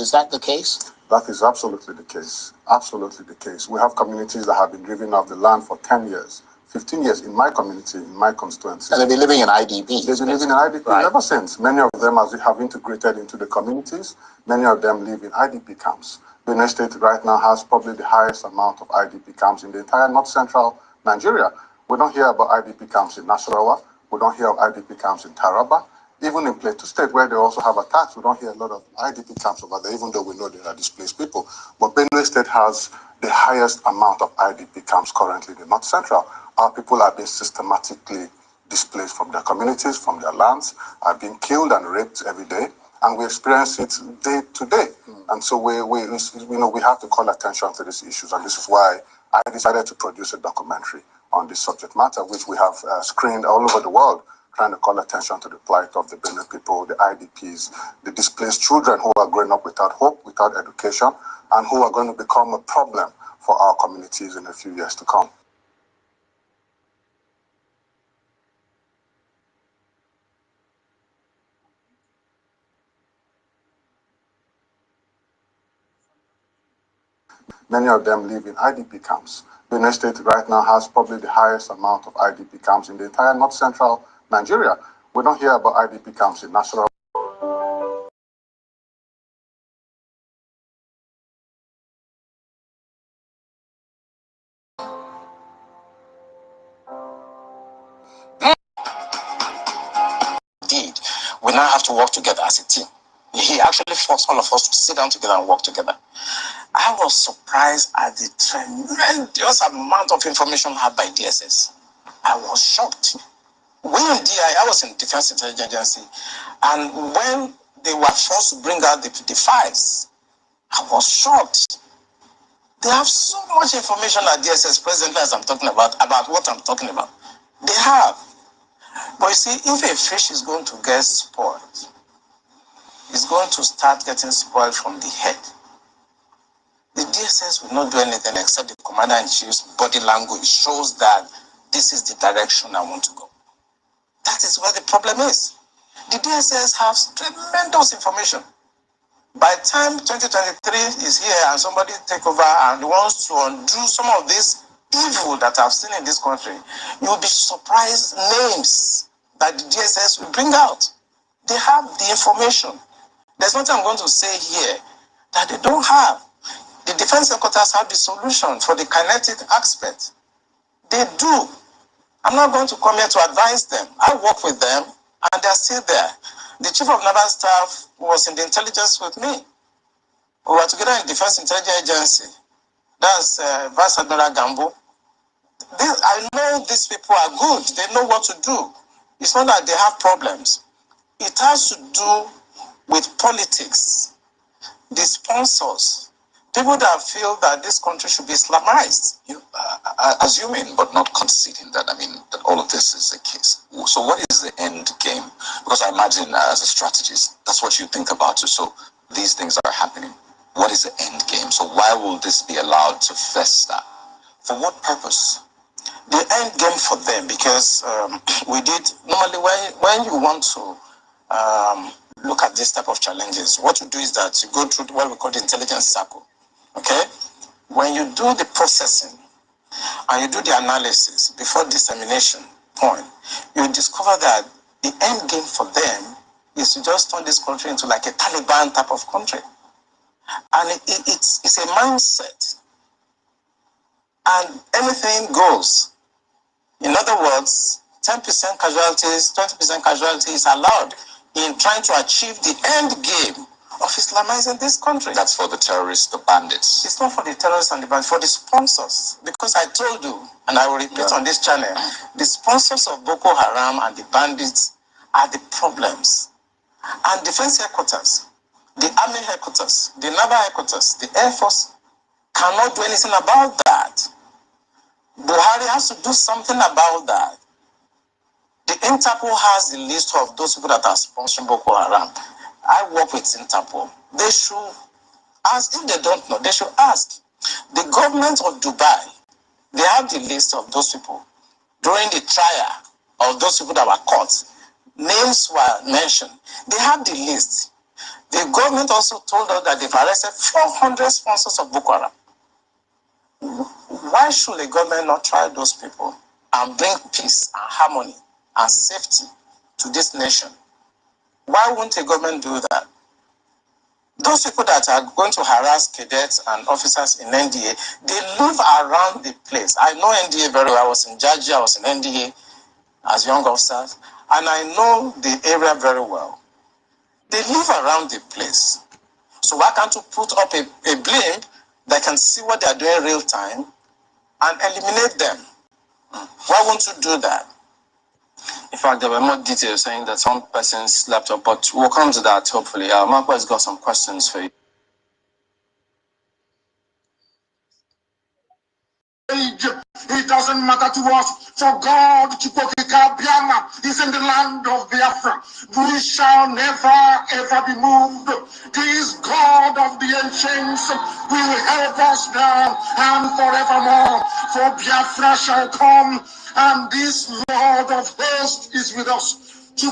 Is that the case? That is absolutely the case. Absolutely the case. We have communities that have been driven off the land for 10 years, 15 years in my community, in my constituency. And they've been living in IDP. They've been living in IDP ever since. Many of them have integrated into the communities. Many of them live in IDP camps. Benue State right now has probably the highest amount of IDP camps in the entire north-central Nigeria. We don't hear about IDP camps in Nasarawa. We don't hear of IDP camps in Taraba. Even in Plateau State, where they also have attacks, we don't hear a lot of IDP camps over there, even though we know there are displaced people. But Benue State has the highest amount of IDP camps currently in the North Central. Our people are being systematically displaced from their communities, from their lands, are being killed and raped every day, and we experience it day to day. And so we have to call attention to these issues, and this is why I decided to produce a documentary on this subject matter, which we have screened all over the world, trying to call attention to the plight of the Benue people, the IDPs, the displaced children who are growing up without hope, without education, and who are going to become a problem for our communities in a few years to come. Many of them live in IDP camps. Benue State right now has probably the highest amount of IDP camps in the entire north-central Nigeria. We don't hear about IDP camps in Nasarawa. Indeed, we now have to work together as a team. He actually forced all of us to sit down together and work together. I was surprised at the tremendous amount of information had by DSS. I was shocked. I was in Defense Intelligence Agency, and when they were forced to bring out the files, I was shocked. They have so much information at DSS presently as I'm talking about what I'm talking about. They have. But you see, if a fish is going to get spoiled, it's going to start getting spoiled from the head. The DSS will not do anything except the commander-in-chief's body language shows that this is the direction I want to go. That is where the problem is. The DSS has tremendous information. By the time 2023 is here and somebody take over and wants to undo some of this evil that I've seen in this country, you'll be surprised names that the DSS will bring out. They have the information. There's nothing I'm going to say here that they don't have. The defense headquarters have the solution for the kinetic aspect. They do. I'm not going to come here to advise them. I work with them, and they're still there. The chief of naval staff was in the intelligence with me. We were together in Defense Intelligence Agency. That's Vice Admiral Gambo. I know these people are good. They know what to do. It's not that they have problems. It has to do with politics, the sponsors, people that feel that this country should be Islamized. Assuming but not conceding that, that all of this is the case. So what is the end game? Because I imagine as a strategist, that's what you think about too. So these things are happening. What is the end game? So why will this be allowed to fester? For what purpose? The end game for them, because we did, normally when you want to look at this type of challenges, what you do is that you go through what we call the intelligence circle. Okay? When you do the processing and you do the analysis before dissemination point, you discover that the end game for them is to just turn this country into like a Taliban type of country. And it's a mindset. And anything goes. In other words, 10% casualties, 20% casualties allowed in trying to achieve the end game of Islamizing this country. That's for the terrorists, the bandits. It's not for the terrorists and the bandits, for the sponsors. Because I told you, and I will repeat on this channel, the sponsors of Boko Haram and the bandits are the problems. And defense headquarters, the army headquarters, the naval headquarters, the air force cannot do anything about that. Buhari has to do something about that. The Interpol has the list of those people that are sponsoring Boko Haram. I work with Interpol. They should ask. If they don't know, they should ask. The government of Dubai, they have the list of those people. During the trial of those people that were caught, names were mentioned. They have the list. The government also told us that they've arrested 400 sponsors of Boko Haram. Why should the government not try those people and bring peace and harmony and safety to this nation? Why won't the government do that? Those people that are going to harass cadets and officers in NDA, they live around the place. I know NDA very well. I was in BRGIE, I was in NDA as young officers, and I know the area very well. They live around the place. So why can't you put up a blimp that can see what they are doing real time and eliminate them? Why won't you do that? In fact, there were more details saying that some persons slept up, but we'll come to that hopefully. Marco has got some questions for you. It doesn't matter to us, for God is in the land of Biafra. We shall never ever be moved. This God of the ancients will help us now and forevermore. For Biafra shall come, and this Lord of hosts is with us. The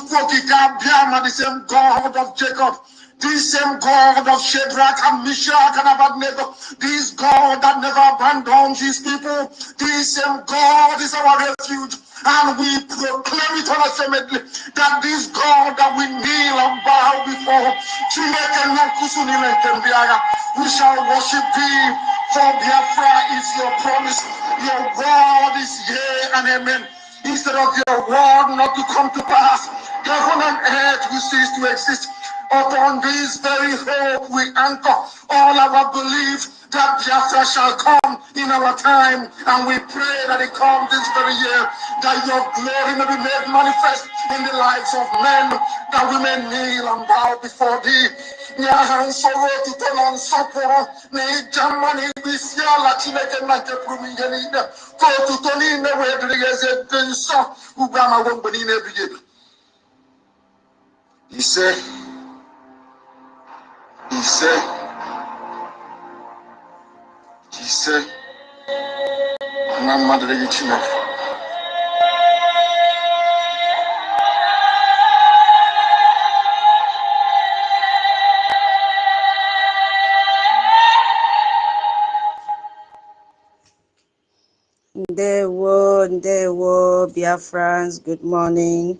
same God of Jacob, this same God of Shadrach and Meshach and Abednego, this God that never abandons his people, this same God is our refuge. And we proclaim it unashamedly that this God that we kneel and bow before, we shall worship thee, for Biafra is your promise. Your word is yea and amen. Instead of your word not to come to pass, heaven and earth will cease to exist. Upon this very hope we anchor all our belief that Biafra shall come in our time, and we pray that it comes this very year, that your glory may be made manifest in the lives of men, that we may kneel and bow before thee. He said, Ndewo, Biafrans, good morning,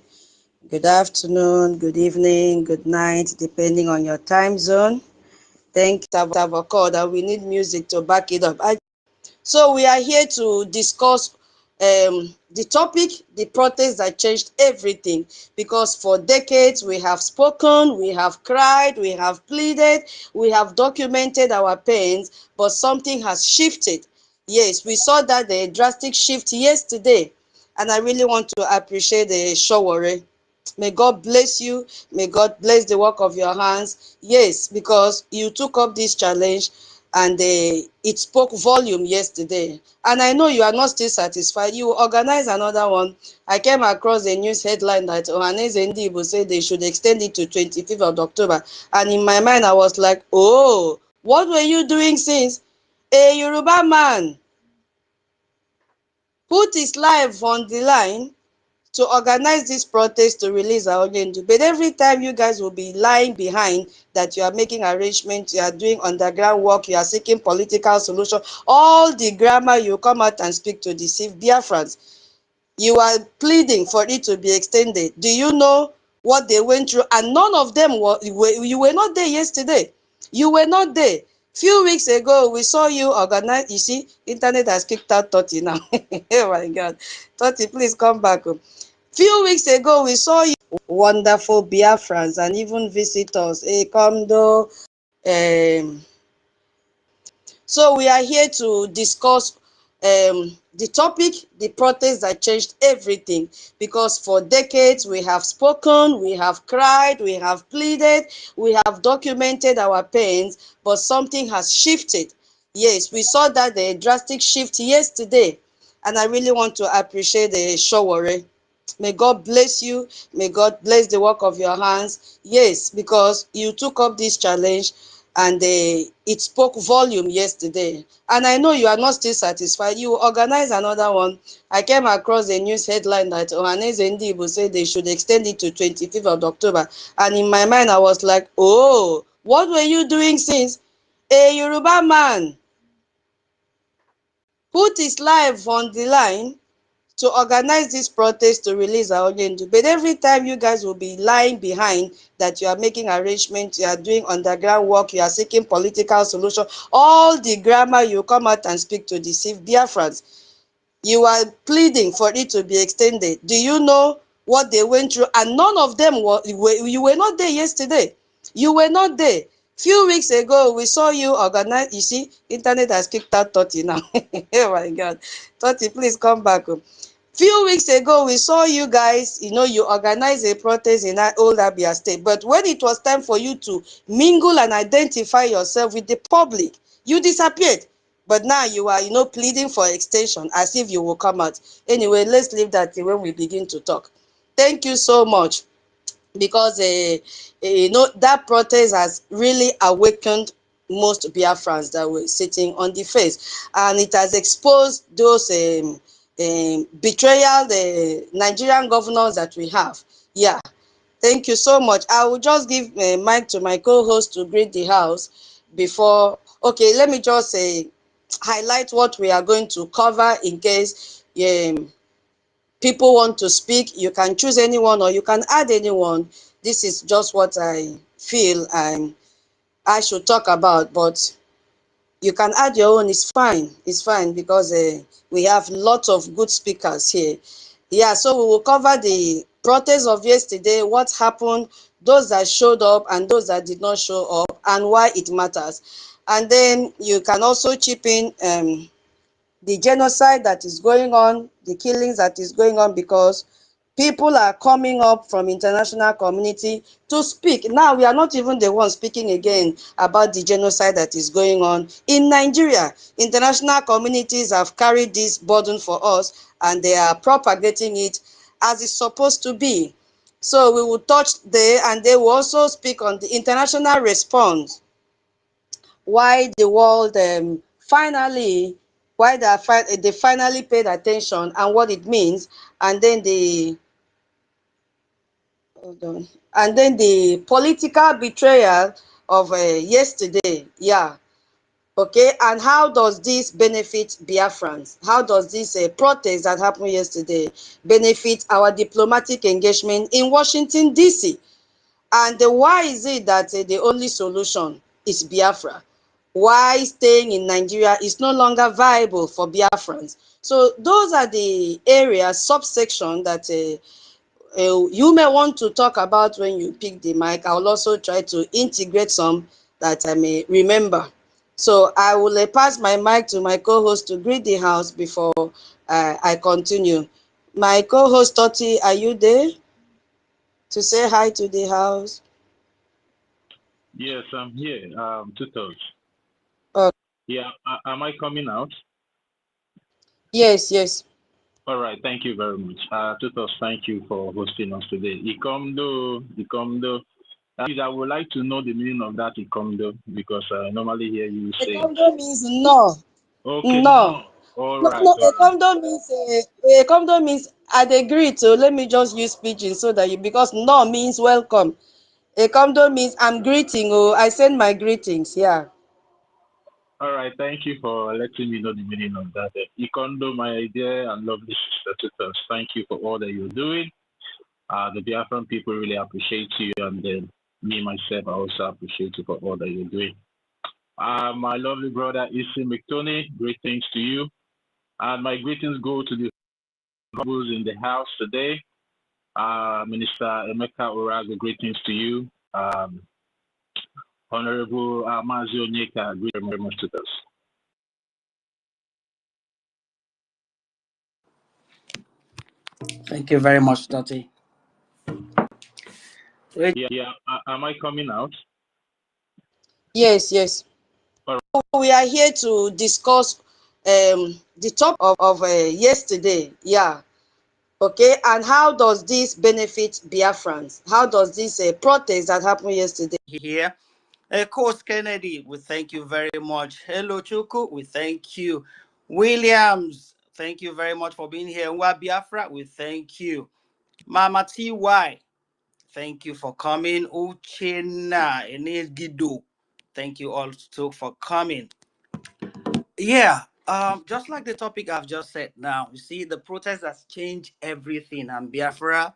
good afternoon, good evening, good night, depending on your time zone. Thank you, Tabako, that we need music to back it up. So we are here to discuss the topic, the protest that changed everything, because for decades we have spoken, we have cried, we have pleaded, we have documented our pains, but something has shifted. Yes, we saw that the drastic shift yesterday, and I really want to appreciate the Showore. May God bless you. May God bless the work of your hands. Yes, because you took up this challenge, and it spoke volume yesterday. And I know you are not still satisfied. You organize another one. I came across a news headline that Ohaneze Ndibo said they should extend it to 25th of October. And in my mind, I was like, oh, what were you doing since? A Yoruba man put his life on the line to organize this protest to release our Ogendu. But every time you guys will be lying behind that you are making arrangements, you are doing underground work, you are seeking political solution, all the grammar you come out and speak to deceive Biafrans. You are pleading for it to be extended. Do you know what they went through? And none of them you were not there yesterday. You were not there. Few weeks ago, we saw you organize. You see, internet has kicked out Toti now. Oh my God. Toti, please come back. Few weeks ago, we saw you, wonderful Biafrans, and even visitors. Hey, come though. So we are here to discuss the topic, the protest that changed everything, because for decades we have spoken, we have cried, we have pleaded, we have documented our pains, but something has shifted. Yes, we saw that the drastic shift yesterday, and I really want to appreciate the Showore. May God bless you. May God bless the work of your hands. Yes, because you took up this challenge, and it spoke volume yesterday. And I know you are not still satisfied. You organize another one. I came across a news headline that Ohaneze Ndibo said they should extend it to 25th of October. And in my mind, I was like, oh, what were you doing since? A Yoruba man put his life on the line to organize this protest to release Aonyendu. But every time you guys will be lying behind that you are making arrangements, you are doing underground work, you are seeking political solution, all the grammar you come out and speak to deceive Biafrans. You are pleading for it to be extended. Do you know what they went through? And none of them were, you were not there yesterday. You were not there. Few weeks ago, we saw you organize. You see, internet has kicked out Toti now. Oh my God. Toti, please come back. Few weeks ago, we saw you guys, you organized a protest in Old Abia State. But when it was time for you to mingle and identify yourself with the public, you disappeared. But now you are, pleading for extension as if you will come out. Anyway, let's leave that when we begin to talk. Thank you so much, because that protest has really awakened most Biafrans that were sitting on the fence, and it has exposed those betrayal, the Nigerian governors that we have. Yeah, thank you so much. I will just give mic to my co-host to greet the house before. Okay, let me just highlight what we are going to cover in case people want to speak. You can choose anyone or you can add anyone. This is just what I feel I should talk about, but you can add your own. It's fine because we have lots of good speakers here. Yeah, so we will cover the protest of yesterday, what happened, those that showed up and those that did not show up, and why it matters. And then you can also chip in the genocide that is going on, the killings that is going on, because people are coming up from international community to speak. Now, we are not even the ones speaking again about the genocide that is going on in Nigeria. International communities have carried this burden for us, and they are propagating it as it's supposed to be. So we will touch there, and they will also speak on the international response, why the world they finally paid attention and what it means, and then the political betrayal of yesterday. Yeah, okay. And how does this benefit Biafrans? How does this protest that happened yesterday benefit our diplomatic engagement in Washington, D.C.? And why is it that the only solution is Biafra? Why staying in Nigeria is no longer viable for Biafrans? So those are the areas, subsection that you may want to talk about when you pick the mic. I will also try to integrate some that I may remember. So I will pass my mic to my co-host to greet the house before I continue. My co-host Toti, are you there to say hi to the house? Yes, I'm here. Tutos. Yeah, am I coming out? Yes. All right, thank you very much. Tutos, thank you for hosting us today. Ikomdo. I would like to know the meaning of that Ikomdo, because I normally hear you say. Ikomdo means no. Okay. No. All No, right. no, Ikomdo means I'd agree to. Let me just use pidgin so that because no means welcome. Ikomdo means I'm greeting. Oh, I send my greetings. Yeah. All right, thank you for letting me know the meaning of that. Ikondo, my dear and lovely sister Tutos, thank you for all that you're doing. The Biafran people really appreciate you, and then me myself, I also appreciate you for all that you're doing. My lovely brother Isi McTony, greetings to you. And my greetings go to the who's in the house today. Minister Emeka Orago, greetings to you. Honorable Mazio Onyeka, greetings very much to us. Thank you very much, Tati. Yeah, am I coming out? Yes. Right. We are here to discuss the topic of yesterday. Yeah. Okay. And how does this benefit Biafrans? How does this protest that happened yesterday here Coach Kennedy, we thank you very much. Hello, Chuku, we thank you. Williams, thank you very much for being here. Biafra, we thank you. Mama TY, thank you for coming. Uchenna, Enegido, thank you also for coming. Yeah, just like the topic I've just said now, you see, the protest has changed everything, and Biafra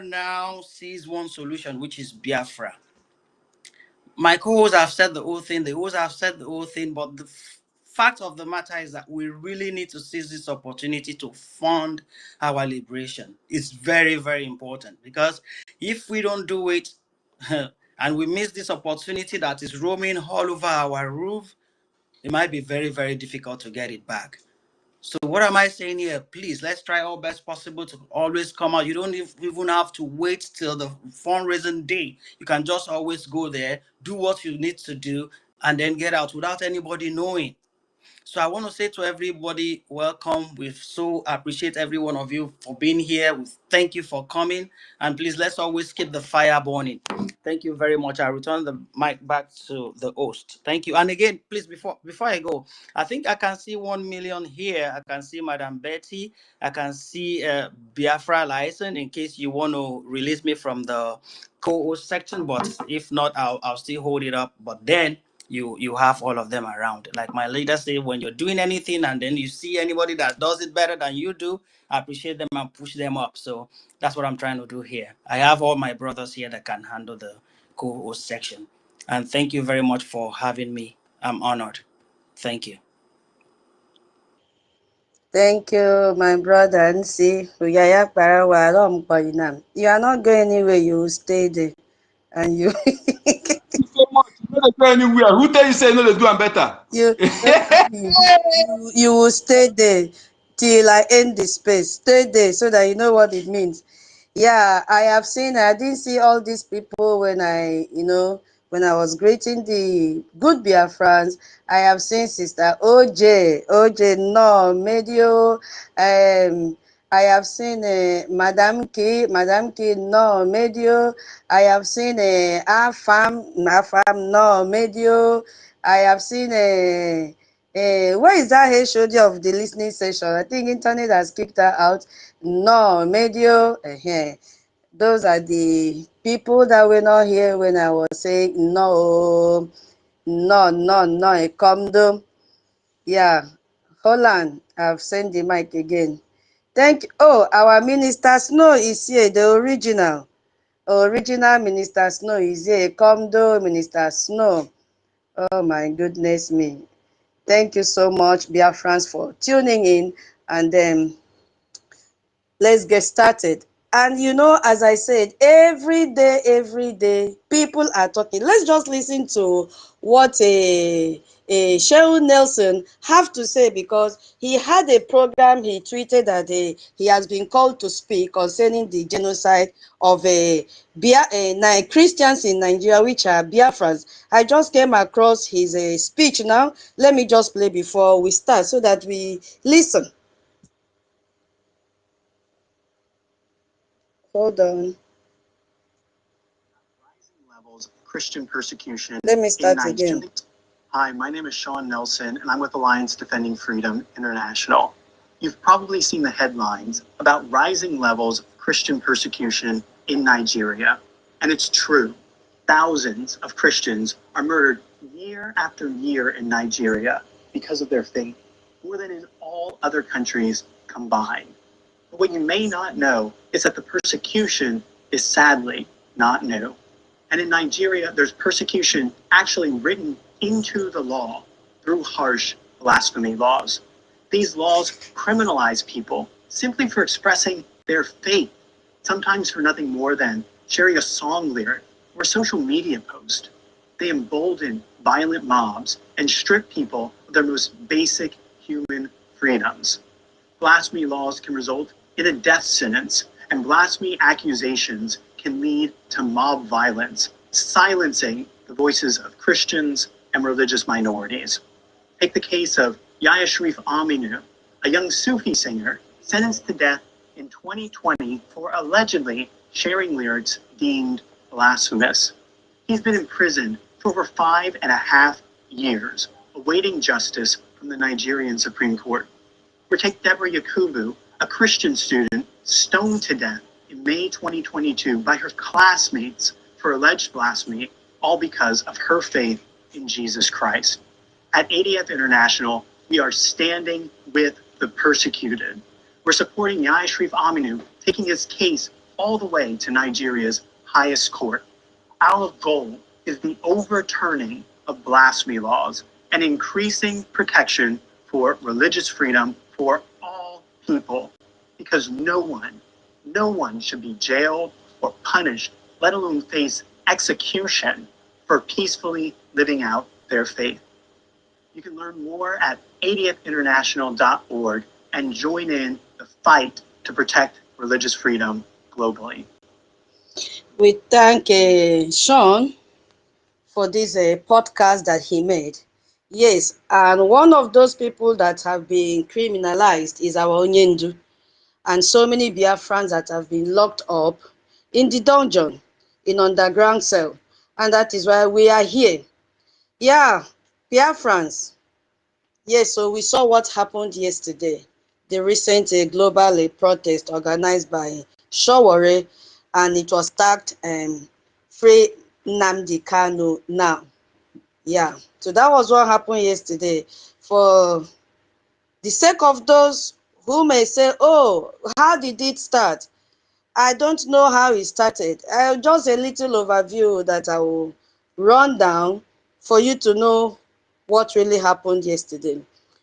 now sees one solution, which is Biafra. My co-hosts have said the whole thing, the hosts have said the whole thing, but the fact of the matter is that we really need to seize this opportunity to fund our liberation. It's very, very important, because if we don't do it and we miss this opportunity that is roaming all over our roof, it might be very, very difficult to get it back. So what am I saying here? Please, let's try our best possible to always come out. You don't even have to wait till the fundraising day. You can just always go there, do what you need to do, and then get out without anybody knowing. So I want to say to everybody, welcome. We so appreciate every one of you for being here. We thank you for coming. And please, let's always keep the fire burning. Thank you very much. I return the mic back to the host. Thank you. And again, please, before I go, I think I can see 1 million here. I can see Madam Betty. I can see Biafra license in case you want to release me from the co-host section. But if not, I'll still hold it up. But then you have all of them around. Like my leader say, when you're doing anything and then you see anybody that does it better than you do, appreciate them and push them up. So that's what I'm trying to do here. I have all my brothers here that can handle the co-host section. And thank you very much for having me. I'm honored. Thank you. Thank you, my brother. And see, you are not going anywhere. You will stay there, and you. So much. You don't go anywhere. Who tell you say no, they do am better? You will stay there till I end the space. Stay there so that you know what it means. Yeah, I didn't see all these people when when I was greeting the good Biafrans. I have seen Sister OJ, no, Medio, I have seen Madam K, no, Medio. I have seen Afam, no, Medio. I have seen where is that HOD of the listening session? I think internet has kicked her out. No, Medio. Those are the people that were not here when I was saying no, Komdo. Yeah, Holland, I've sent the mic again. Thank you. Oh, our Minister Snow is here, the original Minister Snow is here. Komdo, Minister Snow. Oh my goodness me. Thank you so much, Biafrans, for tuning in, and let's get started. And as I said, every day, people are talking. Let's just listen to what Sheryl Nelson have to say, because he had a program. He tweeted that he has been called to speak concerning the genocide of Christians in Nigeria, which are Biafrans. I just came across his speech now. Let me just play before we start so that we listen. Hold on. Rising levels of Christian persecution. Let me start again. Hi, my name is Sean Nelson, and I'm with Alliance Defending Freedom International. You've probably seen the headlines about rising levels of Christian persecution in Nigeria. And it's true. Thousands of Christians are murdered year after year in Nigeria because of their faith, more than in all other countries combined. But what you may not know is that the persecution is sadly not new. And in Nigeria, there's persecution actually written into the law through harsh blasphemy laws. These laws criminalize people simply for expressing their faith, sometimes for nothing more than sharing a song lyric or a social media post. They embolden violent mobs and strip people of their most basic human freedoms. Blasphemy laws can result in a death sentence, and blasphemy accusations can lead to mob violence, silencing the voices of Christians and religious minorities. Take the case of Yahya Sharif Aminu, a young Sufi singer sentenced to death in 2020 for allegedly sharing lyrics deemed blasphemous. He's been in prison for over 5.5 years, awaiting justice from the Nigerian Supreme Court. Or take Deborah Yakubu, a Christian student stoned to death in May 2022 by her classmates for alleged blasphemy, all because of her faith in Jesus Christ. At ADF International, we are standing with the persecuted. We're supporting Yahya Sharif Aminu, taking his case all the way to Nigeria's highest court. Our goal is the overturning of blasphemy laws and increasing protection for religious freedom for all people, because no one should be jailed or punished, let alone face execution for peacefully living out their faith. You can learn more at adfinternational.org and join in the fight to protect religious freedom globally. We thank Sean for this podcast that he made. Yes, and one of those people that have been criminalized is our Onyendu, and so many Biafrans that have been locked up in the dungeon, in underground cell, and that is why we are here. Yeah, Biafrans. Yes, so we saw what happened yesterday, the recent global protest organized by Showore, and it was tagged Free Nnamdi Kanu now. Yeah, so that was what happened yesterday. For the sake of those who may say, oh, how did it start? I don't know how it started. Just a little overview that I will run down for you to know what really happened yesterday.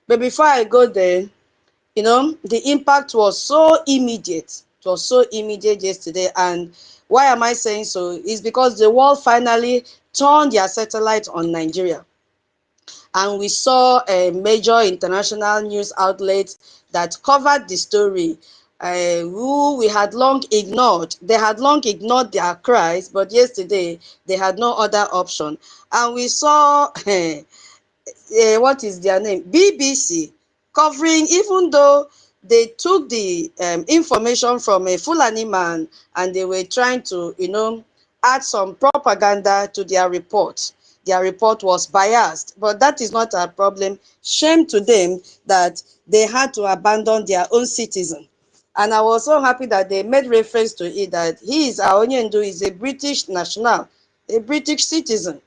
But before I go there, the impact was so immediate. It was so immediate yesterday. And why am I saying so? It's because the world finally turned their satellite on Nigeria. And we saw a major international news outlet that covered the story, who we had long ignored. They had long ignored their cries, but yesterday they had no other option. And we saw, what is their name? BBC covering, even though they took the information from a Fulani man and they were trying to, add some propaganda to their report. Their report was biased, but that is not a problem. Shame to them that they had to abandon their own citizen. And I was so happy that they made reference to it, that he is, Onyendu is a British national, a British citizen.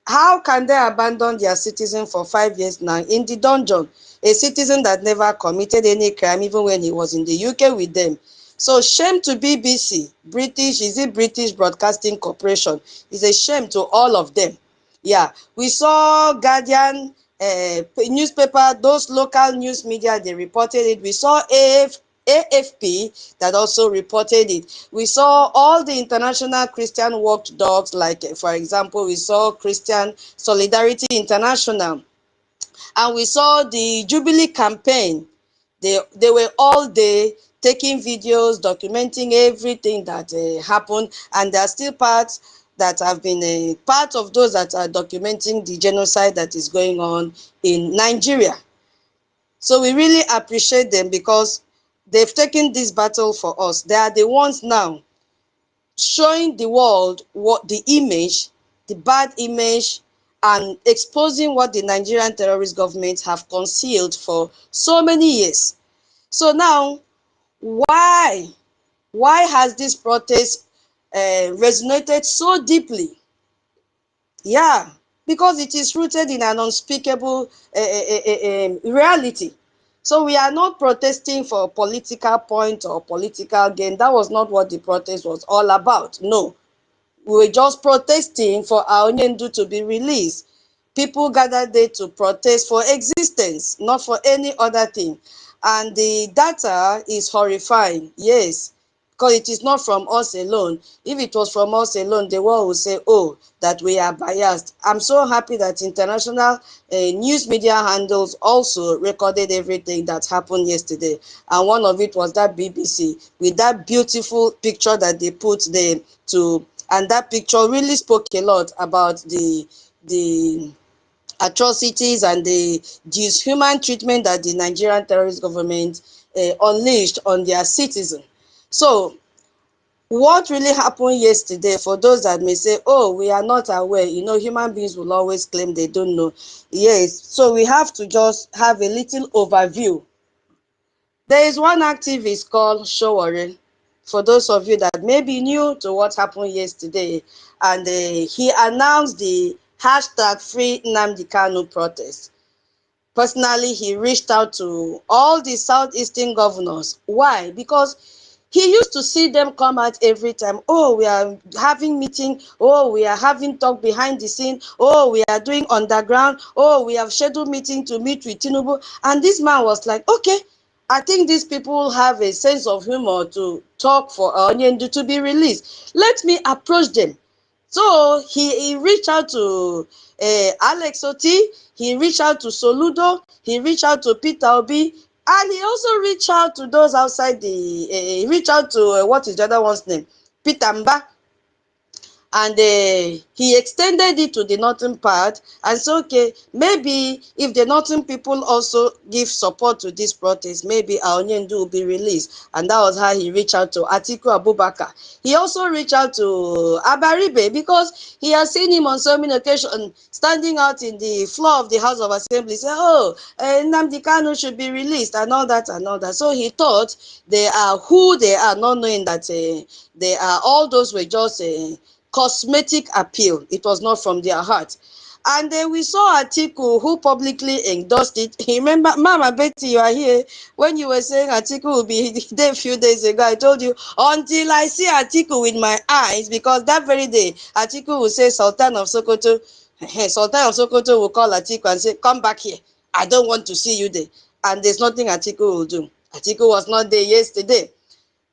How can they abandon their citizen for 5 years now in the dungeon? A citizen that never committed any crime, even when he was in the UK with them. So shame to BBC, British Broadcasting Corporation. It's a shame to all of them. Yeah, we saw Guardian newspaper, those local news media, they reported it. We saw AFP that also reported it. We saw all the international Christian watchdogs, like, for example, we saw Christian Solidarity International, and we saw the Jubilee campaign. They were all there taking videos, documenting everything that happened, and there are still parts that have been part of those that are documenting the genocide that is going on in Nigeria. So we really appreciate them because they've taken this battle for us. They are the ones now showing the world what the image, the bad image, and exposing what the Nigerian terrorist government have concealed for so many years. So now, why has this protest resonated so deeply? Yeah, because it is rooted in an unspeakable reality. So we are not protesting for a political point or political gain. That was not what the protest was all about. No, we were just protesting for our Onyendu to be released. People gathered there to protest for existence, not for any other thing. And the data is horrifying, yes, because it is not from us alone. If it was from us alone, the world would say, oh, that we are biased. I'm so happy that international news media handles also recorded everything that happened yesterday. And one of it was that BBC with that beautiful picture that they put there to, and that picture really spoke a lot about the atrocities and the dishuman treatment that the Nigerian terrorist government unleashed on their citizens. So what really happened yesterday, for those that may say, oh, we are not aware, you know, human beings will always claim they don't know. Yes, so we have to just have a little overview. There is one activist called Showore, for those of you that may be new to what happened yesterday, and he announced the hashtag Free Nnamdi Kanu protest. Personally, he reached out to all the southeastern governors. Why? Because he used to see them come out every time. Oh, we are having meeting. Oh, we are having talk behind the scene. Oh, we are doing underground. Oh, we have scheduled meeting to meet with Tinubu. And this man was like, okay, I think these people have a sense of humor to talk for Onyendu to be released. Let me approach them. So he reached out to Alex Oti, he reached out to Soludo, he reached out to Peter Obi, and he also reached out to those outside the, he reached out to, what is the other one's name? Peter Mba. And he extended it to the northern part and said, okay, maybe if the northern people also give support to this protest, maybe Aonyendu will be released. And that was how he reached out to Atiku Abubakar. He also reached out to Abaribe because he has seen him on so many occasions standing out in the floor of the House of Assembly, say, oh, Nnamdi Kanu should be released and all that and all that. So he thought they are who they are, not knowing that they are, all those were just cosmetic appeal. It was not from their heart. And then we saw Atiku who publicly endorsed it. Remember, Mama Betty, you are here. When you were saying Atiku will be there a few days ago, I told you, until I see Atiku with my eyes, because that very day, Atiku will say Sultan of Sokoto, Sultan of Sokoto will call Atiku and say, come back here. I don't want to see you there. And there's nothing Atiku will do. Atiku was not there yesterday.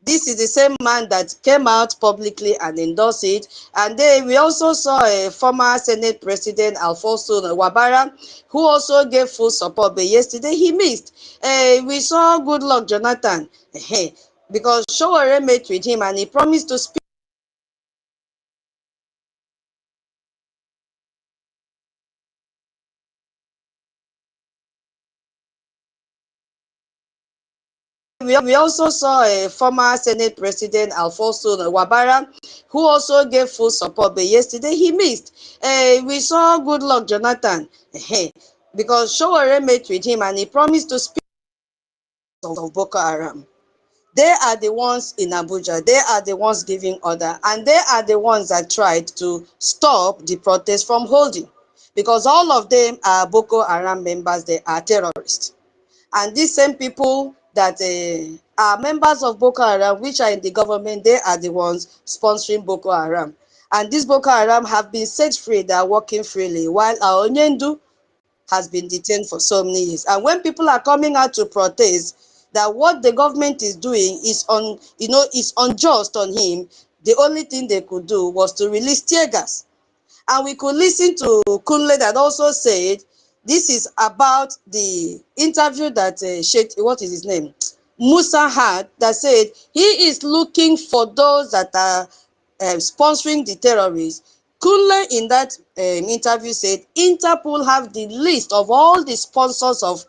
This is the same man that came out publicly and endorsed it. And then we also saw a former Senate President, Alfonso Wabara, who also gave full support. But yesterday he missed. We saw Goodluck Jonathan, because Showore met with him and he promised to speak. We also saw a former Senate President, Alfonso Wabara, who also gave full support. But yesterday he missed. We saw Goodluck Jonathan, because Showore met with him and he promised to speak of Boko Haram. They are the ones in Abuja. They are the ones giving order. And they are the ones that tried to stop the protest from holding. Because all of them are Boko Haram members. They are terrorists. And these same people that are members of Boko Haram, which are in the government, they are the ones sponsoring Boko Haram. And these Boko Haram have been set free. They are working freely, while Aonyendu has been detained for so many years. And when people are coming out to protest that what the government is doing is is unjust on him, the only thing they could do was to release tear gas. And we could listen to Kunle that also said this is about the interview that what is his name? Musa had, that said he is looking for those that are sponsoring the terrorists. Kunle in that interview said Interpol have the list of all the sponsors of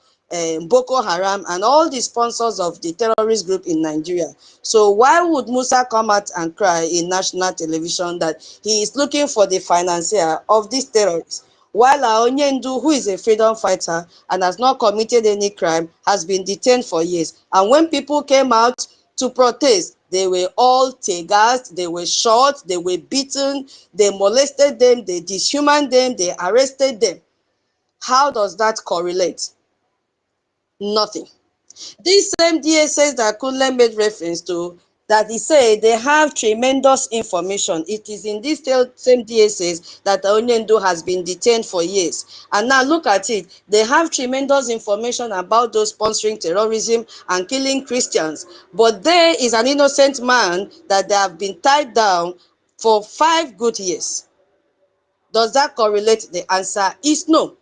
Boko Haram and all the sponsors of the terrorist group in Nigeria. So why would Musa come out and cry in national television that he is looking for the financier of these terrorists, while Aonyendu, who is a freedom fighter and has not committed any crime, has been detained for years? And when people came out to protest, they were all tear-gassed, they were shot, they were beaten, they molested them, they dishumaned them, they arrested them. How does that correlate? Nothing. This same DSS that Kunle made reference to, that he said they have tremendous information. It is in this same DSS that Onyendo has been detained for years. And now look at it. They have tremendous information about those sponsoring terrorism and killing Christians. But there is an innocent man that they have been tied down for 5 good years. Does that correlate? The answer is no.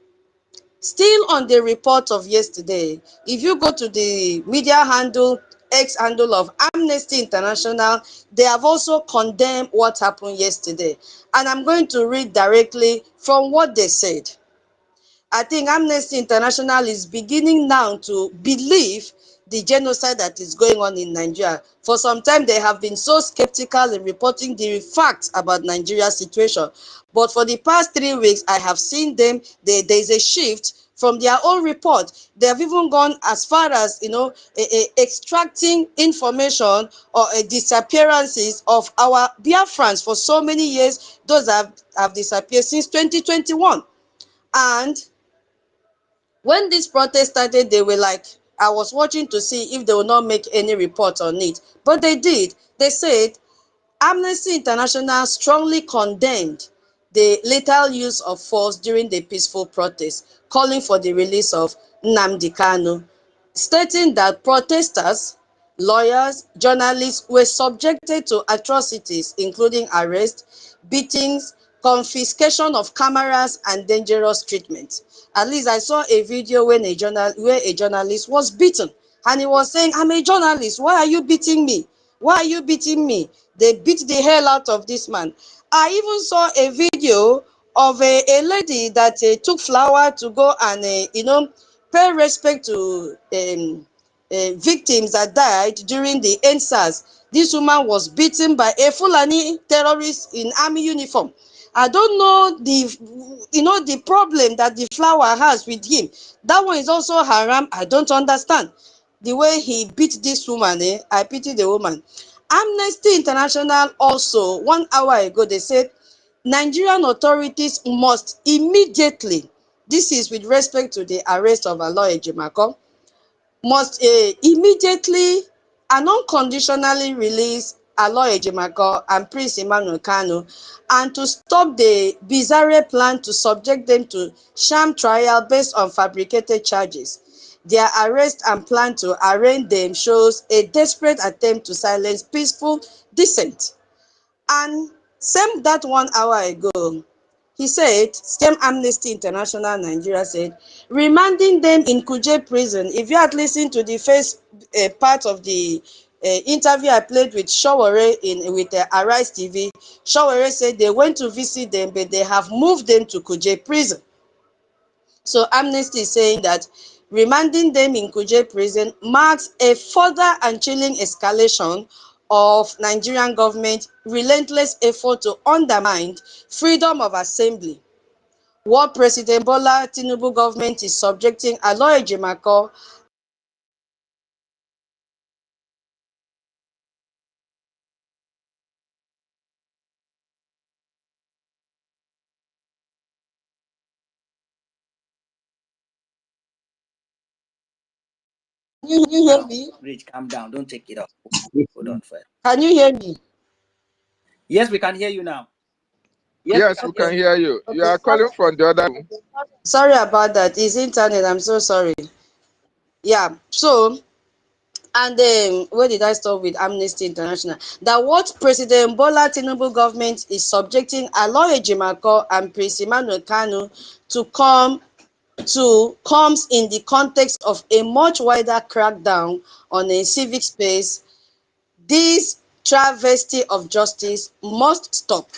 Still on the report of yesterday, if you go to the media handle, X handle of Amnesty International, they have also condemned what happened yesterday. And I'm going to read directly from what they said. I think Amnesty International is beginning now to believe the genocide that is going on in Nigeria. For some time, they have been so skeptical in reporting the facts about Nigeria's situation. But for the past 3 weeks, I have seen them, there is a shift from their own report. They have even gone as far as, extracting information or disappearances of our Biafrans for so many years. Those have disappeared since 2021. And when this protest started, they were like, I was watching to see if they will not make any report on it. But they did. They said, Amnesty International strongly condemned the lethal use of force during the peaceful protest, calling for the release of Nnamdi Kanu, stating that protesters, lawyers, journalists were subjected to atrocities, including arrest, beatings, confiscation of cameras, and dangerous treatment. At least I saw a video where a journalist was beaten, and he was saying, I'm a journalist, why are you beating me? Why are you beating me? They beat the hell out of this man. I even saw a video of a lady that took flower to go and, pay respect to victims that died during the EndSARS. This woman was beaten by a Fulani terrorist in army uniform. I don't know the problem that the flower has with him. That one is also haram. I don't understand the way he beat this woman. I pity the woman. Amnesty International also, 1 hour ago, they said Nigerian authorities must immediately, this is with respect to the arrest of Aloy Ejimakor, must immediately and unconditionally release Aloy Ejimakor and Prince Emmanuel Kanu, and to stop the bizarre plan to subject them to sham trial based on fabricated charges. Their arrest and plan to arraign them shows a desperate attempt to silence peaceful dissent. And same that 1 hour ago, he said, same Amnesty International Nigeria said, remanding them in Kuje prison. If you had listened to the first part of the interview I played with Showore with Arise TV, Showore said they went to visit them, but they have moved them to Kuje prison. So Amnesty is saying that remanding them in Kuje prison marks a further and chilling escalation of Nigerian government relentless effort to undermine freedom of assembly. What President Bola Tinubu government is subjecting Aloy Ejimakor Can you hear me? Rich, calm down. Don't take it off. Hold on first. Can you hear me? Yes, we can hear you now. Yes, we can hear you. Okay. You are calling from the other room. Sorry about that. It's internet. I'm so sorry. Yeah. So, and then where did I stop with Amnesty International? That what President Bola Tinubu government is subjecting Aloy Ejimakor and Prince Emmanuel Kanu to comes in the context of a much wider crackdown on a civic space. This travesty of justice must stop.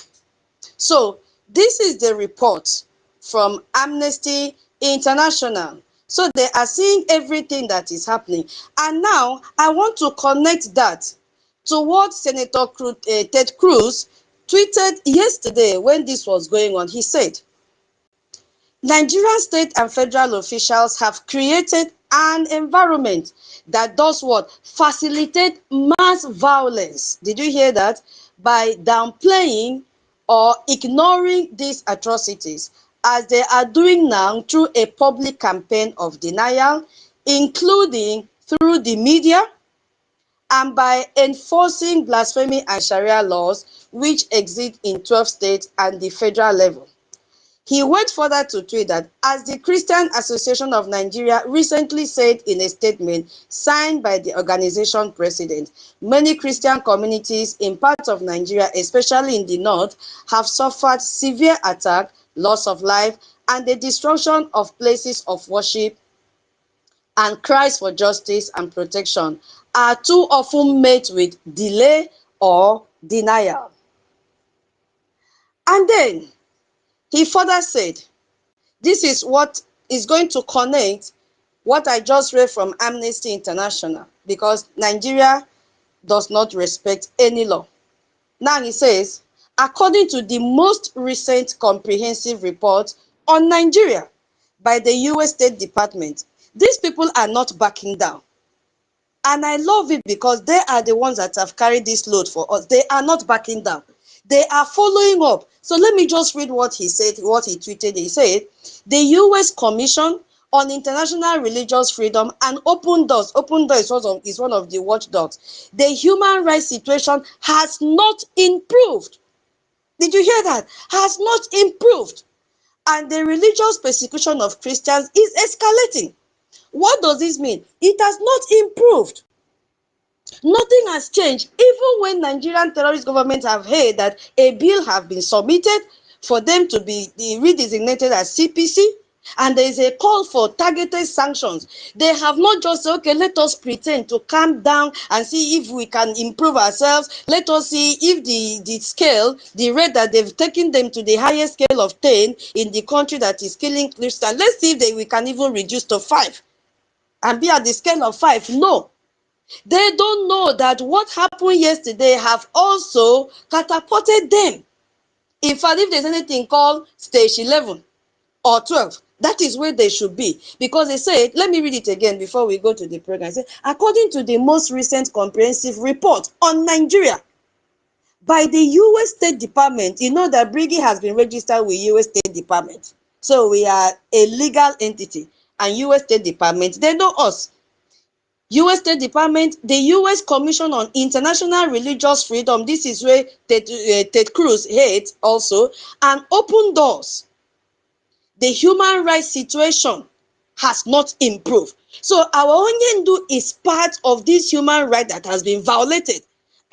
So this is the report from Amnesty International. So they are seeing everything that is happening. And now I want to connect that to what Senator Ted Cruz tweeted yesterday when this was going on. He said, Nigerian state and federal officials have created an environment that does what? Facilitate mass violence. Did you hear that? By downplaying or ignoring these atrocities, as they are doing now through a public campaign of denial, including through the media, and by enforcing blasphemy and Sharia laws, which exist in 12 states and the federal level. He went further to tweet that, as the Christian Association of Nigeria recently said in a statement signed by the organization president, many Christian communities in parts of Nigeria, especially in the north, have suffered severe attack, loss of life, and the destruction of places of worship, and cries for justice and protection are too often met with delay or denial. And then he further said, this is what is going to connect what I just read from Amnesty International. because Nigeria does not respect any law. Now he says, according to the most recent comprehensive report on Nigeria by the US State Department, these people are not backing down. And I love it because they are the ones that have carried this load for us. They are not backing down. They are following up. So let me just read what he said, what he tweeted. He said, the US Commission on International Religious Freedom and Open Doors is one of the watchdogs. The human rights situation has not improved. Did you hear that? Has not improved. And the religious persecution of Christians is escalating. What does this mean? It has not improved. Nothing has changed. Even when Nigerian terrorist government have heard that a bill have been submitted for them to be redesignated as CPC, and there is a call for targeted sanctions, they have not just said, okay, let us pretend to calm down and see if we can improve ourselves. Let us see if the scale, the rate that they've taken them to the highest scale of 10 in the country that is killing Christians, let's see if we can even reduce to 5 and be at the scale of 5. No. They don't know that what happened yesterday have also catapulted them. In fact, if there's anything called stage 11 or 12, that is where they should be. Because they said, let me read it again before we go to the program. It said, according to the most recent comprehensive report on Nigeria by the US State Department, you know that BRGIE has been registered with US State Department. So we are a legal entity. And US State Department, they know us. US State Department, the US Commission on International Religious Freedom, this is where Ted Cruz hates also, and Open Doors. The human rights situation has not improved. So our Onyendu is part of this human right that has been violated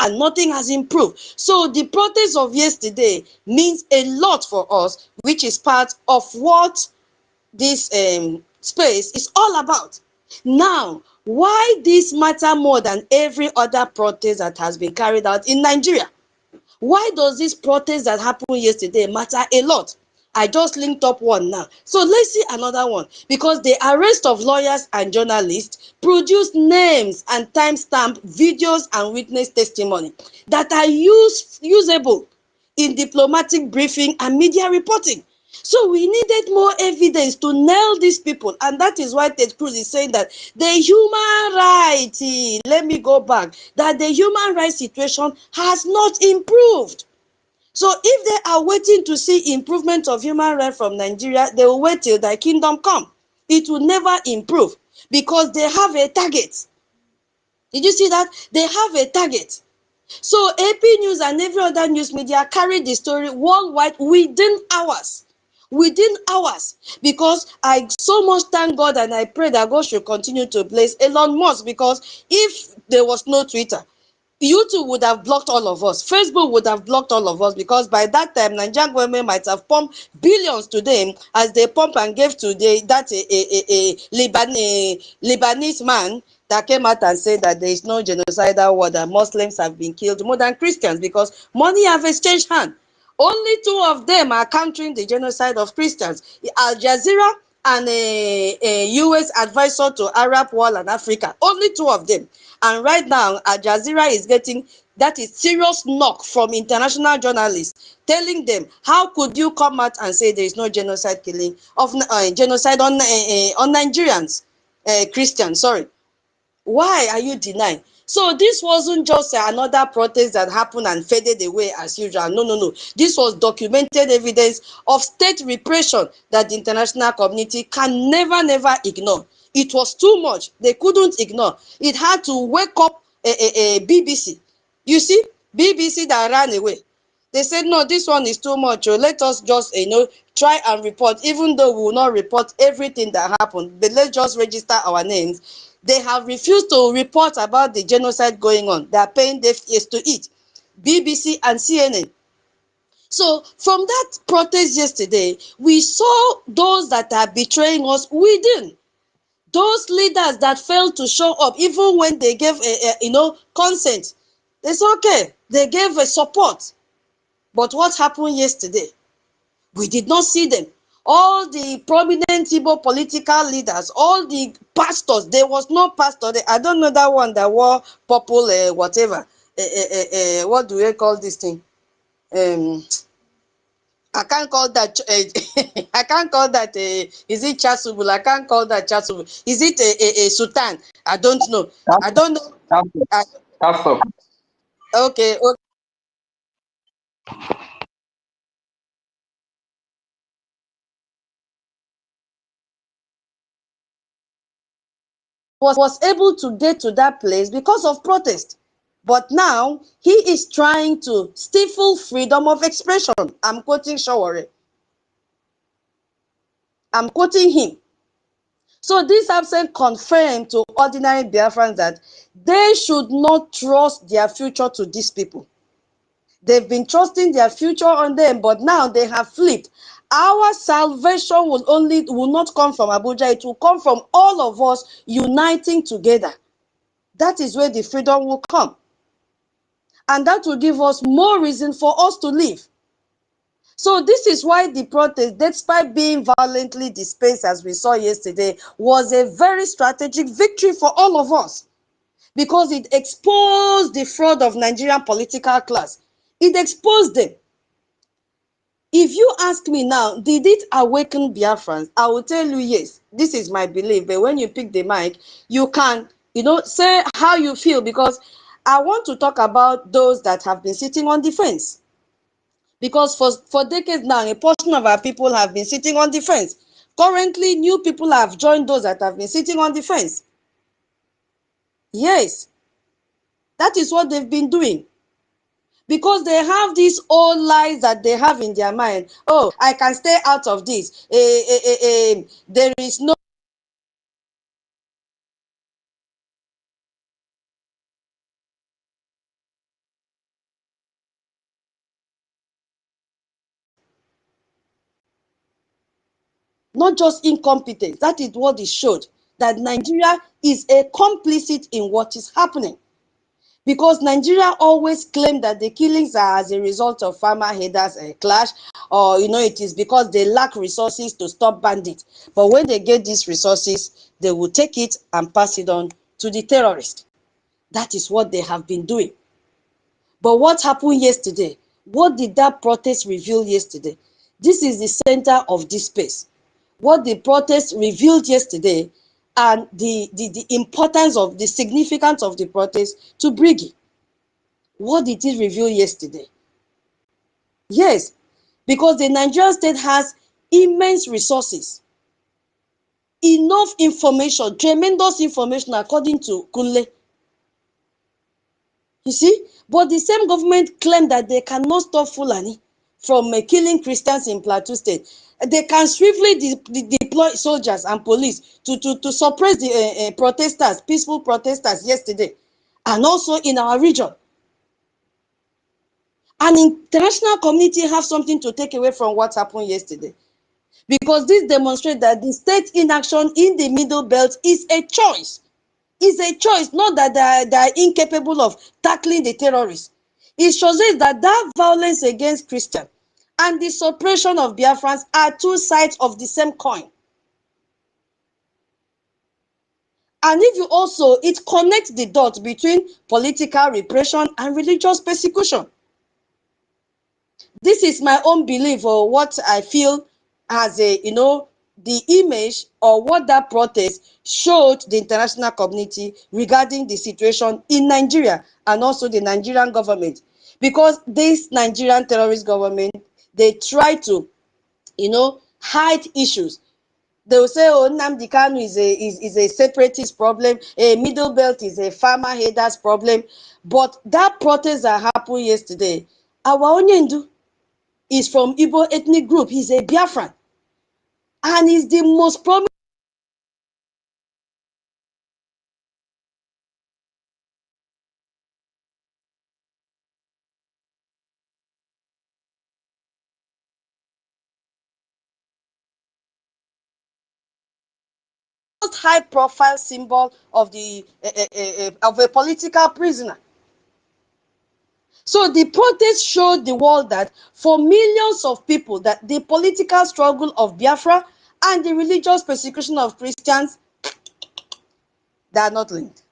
and nothing has improved. So the protest of yesterday means a lot for us, which is part of what this space is all about. Now, why this matter more than every other protest that has been carried out in Nigeria? Why does this protest that happened yesterday matter a lot? I just linked up one now. So let's see another one. Because the arrest of lawyers and journalists produced names and timestamp videos and witness testimony that are usable in diplomatic briefing and media reporting. So we needed more evidence to nail these people. And that is why Ted Cruz is saying that the human rights, let me go back, that the human rights situation has not improved. So if they are waiting to see improvement of human rights from Nigeria, they will wait till thy kingdom come. It will never improve because they have a target. Did you see that? They have a target. So AP News and every other news media carried the story worldwide within hours. Within hours. Because I so much thank God and I pray that God should continue to bless Elon Musk, because if there was no Twitter, YouTube would have blocked all of us. Facebook would have blocked all of us, because by that time, Nigerian government might have pumped billions to them as they pump and gave to that Lebanese man that came out and said that there is no genocidal war, that Muslims have been killed more than Christians because money have exchanged hands. Only 2 of them are countering the genocide of Christians. Al Jazeera and a US advisor to Arab world and Africa. Only 2 of them. And right now, Al Jazeera is getting that is serious knock from international journalists telling them, how could you come out and say there is no genocide killing of genocide on Nigerians, Christians, sorry. Why are you denying? So this wasn't just another protest that happened and faded away as usual. No, no, no. This was documented evidence of state repression that the international community can never ignore. It was too much. They couldn't ignore. It had to wake up a BBC. You see, BBC that ran away. They said, no, this one is too much. Let us just, try and report, even though we will not report everything that happened, but let's just register our names. They have refused to report about the genocide going on. They are paying deaf ears to it. BBC and CNN. So from that protest yesterday, we saw those that are betraying us within. Those leaders that failed to show up, even when they gave consent. It's okay. They gave a support. But what happened yesterday? We did not see them. all the prominent Igbo political leaders, all the pastors. There was no pastor. I don't know that one that wore purple, whatever. What do we call this thing? I can't call that. I can't call that. Is it chasubul? I can't call that chasubul. Is it a sultan? I don't know. I don't know. Okay. Was able to get to that place because of protest. But now he is trying to stifle freedom of expression. I'm quoting Shawore. I'm quoting him. So this absence confirmed to ordinary Biafrans that they should not trust their future to these people. They've been trusting their future on them, but now they have flipped. Our salvation will not come from Abuja. It will come from all of us uniting together. That is where the freedom will come. And that will give us more reason for us to live. So this is why the protest, despite being violently dispersed as we saw yesterday, was a very strategic victory for all of us. Because it exposed the fraud of Nigerian political class. It exposed them. If you ask me now, did it awaken Biafrans? I will tell you yes. This is my belief. But when you pick the mic, you can, say how you feel, because I want to talk about those that have been sitting on the fence. Because for decades now, a portion of our people have been sitting on the fence. Currently, new people have joined those that have been sitting on the fence. Yes, that is what they've been doing. Because they have these old lies that they have in their mind. Oh, I can stay out of this. There is no not just incompetence. That is what it showed. That Nigeria is a complicit in what is happening. Because Nigeria always claimed that the killings are as a result of farmer headers clash, or it is because they lack resources to stop bandits. But when they get these resources, they will take it and pass it on to the terrorists. That is what they have been doing. But what happened yesterday? What did that protest reveal yesterday? This is the center of this space. What the protest revealed yesterday, and the importance of the significance of the protest to BRGIE. What did it reveal yesterday? Yes, because the Nigerian state has immense resources, enough information, tremendous information according to Kunle. You see, but the same government claimed that they cannot stop Fulani from killing Christians in Plateau State. They can swiftly deploy soldiers and police to suppress the protesters, peaceful protesters yesterday, and also in our region. And international community have something to take away from what happened yesterday. Because this demonstrates that the state inaction in the Middle Belt is a choice. It's a choice, not that they are incapable of tackling the terrorists. It shows us that violence against Christians and the suppression of Biafrans are two sides of the same coin. And if you also, it connects the dots between political repression and religious persecution. This is my own belief, or what I feel as the image, or what that protest showed the international community regarding the situation in Nigeria and also the Nigerian government. Because this Nigerian terrorist government, they try to, hide issues. They will say, oh, Nnamdi Kanu is a separatist problem, a Middle Belt is a farmer haters problem. But that protest that happened yesterday, our Onyendu is from Igbo ethnic group. He's a Biafran. And he's the most prominent high-profile symbol of a political prisoner. So the protest showed the world that for millions of people that the political struggle of Biafra and the religious persecution of Christians, they are not linked.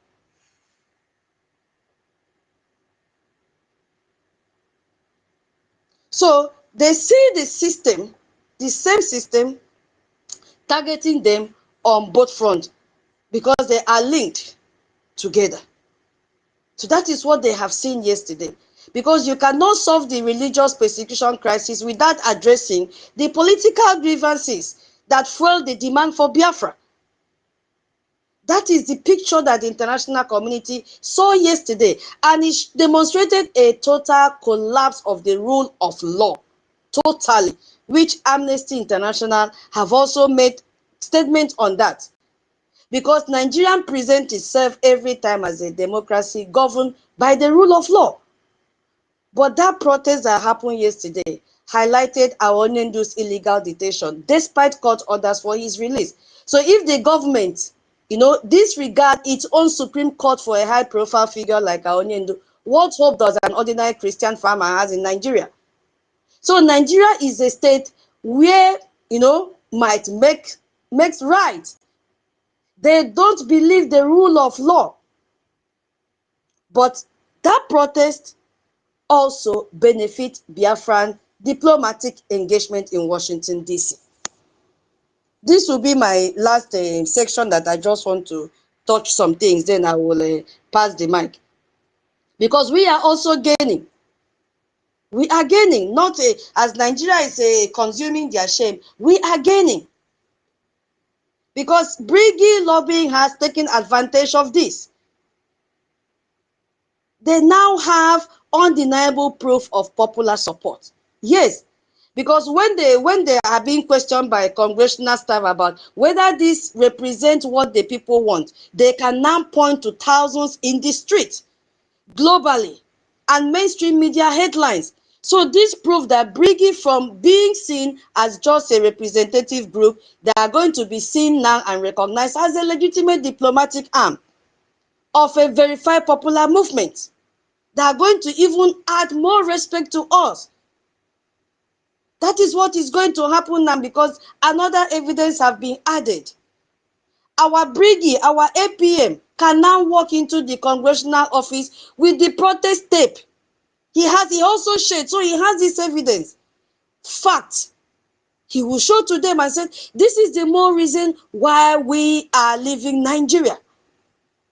So they see the system, the same system, targeting them on both fronts because they are linked together. So that is what they have seen yesterday. Because you cannot solve the religious persecution crisis without addressing the political grievances that fuel the demand for Biafra. That is the picture that the international community saw yesterday, and it demonstrated a total collapse of the rule of law, totally, which Amnesty International have also made statements on that. Because Nigeria presents itself every time as a democracy governed by the rule of law. But that protest that happened yesterday highlighted Awonendu's illegal detention, despite court orders for his release. So if the government, disregard its own Supreme Court for a high-profile figure like Awonendu, what hope does an ordinary Christian farmer have in Nigeria? So Nigeria is a state where, might makes right. They don't believe the rule of law. But that protest also benefit Biafran diplomatic engagement in Washington, D.C. This will be my last section that I just want to touch some things, then I will pass the mic. Because we are also gaining. We are gaining, not as Nigeria is consuming their shame, we are gaining. Because BRGIE lobbying has taken advantage of this. They now have undeniable proof of popular support. Yes, because when they are being questioned by congressional staff about whether this represents what the people want, they can now point to thousands in the street, globally, and mainstream media headlines. So this proves that BRGIE, from being seen as just a representative group, they are going to be seen now and recognized as a legitimate diplomatic arm of a verified popular movement. They are going to even add more respect to us. That is what is going to happen now, because another evidence have been added. Our BRGIE, our APM, can now walk into the congressional office with the protest tape. He also shared, so he has this evidence. Fact. He will show to them and say, this is the more reason why we are leaving Nigeria.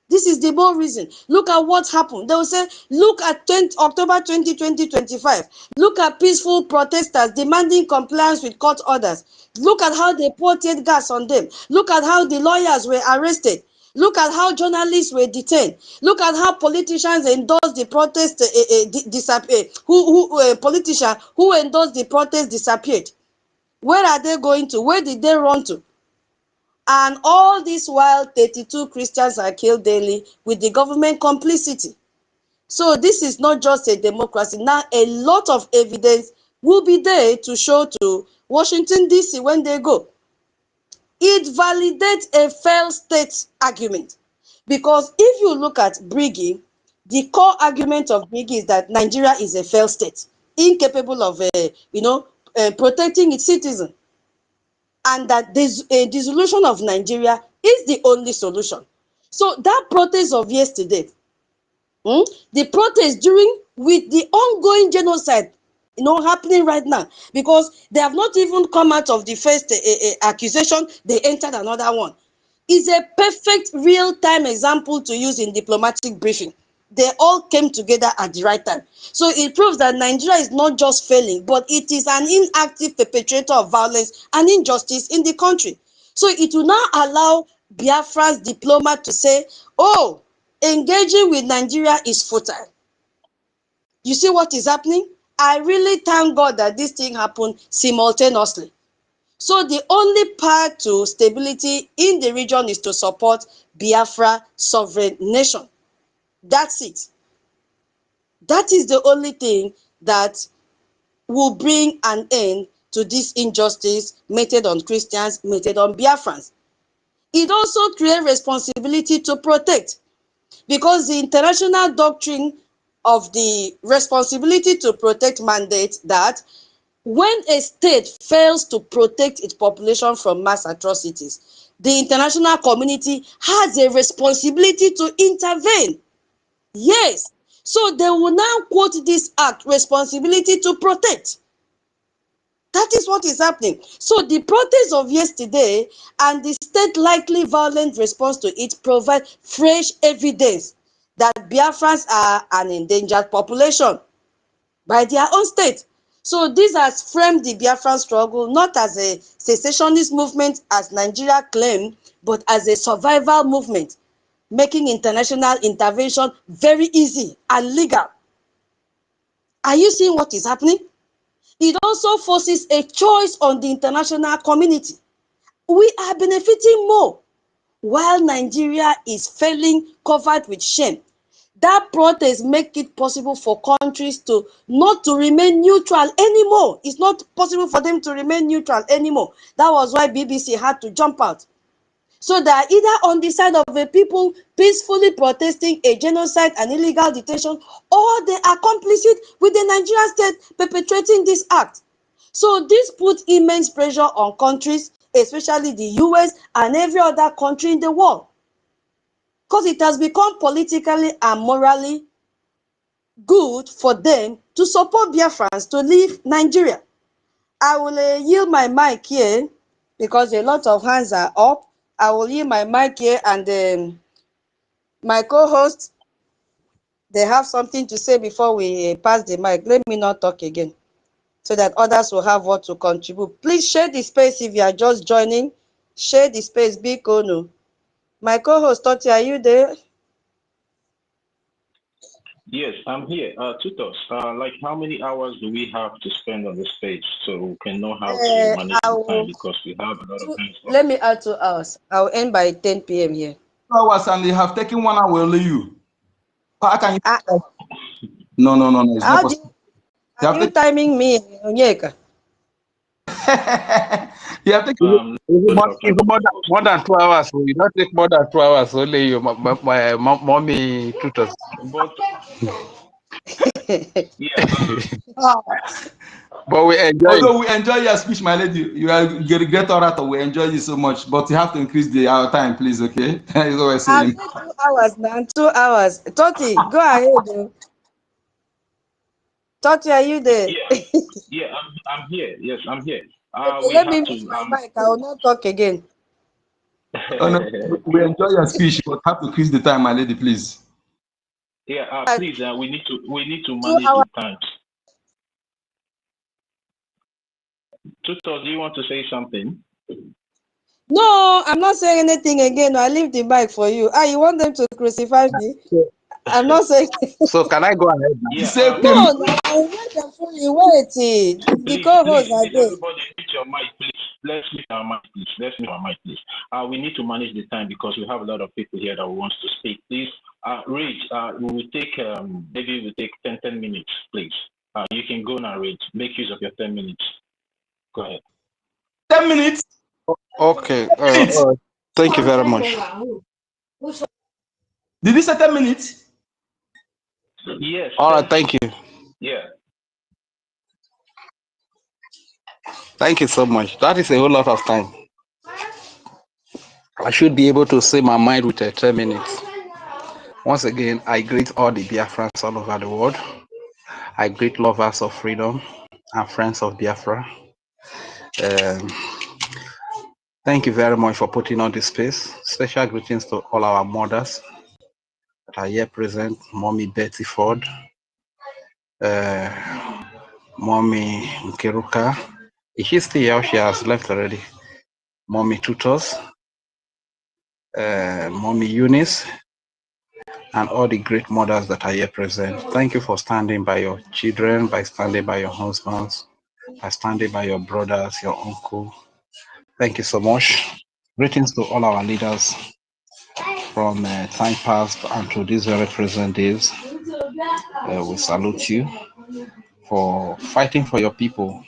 This is the more reason. Look at what happened. They will say, look at October 2025. Look at peaceful protesters demanding compliance with court orders. Look at how they poured gas on them. Look at how the lawyers were arrested. Look at how journalists were detained. Look at how politicians endorsed the protest disappeared. Politicians who endorsed the protest disappeared. Where are they going to? Where did they run to? And all this while, 32 Christians are killed daily with the government complicity. So this is not just a democracy. Now, a lot of evidence will be there to show to Washington, D.C. when they go. It validates a failed state argument. Because if you look at BRGIE, the core argument of BRGIE is that Nigeria is a failed state, incapable of, protecting its citizens. And that a dissolution of Nigeria is the only solution. So that protest of yesterday, the protest with the ongoing genocide, happening right now, because they have not even come out of the first accusation, they entered another one, is a perfect real-time example to use in diplomatic briefing. They all came together at the right time. So it proves that Nigeria is not just failing, but it is an inactive perpetrator of violence and injustice in the country. So it will now allow Biafra's diplomat to say, oh, engaging with Nigeria is futile. You see what is happening? I really thank God that this thing happened simultaneously. So the only path to stability in the region is to support Biafra sovereign nation. That's it. That is the only thing that will bring an end to this injustice meted on Christians, meted on Biafrans. It also creates responsibility to protect, because the international doctrine of the responsibility to protect mandate that when a state fails to protect its population from mass atrocities, the international community has a responsibility to intervene. Yes. So they will now quote this act, responsibility to protect. That is what is happening. So the protest of yesterday and the state likely violent response to it provide fresh evidence that Biafrans are an endangered population by their own state. So this has framed the Biafran struggle not as a secessionist movement as Nigeria claimed, but as a survival movement, making international intervention very easy and legal. Are you seeing what is happening? It also forces a choice on the international community. We are benefiting more while Nigeria is failing, covered with shame. That protest make it possible for countries to not to remain neutral anymore. It's not possible for them to remain neutral anymore. That was why BBC had to jump out. So they are either on the side of the people peacefully protesting a genocide and illegal detention, or they are complicit with the Nigerian state perpetrating this act. So this puts immense pressure on countries, especially the US and every other country in the world, because it has become politically and morally good for them to support Biafrans to leave Nigeria. I will yield my mic here because a lot of hands are up. I will yield my mic here, and my co-hosts, they have something to say before we pass the mic. Let me not talk again so that others will have what to contribute. Please share the space if you are just joining. Share the space, big no. My co-host, Toti, are you there? Yes, I'm here. Tutors, like how many hours do we have to spend on this page so we can know how to manage the time, because we have a lot of things. Let me add 2 hours. I'll end by 10 p.m. here. 2 hours and they have taken 1 hour only you. How can you? No. It's not possible. Are you timing me, Onyeka? You have taken More than 2 hours. You don't take more than 2 hours only. You, my mommy tutors. But yeah. But we enjoy. Although we enjoy your speech, my lady, you are a great orator. We enjoy you so much, but you have to increase our time, please. Okay, that's what I'm saying. I said 2 hours, man. 2 hours. Toti, go ahead. Toti, are you there? Yeah, I'm here. Yes, I'm here. Okay, let me mute my mic. I will not talk again. No, we enjoy your speech, but have to increase the time, my lady, please. Yeah, please. We need to manage the times. Tutor, do you want to say something? No, I'm not saying anything again. I leave the mic for you. You want them to crucify me? I'm not saying. So can I go ahead now? Yeah, no, wait them fully. Wait. The co-hosts are there. Everybody mute your mic, please. Let's mute our mic, please. We need to manage the time because we have a lot of people here that want to speak. Please, Rage, we will take, maybe we'll take 10 minutes, please. You can go now, Rage. Make use of your 10 minutes. Go ahead. 10 minutes? Okay. Thank you very much. Did you say 10 minutes? Yes. All right, thank you. Yeah. Thank you so much. That is a whole lot of time. I should be able to say my mind with 10 minutes. Once again, I greet all the Biafrans all over the world. I greet lovers of freedom and friends of Biafra. Thank you very much for putting on this space. Special greetings to all our mothers that are here present. Mommy Betty Ford, Mommy Nkeruka. Is she still here? She has left already. Mommy Tutors, Mommy Eunice, and all the great mothers that are here present. Thank you for standing by your children, by standing by your husbands, by standing by your brothers, your uncle. Thank you so much. Greetings to all our leaders from time past and to these very present days. We salute you for fighting for your people,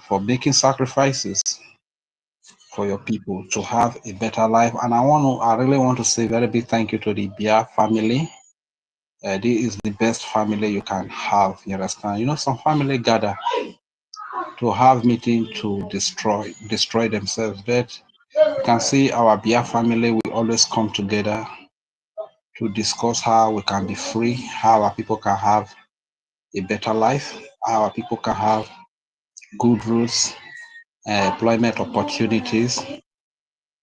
for making sacrifices for your people to have a better life. And I really want to say a very big thank you to the BIA family, This is the best family you can have. You understand? You know, some family gather to have meeting to destroy themselves. But you can see our Bia family, we always come together to discuss how we can be free, how our people can have a better life, how our people can have good routes, employment opportunities,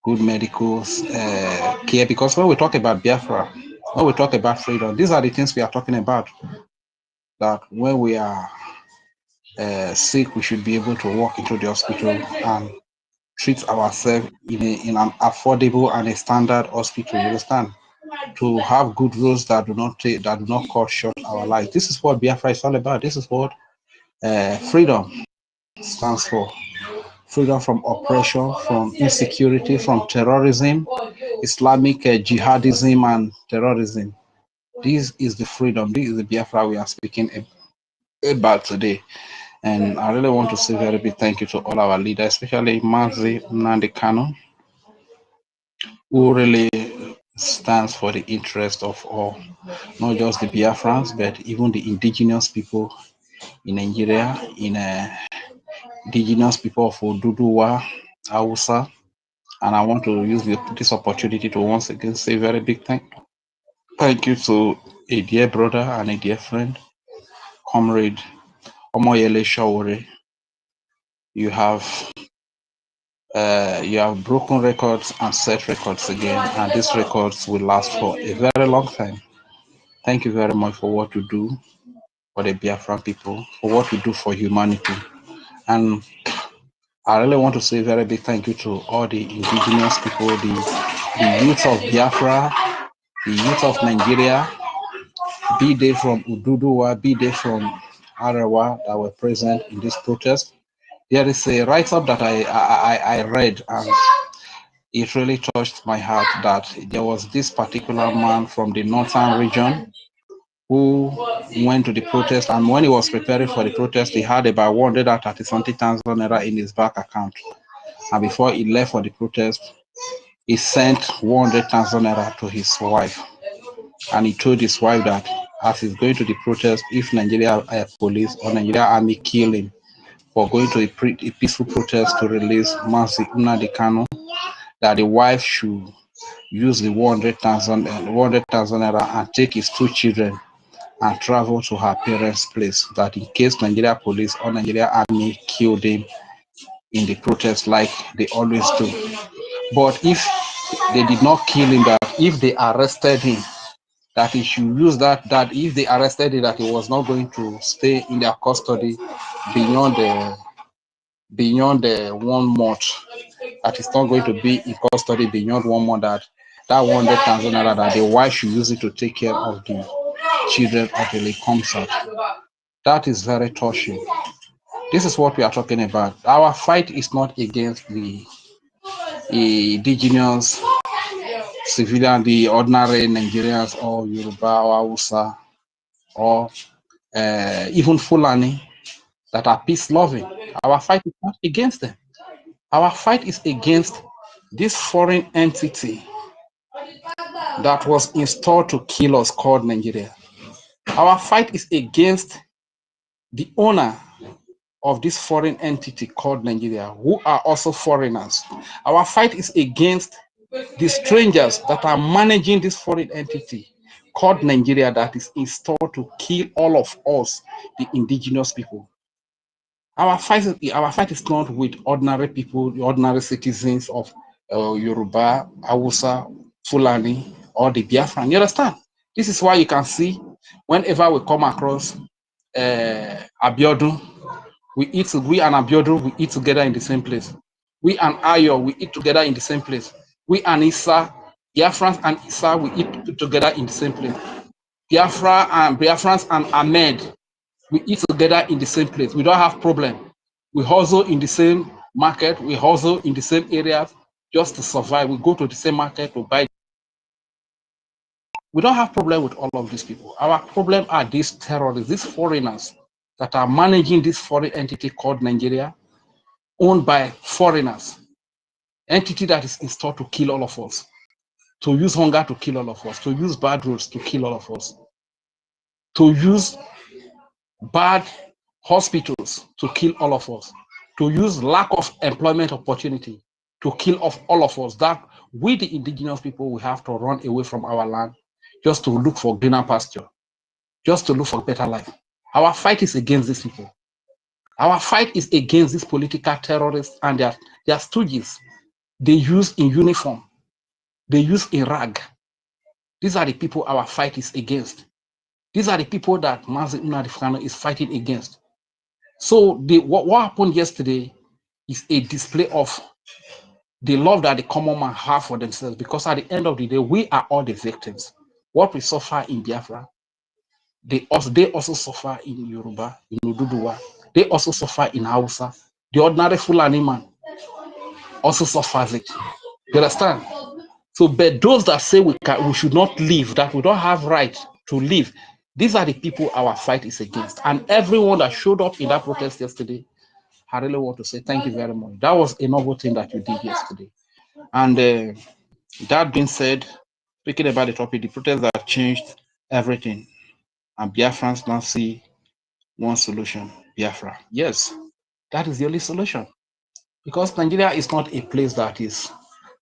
good medical care. Because when we talk about Biafra, when we talk about freedom, these are the things we are talking about. That when we are sick, we should be able to walk into the hospital and treat ourselves in an affordable and a standard hospital. You understand? To have good rules that do not cut short our lives. This is what Biafra is all about. This is what freedom stands for. Freedom from oppression, from insecurity, from terrorism, Islamic jihadism and terrorism. This is the freedom. This is the Biafra we are speaking about today. And I really want to say very big thank you to all our leaders, especially Mazi Nnamdi Kanu, who really stands for the interest of all, not just the Biafrans, but even the indigenous people in Nigeria, in indigenous people of Oduduwa, Hausa. And I want to use this opportunity to once again say very big thank you to a dear brother and a dear friend, Comrade Omoyele Shawore. You have broken records and set records again, and these records will last for a very long time. Thank you very much for what you do for the Biafran people, for what you do for humanity. And I really want to say a very big thank you to all the indigenous people, the youth of Biafra, the youth of Nigeria, be they from Ududuwa, be they from Arawa that were present in this protest. There is a write-up that I read, and it really touched my heart that there was this particular man from the northern region who went to the protest, and when he was preparing for the protest, he had about 130,000 naira in his bank account. And before he left for the protest, he sent 100,000 naira to his wife. And he told his wife that as he's going to the protest, if Nigeria police or Nigeria army kill him for going to a peaceful protest to release Mazi Nnamdi Kanu, that the wife should use the 100,000 naira and take his 2 children and travel to her parents' place, that in case Nigeria police or Nigeria army killed him in the protest like they always do. But if they did not kill him, that if they arrested him, that he should use that if they arrested him, that he was not going to stay in their custody beyond the 1 month, that is not going to be in custody beyond 1 month, that 100,000 naira, that the wife should use it to take care of the children until he comes out. That is very touching. This is what we are talking about. Our fight is not against the indigenous civilian, the ordinary Nigerians or Yoruba or Hausa or even Fulani that are peace-loving. Our fight is not against them. Our fight is against this foreign entity that was installed to kill us called Nigeria. Our fight is against the owner of this foreign entity called Nigeria, who are also foreigners. Our fight is against the strangers that are managing this foreign entity called Nigeria that is installed to kill all of us, the indigenous people. Our fight is not with ordinary people, the ordinary citizens of Yoruba, Hausa, Fulani, or the Biafran. You understand? This is why you can see whenever we come across Abiodun, we and Abiodun, we eat together in the same place. We and Ayo, we eat together in the same place. We and Issa, Biafrans and Issa, we eat together in the same place. Biafrans and Ahmed, we eat together in the same place. We don't have problem. We hustle in the same market. We hustle in the same areas just to survive. We go to the same market to buy. We don't have problem with all of these people. Our problem are these terrorists, these foreigners that are managing this foreign entity called Nigeria, owned by foreigners. Entity that is installed to kill all of us, to use hunger to kill all of us, to use bad roads to kill all of us. to use bad hospitals to kill all of us, to use lack of employment opportunity to kill off all of us, that we, the indigenous people, we have to run away from our land just to look for greener pasture, just to look for better life. Our fight is against these people. Our fight is against these political terrorists and their stooges. They use in uniform. They use in rag. These are the people our fight is against. These are the people that Mazi Nnamdi Kanu is fighting against. So what happened yesterday is a display of the love that the common man have for themselves, because at the end of the day, we are all the victims. What we suffer in Biafra, they also suffer in Yoruba, in Oduduwa. They also suffer in Hausa. The ordinary Fulani man also suffers it. You understand? So, but those that say we should not live, that we don't have right to live, these are the people our fight is against. And everyone that showed up in that protest yesterday, I really want to say thank you very much. That was a noble thing that you did yesterday. And that being said, speaking about the topic, the protests that changed everything, and Biafrans now see one solution: Biafra. Yes, that is the only solution, because Nigeria is not a place that is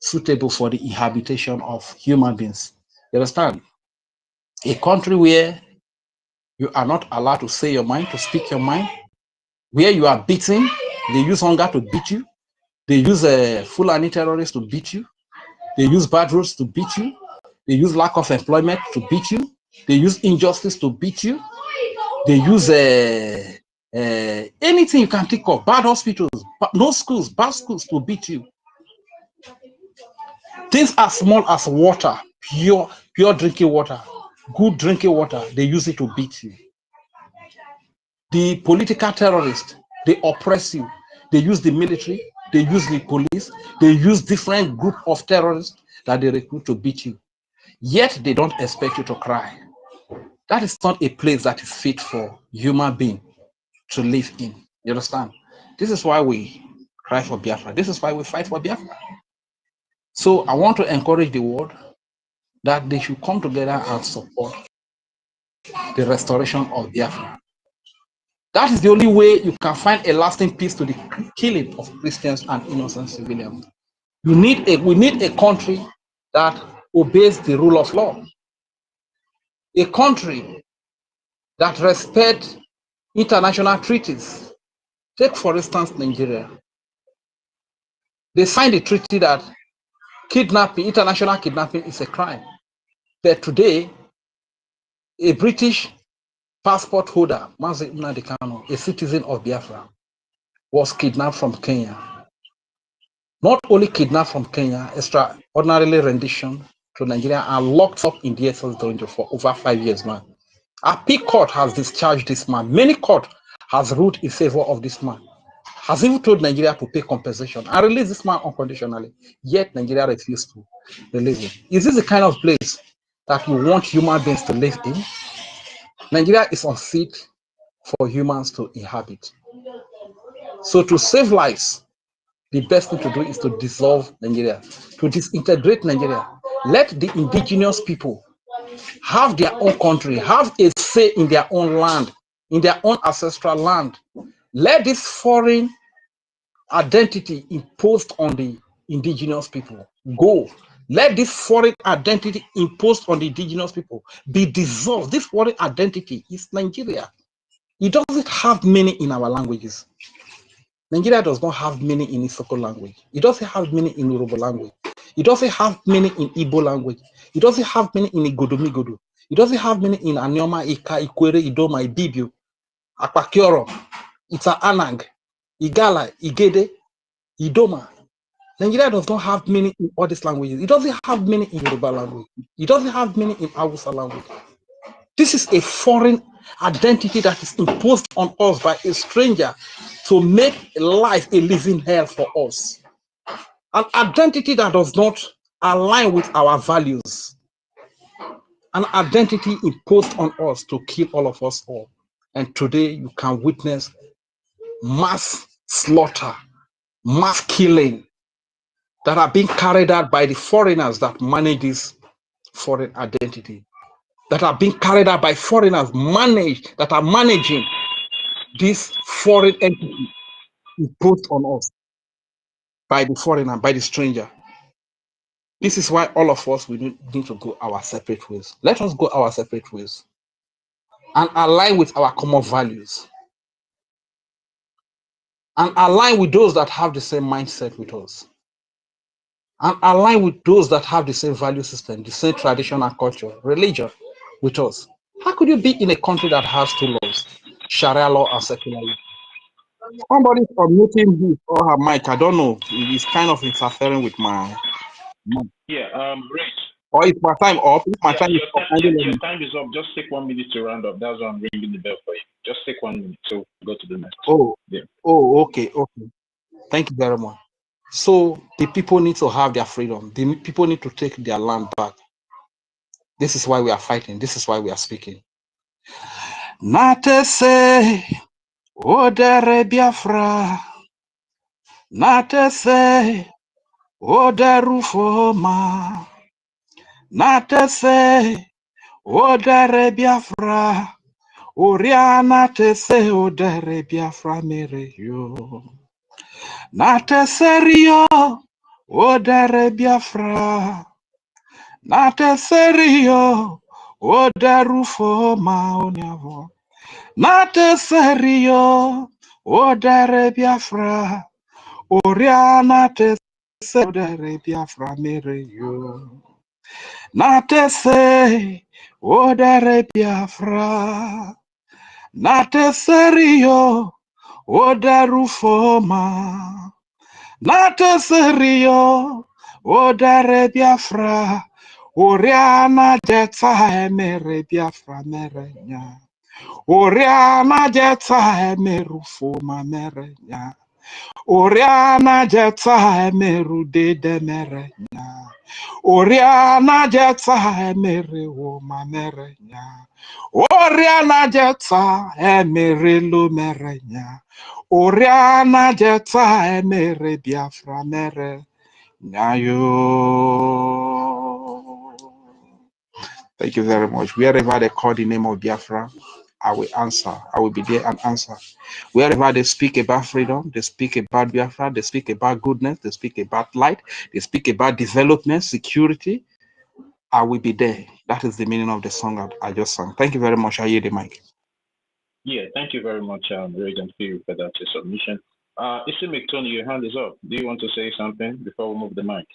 suitable for the inhabitation of human beings. You understand? A country where you are not allowed to say your mind, to speak your mind, where you are beaten, they use hunger to beat you, they use Fulani terrorists to beat you, they use bad roads to beat you, they use lack of employment to beat you, they use injustice to beat you, they use anything you can think of, bad hospitals, no schools, bad schools to beat you. Things as small as water, pure drinking water, good drinking water, they use it to beat you. The political terrorists, they oppress you. They use the military, they use the police, they use different group of terrorists that they recruit to beat you. Yet they don't expect you to cry. That is not a place that is fit for human being to live in. You understand? This is why we cry for Biafra. This is why we fight for Biafra. So I want to encourage the world that they should come together and support the restoration of Biafra. That is the only way you can find a lasting peace to the killing of Christians and innocent civilians. We need a country that obeys the rule of law. A country that respects international treaties. Take, for instance, Nigeria. They signed a treaty that kidnapping, international kidnapping, is a crime. But today, a British passport holder, Mazi Nnamdi Kanu, a citizen of Biafra, was kidnapped from Kenya. Not only kidnapped from Kenya, extraordinarily rendition to Nigeria and locked up in DSS Donjo for over 5 years now. A Peak Court has discharged this man. Many court has ruled in favor of this man. Has even told Nigeria to pay compensation and release this man unconditionally. Yet Nigeria refused to release him. Is this the kind of place that you want human beings to live in? Nigeria is unfit for humans to inhabit. So to save lives, the best thing to do is to dissolve Nigeria, to disintegrate Nigeria. Let the indigenous people have their own country, have a say in their own land, in their own ancestral land. Let this foreign identity imposed on the indigenous people go. Let this foreign identity imposed on the indigenous people be dissolved. This foreign identity is Nigeria. It doesn't have meaning in our languages. Nigeria does not have meaning in Isoko language. It doesn't have meaning in Yoruba language. It doesn't have meaning in Igbo language. It doesn't have meaning in Igodomigodo. It doesn't have meaning in Anioma, Ika, Ikwere, Idoma, Ibibio, Akpakioro, Ita Anang, Igala, Igede, Idoma. Nigeria does not have meaning in all these languages. It doesn't have meaning in Yoruba language. It doesn't have meaning in Hausa language. This is a foreign identity that is imposed on us by a stranger to make life a living hell for us. An identity that does not align with our values. An identity imposed on us to kill all of us all. And today you can witness mass slaughter, mass killing that are being carried out by the foreigners that manage this foreign identity. that are being carried out by foreigners, that are managing this foreign entity imposed on us by the foreigner, by the stranger. This is why all of us, we need to go our separate ways. Let us go our separate ways and align with our common values and align with those that have the same mindset with us and align with those that have the same value system, the same tradition and culture, religion with us. How could you be in a country that has two laws, Sharia law and secular law? Somebody's unmuting his or her mic. I don't know. It's kind of interfering with my mic. Yeah, Rich. Or is my time up? If my time is up, your time is up. Just take 1 minute to round up. That's why I'm ringing the bell for you. Just take 1 minute to go to the next. Oh, yeah. Oh, okay. Thank you very much. So the people need to have their freedom. The people need to take their land back. This is why we are fighting. This is why we are speaking. Natese odere Biafra. Natese odere Foma. Natese odere Biafra. Oriana tese odere Biafra mere yo. Nateserio odere Biafra. Nateserio odere Foma onyavo. Nateserio odere Biafra. Oriana tese odere Biafra mere yo. Natese odere Biafra. Nateserio odere Foma. Nateserio odere Biafra. Oriana jeta emere Biafra merenya. Oriana jeta emeru Foma merenya. Oriana jeta emeru dede merenya. Oriana jeta emere Woma merenya. Oriana jeta emere lo merenya. Oriana jeta emere Biafra mere nyayo. Thank you very much. Wherever they call the name of Biafra, I will answer. I will be there and answer. Wherever they speak about freedom, they speak about Biafra, they speak about goodness, they speak about light, they speak about development, security, I will be there. That is the meaning of the song I just sang. Thank you very much. I hear the mic. Yeah, thank you very much, Reagan, for that submission. MILESTONE, your hand is up. Do you want to say something before we move the mic?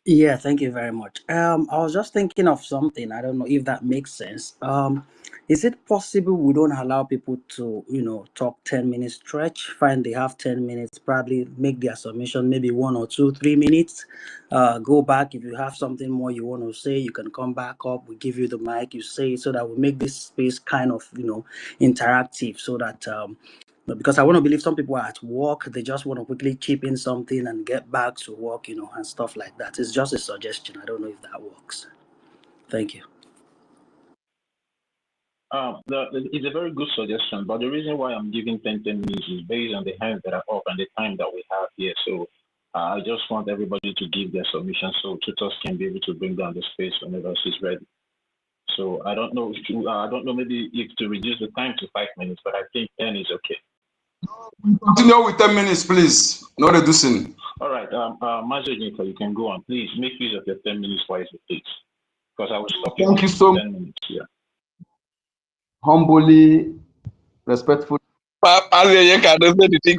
Yeah, thank you very much. I was just thinking of something. I don't know if that makes sense. Is it possible we don't allow people to, talk 10 minutes stretch? Fine, they have 10 minutes, probably make their submission maybe 1 or 2, 3 minutes. Go back. If you have something more you want to say, you can come back up. We give you the mic, you say it, so that we make this space kind of, interactive, so that because I want to believe some people are at work, they just want to quickly chip in something and get back to work, and stuff like that. It's just a suggestion. I don't know if that works. Thank you. It's a very good suggestion, but the reason why I'm giving 10 minutes is based on the hands that are up and the time that we have here. So I just want everybody to give their submission so tutors can be able to bring down the space whenever she's ready. So I don't know maybe if to reduce the time to 5 minutes, but I think 10 is okay. Continue with 10 minutes, please. No reducing. All right, Master Jennifer, you can go on. Please make use of your 10 minutes wisely, please, because I will stop you. Thank you so much. 10 minutes. Yeah. Humbly, respectfully. The thing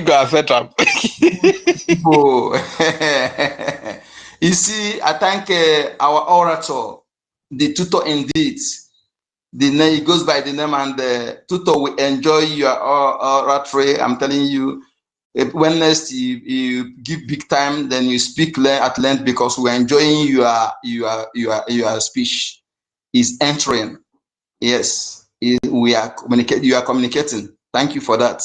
go set up. You see, I thank our orator, the tutor indeed. The name, it goes by the name, and the tutor will enjoy your oratory. I'm telling you, when next you give big time, then you speak at length, because we're enjoying your speech. Is entering. Yes, we are communicating. You are communicating. Thank you for that.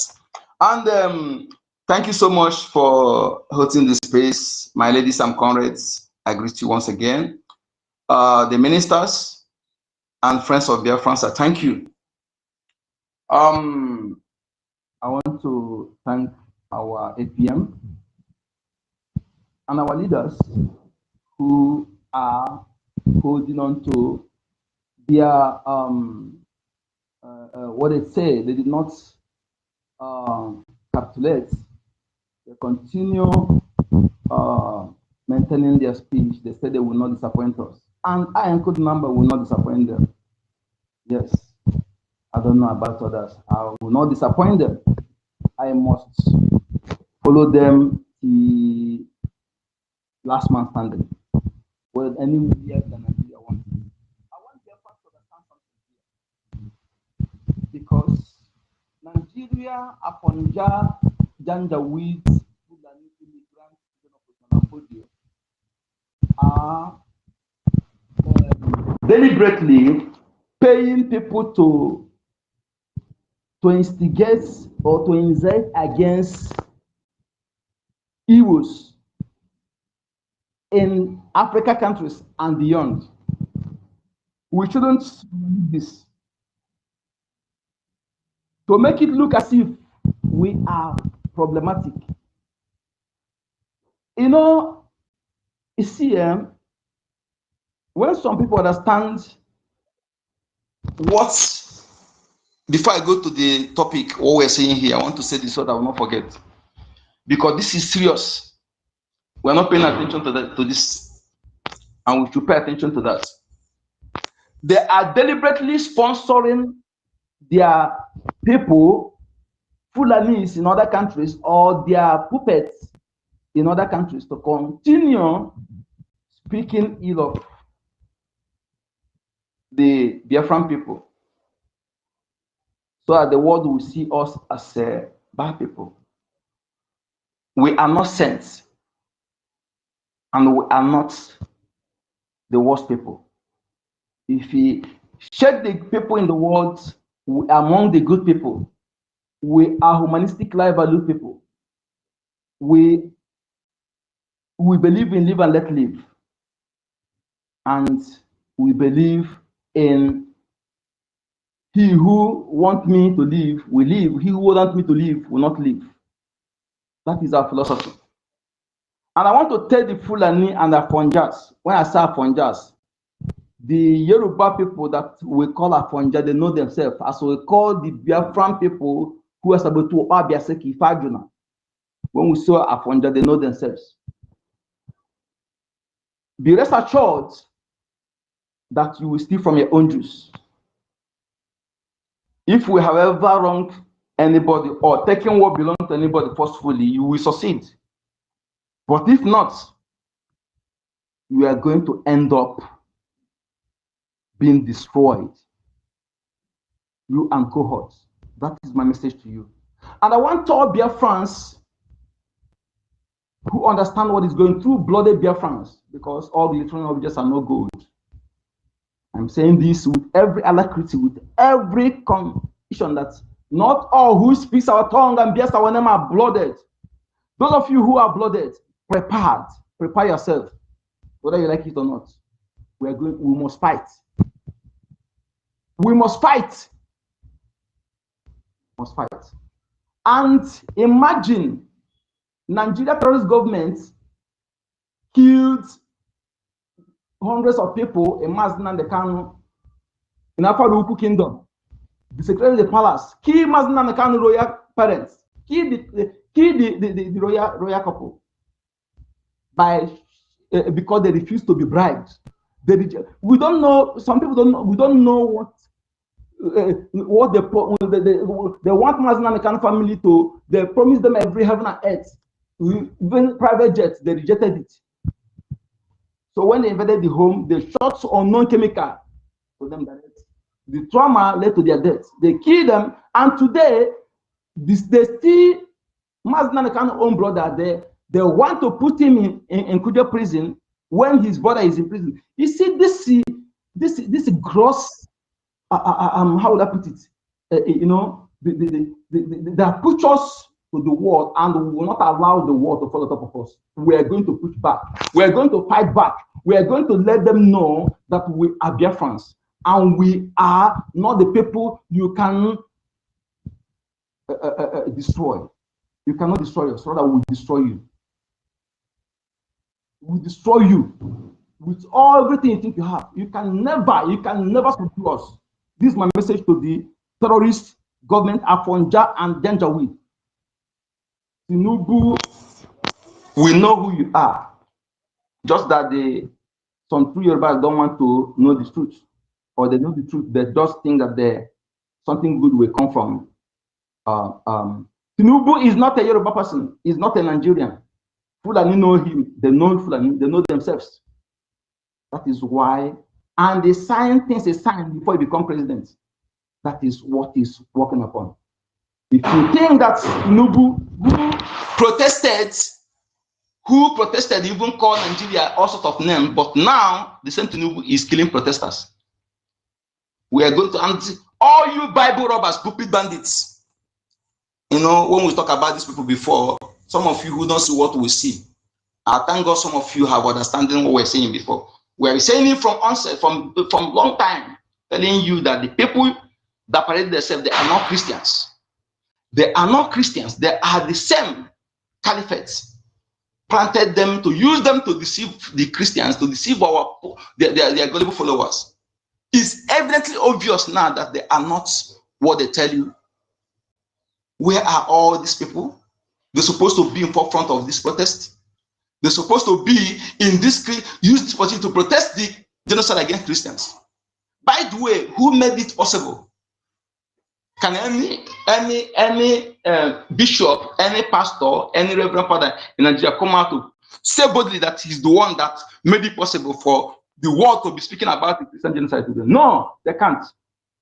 And thank you so much for holding the space, my ladies and comrades. I greet you once again. The ministers and friends of BIAFRANS, thank you. I want to thank our APM and our leaders who are holding on to their what they say. They did not capitulate. They continue maintaining their speech. They say they will not disappoint us, and I encode number will not disappoint them. Yes, I don't know about others. I will not disappoint them. I must follow them the last man standing. Well, anywhere than Nigeria wants. I want Biafra to understand something here, because Nigeria, Afonja, Janjaweed, Fulani immigrants, are deliberately paying people to instigate or to incite against Igbos in Africa countries and beyond. We shouldn't do this to make it look as if we are problematic. You know, you see, when some people understand what, before I go to the topic, what we're saying here, I want to say this so that I will not forget, because this is serious. We're not paying attention to this, and we should pay attention to that. They are deliberately sponsoring their people, Fulanis in other countries, or their puppets in other countries, to continue speaking ill of the Biafran people, so that the world will see us as bad people. We are not saints, and we are not the worst people. If we check the people in the world, we are among the good people. We are humanistic, life value people. We believe in live and let live, and we believe in he who wants me to live will live. He who wants me to live will not live. That is our philosophy. And I want to tell the Fulani and the Afonjas, when I say Afonjas, the Yoruba people that we call Afonja, they know themselves, as we call the Biafran people who are supposed to Obiaseki Fajuna. When we saw Afonja, they know themselves. Be rest assured that you will steal from your own juice. If we have ever wronged anybody or taken what belongs to anybody forcefully, you will succeed. But if not, you are going to end up being destroyed. You and cohorts. That is my message to you. And I want all Biafrans who understand what is going through, blooded Biafrans, because all glittering objects are no gold. I'm saying this with every alacrity, with every conviction that not all who speaks our tongue and bears our name are blooded. Those of you who are blooded, prepare yourself, whether you like it or not. We must fight. We must fight. Must fight. And imagine Nigeria terrorist government killed hundreds of people in Mazin and the Kanu in Afaruku Kingdom. The secretary of the palace killed Mazin and the Kanu royal parents, killed the royal couple by because they refused to be bribed. We don't know. Some people don't know. We don't know what they want Mazin and the Kanu family to. They promised them every heaven and earth. Even private jets, they rejected it. So when they invaded the home, they shot unknown chemical to them direct. The trauma led to their death. They killed them, and today they still Mazin Khan's own brother. They want to put him in Kuja prison when his brother is in prison. You see, this gross. How would I put it? You know, they have put us to the wall, and we will not allow the wall to fall on top of us. We are going to push back. We are going to fight back. We are going to let them know that we are Biafrans, and we are not the people you can destroy. You cannot destroy us, rather we will destroy you. We destroy you. with everything you think you have. You can never subdue us. This is my message to the terrorist government, Afonja and Janjaweed. Tinubu, we know who you are. Just that some true Yorubas don't want to know the truth, or they know the truth, they just think that something good will come from. Tinubu is not a Yoruba person. He's not a Nigerian. Fulani know him. They know Fulani. They know themselves. That is why, and they sign things a sign before he become president. That is what he's working upon. If you think that Tinubu, who protested, even called Nigeria all sorts of names, but now the same Tinubu is killing protesters. We are going to all you Bible robbers, stupid bandits. You know, when we talk about these people before, some of you who don't see what we see, I thank God some of you have understanding what we're saying before. We're saying it from onset, from long time, telling you that the people that parade themselves, they are not Christians. They are not Christians. They are the same caliphates. Planted them to use them to deceive the Christians, to deceive their gullible followers. It's evidently obvious now that they are not what they tell you. Where are all these people? They're supposed to be in forefront of this protest. They're supposed to be in this, use this opportunity to protest the genocide against Christians. By the way, who made it possible? Can any bishop, any pastor, any reverend father in Nigeria come out to say boldly that he's the one that made it possible for the world to be speaking about the Christian genocide today? No, they can't.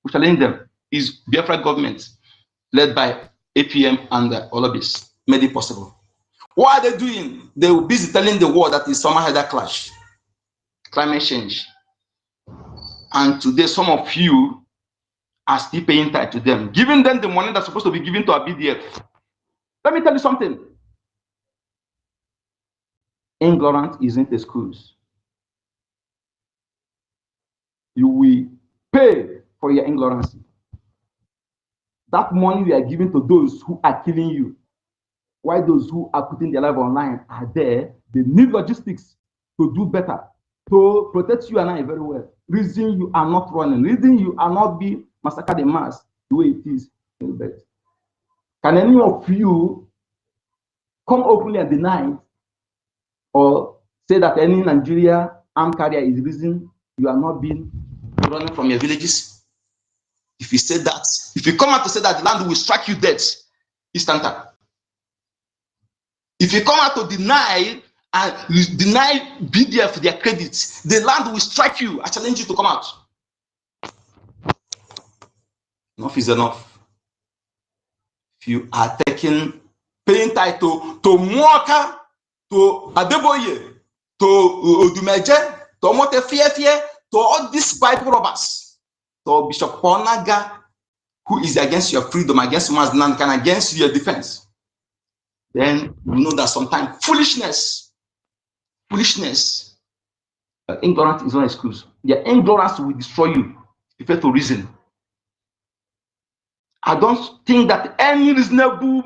We challenge them. It's Biafra government led by APM and Olobis made it possible. What are they doing? They were busy telling the world that is somehow had a clash, climate change. And today, some of you are still paying tithe to them, giving them the money that's supposed to be given to our BDF. Let me tell you something. Ignorance isn't excuse. You will pay for your ignorance. That money we are giving to those who are killing you, while those who are putting their life online are there, they need logistics to do better, to protect you and I very well. Reason you are not running, reason you are not being massacred in mass the way it is in the bed. Can any of you come openly and deny or say that any Nigeria armed carrier is the reason you are not being running from your villages? If you say that, if you come out to say that the land will strike you dead, instanter. If you come out to deny and deny BDF their credits, the land will strike you. I challenge you to come out. Enough is enough. If you are paying title to Mwaka, to Adeboye, to Odumeje, to Motefie, to all these Bible robbers, to Bishop Onaga, who is against your freedom, against man's land, and against your defense, then you know that sometimes foolishness, ignorance is not an excuse. Your ignorance will destroy you if you fail to reason. I don't think that any reasonable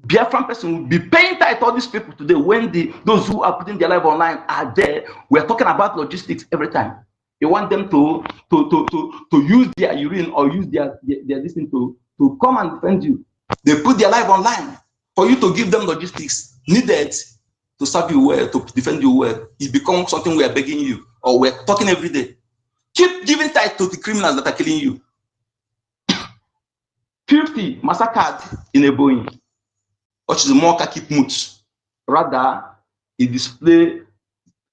Biafran person will be paying tithe to all these people today when those who are putting their life online are there. We're talking about logistics every time. You want them to use their urine or use their this thing to come and defend you. They put their life online for you to give them logistics needed to serve you well, to defend you well. It becomes something we are begging you, or we're talking every day. Keep giving tithe to the criminals that are killing you. 50 massacred in a Boeing, which is more keep mute. Rather, it display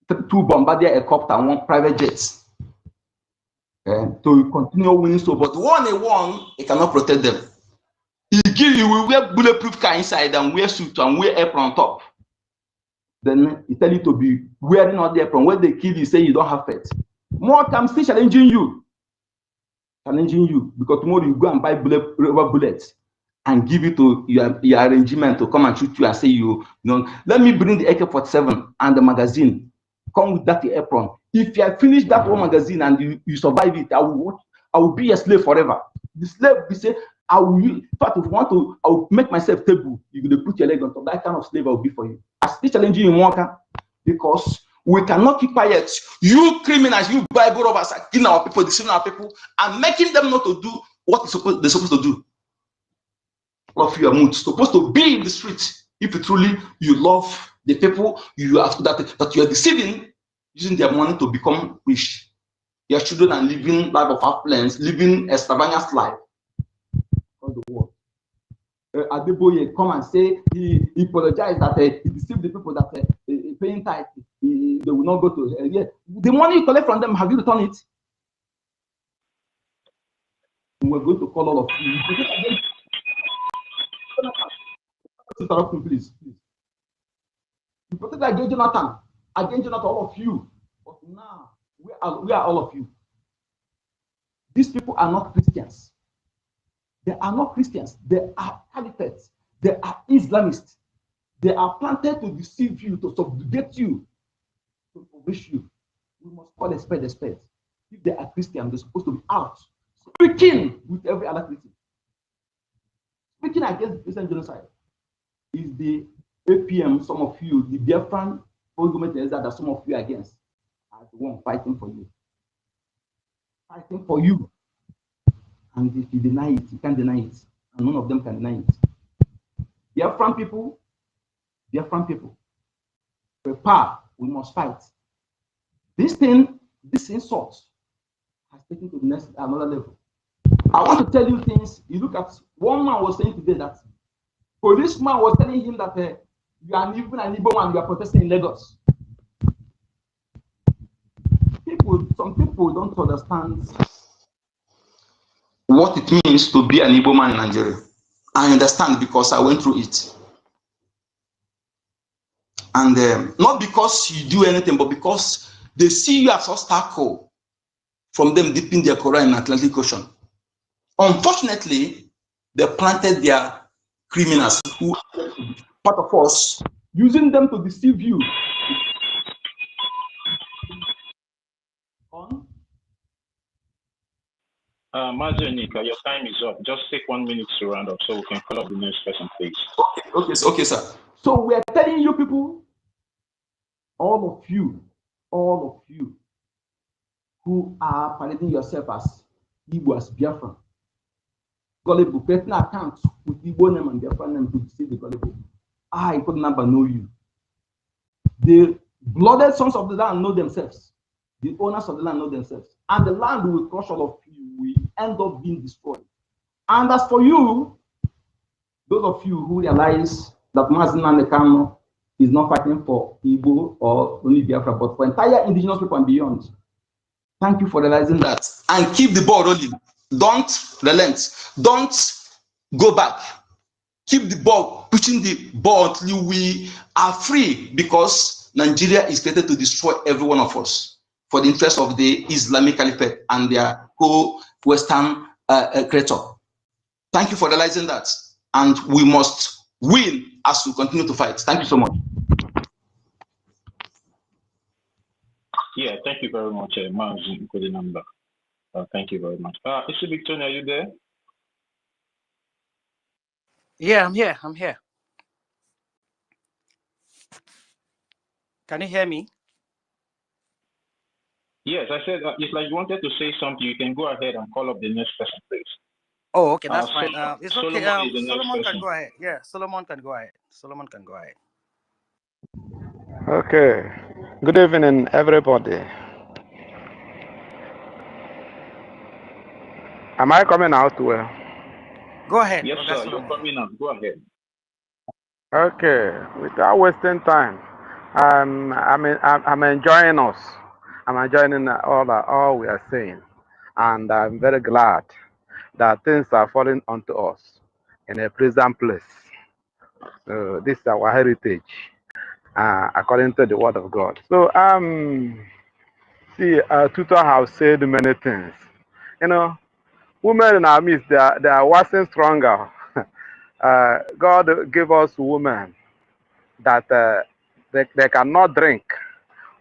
2 Bombardier helicopters and 1 private jet. To continue winning so, but one, it cannot protect them. You will wear bulletproof car inside and wear suit and wear apron on top. Then he tell you to be wearing all the apron. When they kill you, say you don't have faith. More time still challenging you, because tomorrow you go and buy rubber bullets and give it to your arrangement to come and shoot you and say you know. Let me bring the AK-47 and the magazine. Come with that apron. If you have finished that one magazine and you survive it, I will be a slave forever. The slave will say, I will. In fact, if you want to, I will make myself table. You're going to put your leg on top. That kind of slave I will be for you. I still challenge you in Mwaka, because We cannot keep quiet. You criminals, you Bible robbers are killing our people, deceiving our people, and making them not to do what they're supposed to do. All of you are supposed to be in the street. If you truly love the people, you have to that you are deceiving, using their money to become rich. Your children are living life of affluence, living a extravagant life on the world. Adeboye come and say he apologized that he deceived the people that paying tithe, they will not go to yeah. The money you collect from them, have you returned it? We're going to call all of you. Interrupt me, please. You protect against Jonathan, all of you. But now we are all of you. These people are not Christians. They are not Christians. They are Caliphates. They are Islamists. They are planted to deceive you, to subjugate you, to publish you. We must call a spade a spade. If they are Christian, they're supposed to be out, speaking with every alacrity. Speaking against the Christian genocide is the APM, some of you, the Biafran argument is that some of you against are the one fighting for you. Fighting for you. And if you deny it, you can't deny it. And none of them can deny it. Biafran people, prepare, we must fight. This insult has taken to the next another level. I want to tell you things. You look at one man was saying today that policeman was telling him that you are even an Igbo man, you are protesting in Lagos. Some people don't understand what it means to be an Igbo man in Nigeria. I understand because I went through it. And not because you do anything, but because they see you as obstacle from them dipping their Quran in the Atlantic Ocean. Unfortunately, they planted their criminals who are part of us, using them to deceive you. Majonika, your time is up. Just take 1 minute to round up so we can call up the next person, please. Okay, sir. So we're telling you people, all of you who are parading yourself as Igbo, as Biafran, gullible, creating accounts with Igbo name and Biafran name to deceive the gullible. I could never know you. The blooded sons of the land know themselves. The owners of the land know themselves. And the land will crush all of you. We end up being destroyed. And as for you, those of you who realize that Mazin Kano is not fighting for Igbo or only Biafra, but for entire indigenous people and beyond, thank you for realizing that. And keep the ball rolling. Don't relent. Don't go back. Keep the ball, pushing the ball until we are free, because Nigeria is created to destroy every one of us for the interest of the Islamic Caliphate and their whole Western creator. Thank you for realizing that. And we must win as we continue to fight. Thank you so much. Yeah, thank you very much, Mazin Kodinamba. Thank you very much. Isi Victoria, are you there? Yeah, I'm here. Can you hear me? Yes, I said if like you wanted to say something, you can go ahead and call up the next person, please. Oh, okay, that's fine. It's okay. Solomon can go ahead. Yeah, Solomon can go ahead. Okay. Good evening, everybody. Am I coming out well? Go ahead. Yes, sir. You're coming out. Go ahead. Okay. Without wasting time, I'm enjoying us. I'm enjoying all we are saying, and I'm very glad that things are falling onto us in a pleasant place. So this is our heritage, according to the word of God. So see, Tutor have said many things. You know, women in our midst, they are waxing stronger. God gave us women that they cannot drink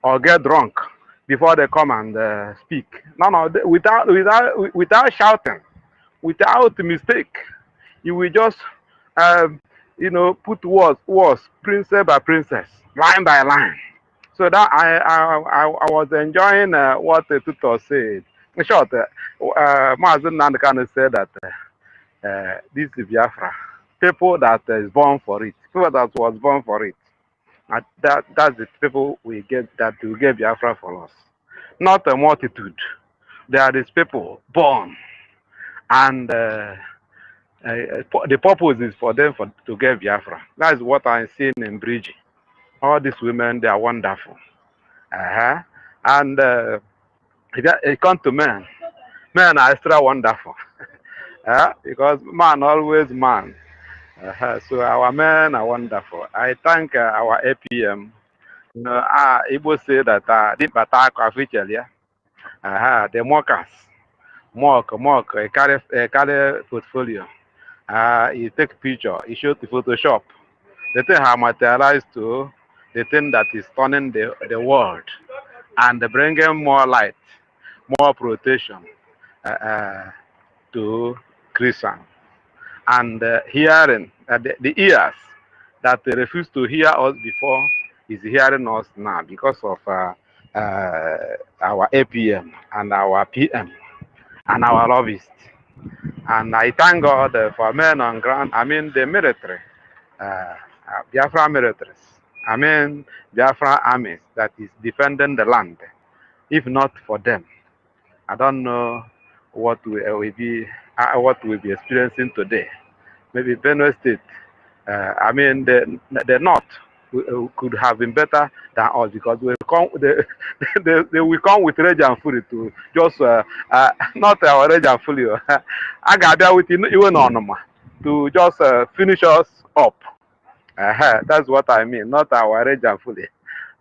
or get drunk before they come and speak. No, without shouting, without mistake. You will just, put words, princess by princess, line by line. So that I was enjoying what the tutor said. In short, Mazen Nandekano said that this is Biafra. People that is born for it, people that was born for it. That's the people we get that will get Biafra for us. Not a multitude. There are these people born, and the purpose is for them to get Biafra. That's what I'm seeing in BRGIE. All these women, they are wonderful. And it comes to men. Men are extra wonderful. Because man always man. So our men are wonderful. I thank our APM. You know, Igbo say that the mockers, mock, carry portfolio. You take picture, you show the Photoshop. The thing have materialized to the thing that is turning the world and bringing more light, more protection to Christians. And hearing, the ears that refuse to hear us before is hearing us now because of our APM and our PM and our lobbyists. And I thank God for men on ground, I mean the military, Biafra militaries, I mean Biafra armies that is defending the land. If not for them, I don't know what we will be experiencing today. Maybe Benue State, I mean the North could have been better than us because we come, they will come with rage and fury to just not our rage and fury. I got there with even on to just finish us up. That's what I mean, not our rage and fury.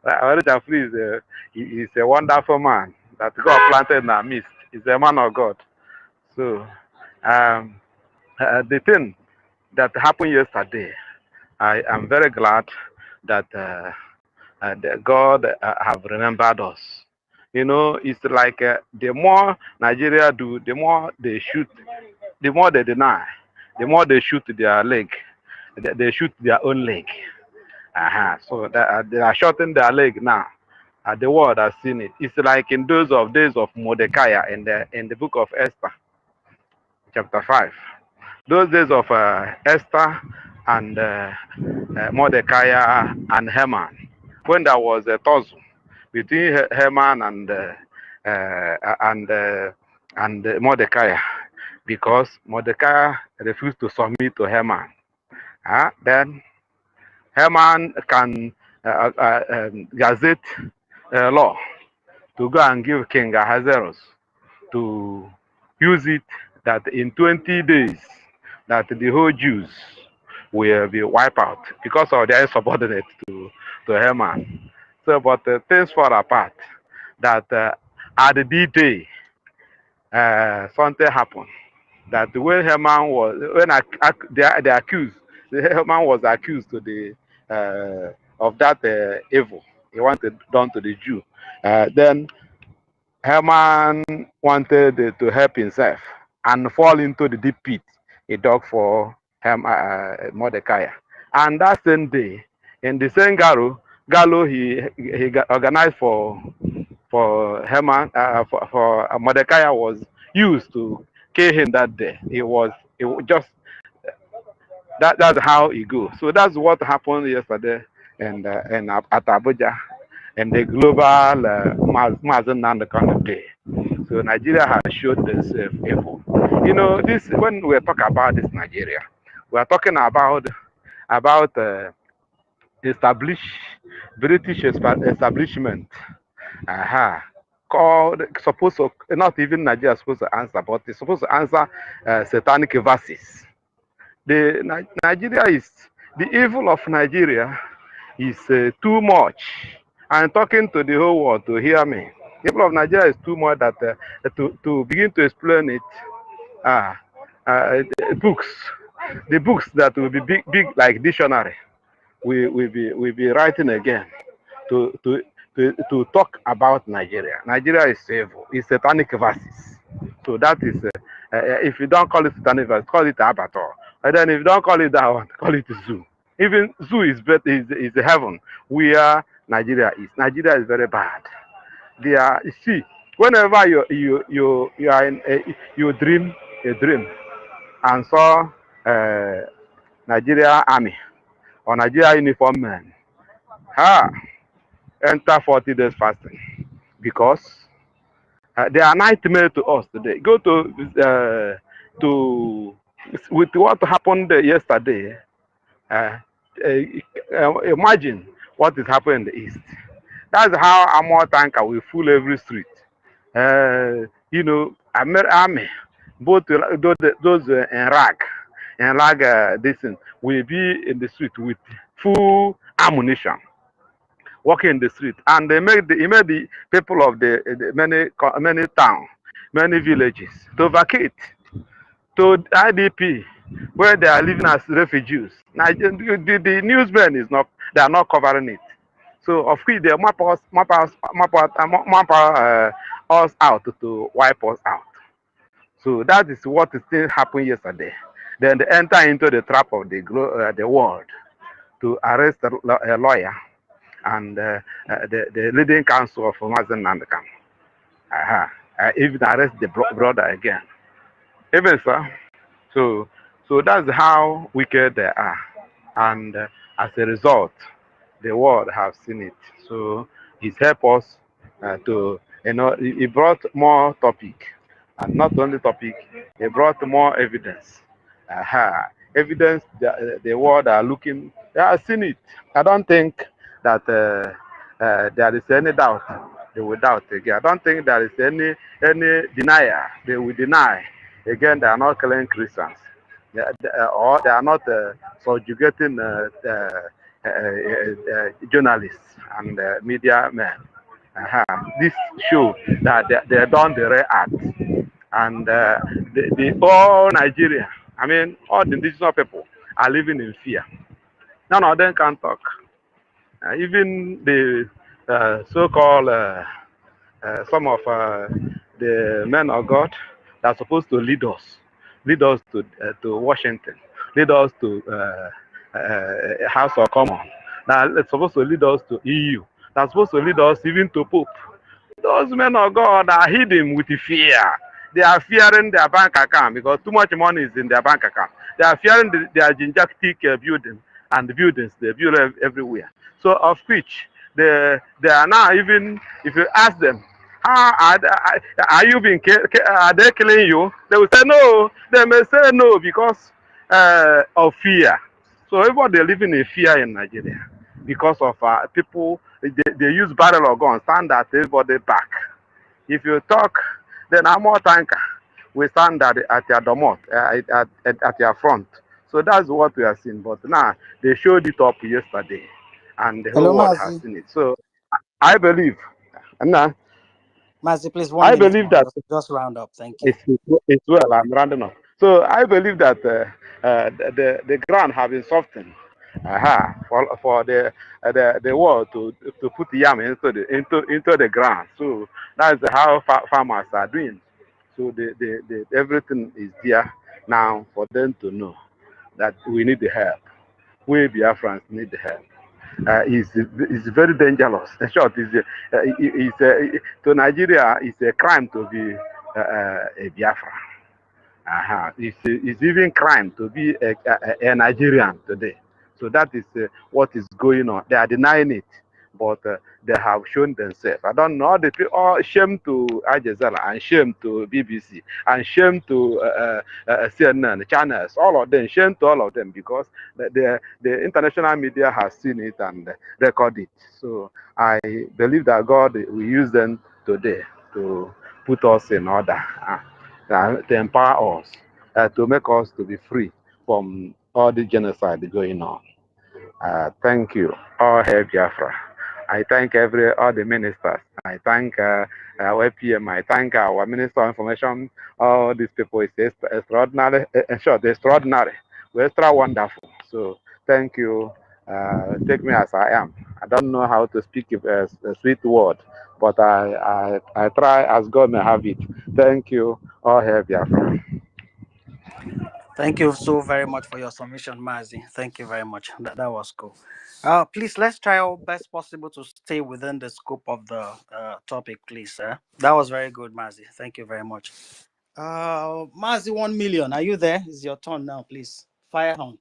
Our rage and fury is a wonderful man that God planted in our midst. He's a man of God. So the thing that happened yesterday, I am very glad that God have remembered us. You know, it's like the more Nigeria do, the more they shoot, the more they deny, the more they shoot their leg. They shoot their own leg. So they are shooting their leg now. The world has seen it. It's like in those days of Mordecai in the book of Esther, chapter 5. Those days of Esther and Mordecai and Haman, when there was a tussle between Haman and Mordecai, because Mordecai refused to submit to Haman. Then Haman can gazette law to go and give King Ahasuerus to use it that in 20 days that the whole Jews will be wiped out because of their subordinate to Haman. So, but things fall apart. That at the D-Day, something happened. That when Haman was, when the accused, Haman was accused to the of that evil he wanted done to the Jew. Then Haman wanted to help himself and fall into the deep pit he dug for Mordecai. And that same day, in the same gallows he organized for Haman, for Mordecai was used to kill him that day. It was just that's how it goes. So that's what happened yesterday and at Abuja and the global Mazen Nandekano Day. So Nigeria has showed this effort. You know, this when we talk about this Nigeria, we are talking about British establishment. Called supposed to not even Nigeria supposed to answer, but it's supposed to answer satanic verses. Nigeria is the evil of Nigeria is too much. I'm talking to the whole world to hear me. The evil of Nigeria is too much that to begin to explain it. The books that will be big like dictionary, we be writing again to talk about Nigeria. Nigeria is evil. It's satanic verses. So that is if you don't call it satanic verse, call it abattoir. And then if you don't call it that one, call it zoo. Even zoo is better, is heaven, where Nigeria is. Nigeria is very bad. They are, you see, whenever you are in you dream a dream and saw Nigeria army or Nigeria uniform men, enter 40 days fasting because they are nightmare to us today. Go to with what happened yesterday. Imagine what is happening in the east. That's how armor tanker will fool every street. You know, army, both those in rag, this thing, will be in the street with full ammunition, walking in the street, and they made the people of the many towns, many villages to vacate to IDP, where they are living as refugees. Now, the newsmen is not, they are not covering it. So of course they map us out to wipe us out. So that is what still happened yesterday. Then they enter into the trap of the world to arrest a lawyer and the leading counsel of Mazen Nandekam. Even arrest the brother again. Even so. So that's how wicked they are, and as a result, the world have seen it. So he's helped us to, you know, he brought more topic, and not only topic, he brought more evidence. Evidence that the world are looking, they have seen it. I don't think that there is any doubt they will doubt again. I don't think there is any denier they will deny. Again, they are not killing Christians, or they are not subjugating journalists and media men. This show that they done the right act, and the all Nigeria, I mean, all the indigenous people are living in fear. None of them can talk. Even the so-called some of the men of God that are supposed to lead us to Washington, lead us to House of Commons, that are supposed to lead us to EU, that are supposed to lead us even to Pope. Those men of God are hidden with fear. They are fearing their bank account because too much money is in their bank account. They are fearing their gigantic building and the buildings they build everywhere. So of which they are now, even if you ask them, are you being are they killing you? They will say no. They may say no because of fear. So everybody living in fear in Nigeria because of people. They use barrel of gun, stand at everybody back. If you talk, then armor tanker will stand at your domot, at your front. So that's what we are seeing. But now they showed it up yesterday, and the whole Hello, world has Mazi. seen it. So I believe, and now Mazi, please, 1 I minute believe more. that Just round up. Thank you. it's well. I'm rounding up. So I believe that the ground have been softened for the world to put yam into the ground. So that's how farmers are doing. So the everything is there now for them to know that we need the help. We Biafrans need the help. Is very dangerous. In short, to Nigeria, it's a crime to be a Biafra. It's even crime to be a Nigerian today. So that is what is going on. They are denying it, but they have shown themselves. I don't know, the people, all shame to Al Jazeera and shame to BBC and shame to CNN channels, all of them, shame to all of them, because the international media has seen it and recorded it. So I believe that God will use them today to put us in order. To empower us, to make us to be free from all the genocide going on. Thank you. All hail Biafra. I thank all the ministers. I thank our PM. I thank our Minister of Information. All these people is extraordinary. In short, extraordinary. We're extra wonderful. So thank you. Take me as I am. I don't know how to speak a sweet word, but I try as God may have it. Thank you. All hail Biafra. Thank you so very much for your submission, Mazi. Thank you very much. That was cool. Please, let's try our best possible to stay within the scope of the topic, please. That was very good, Mazi. Thank you very much. Mazi 1 million, are you there? It's your turn now, please. Fire on.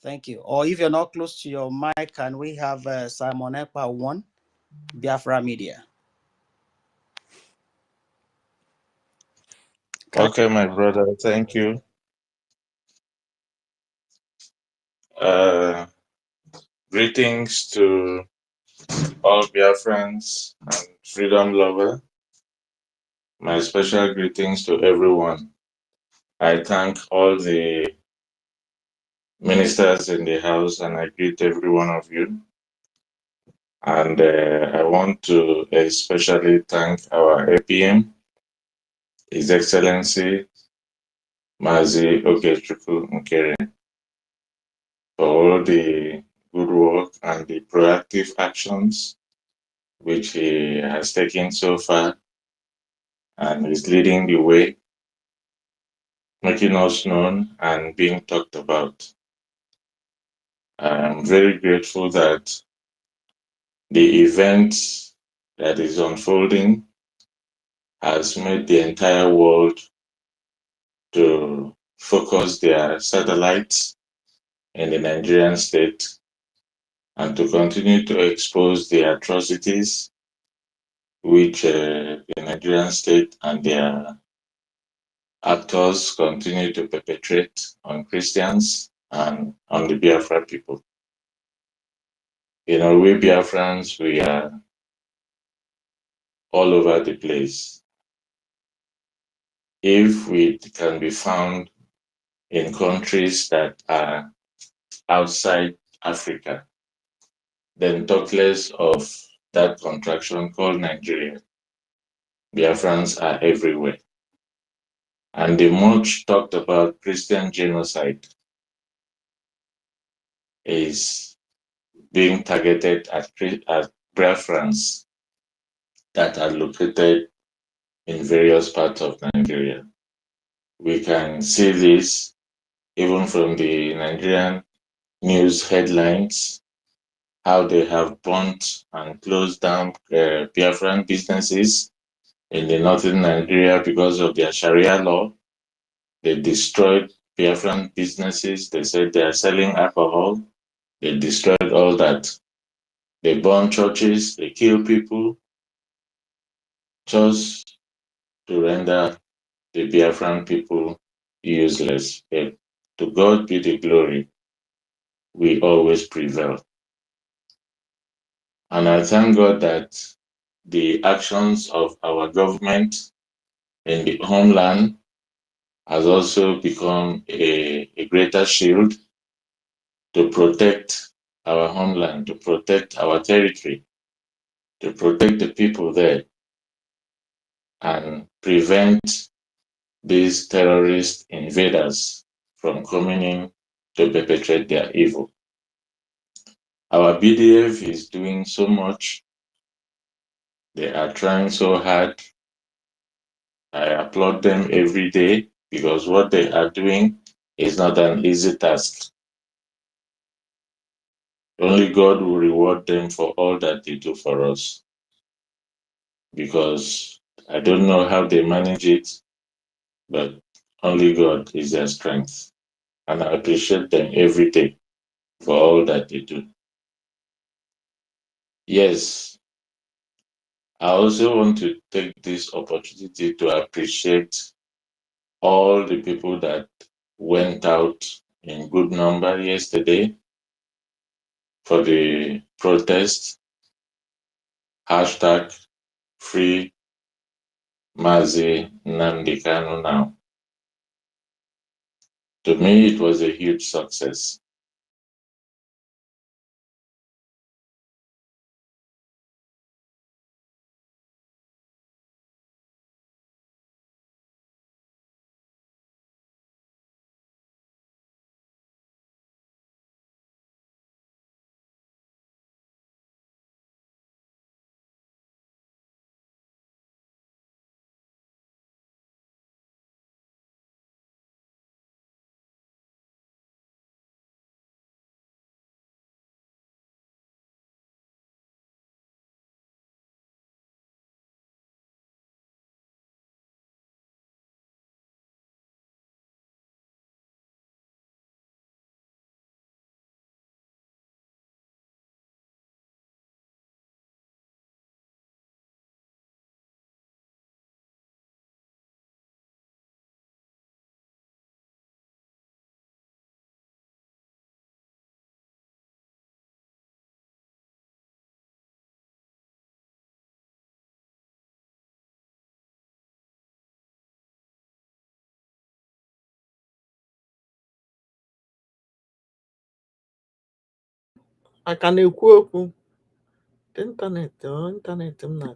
Thank you. Or if you're not close to your mic, can we have Simon Ekpa 1, Biafra Media? Okay, my brother, thank you. Uh, Greetings to all Biafrans and freedom lover. My special greetings to everyone. I thank all the ministers in the house and I greet every one of you. And I want to especially thank our APM, His Excellency Mazi Ogechukwu Nkere, for all the good work and the proactive actions which he has taken so far and is leading the way, making us known and being talked about. I'm very grateful that the event that is unfolding has made the entire world to focus their satellites in the Nigerian state and to continue to expose the atrocities which the Nigerian state and their actors continue to perpetrate on Christians and on the Biafra people. You know, we Biafrans, we are all over the place. If we can be found in countries that are outside Africa, then talk less of that contraction called Nigeria. Biafrans are everywhere. And the much talked about Christian genocide is being targeted at Biafrans that are located in various parts of Nigeria. We can see this even from the Nigerian news headlines, how they have burnt and closed down Biafran businesses in the northern Nigeria because of their Sharia law. They destroyed Biafran businesses. They said they are selling alcohol. They destroyed all that. They burn churches. They kill people just to render the Biafran people useless. But to God be the glory. We always prevail. And I thank God that the actions of our government in the homeland has also become a greater shield to protect our homeland, to protect our territory, to protect the people there, and prevent these terrorist invaders from coming in to perpetrate their evil. Our BDF is doing so much. They are trying so hard. I applaud them every day because what they are doing is not an easy task. Only God will reward them for all that they do for us. Because I don't know how they manage it, but only God is their strength. And I appreciate them every day for all that they do. Yes, I also want to take this opportunity to appreciate all the people that went out in good number yesterday for the protest, hashtag free Mazi Nnamdi Kanu now. To me, it was a huge success. I can ekwu internet m na.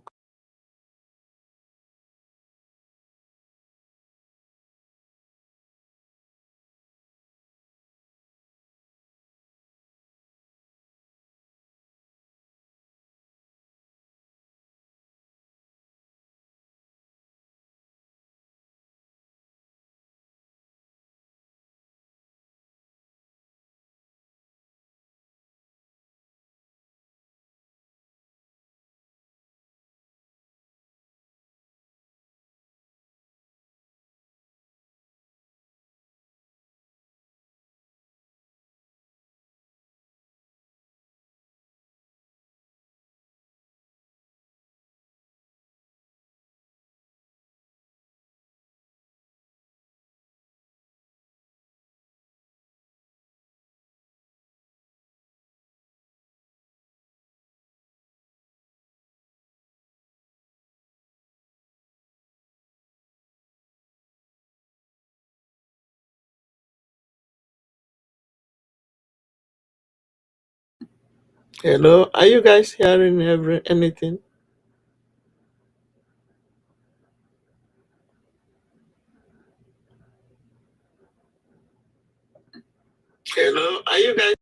Hello, are you guys hearing anything? Hello, are you guys?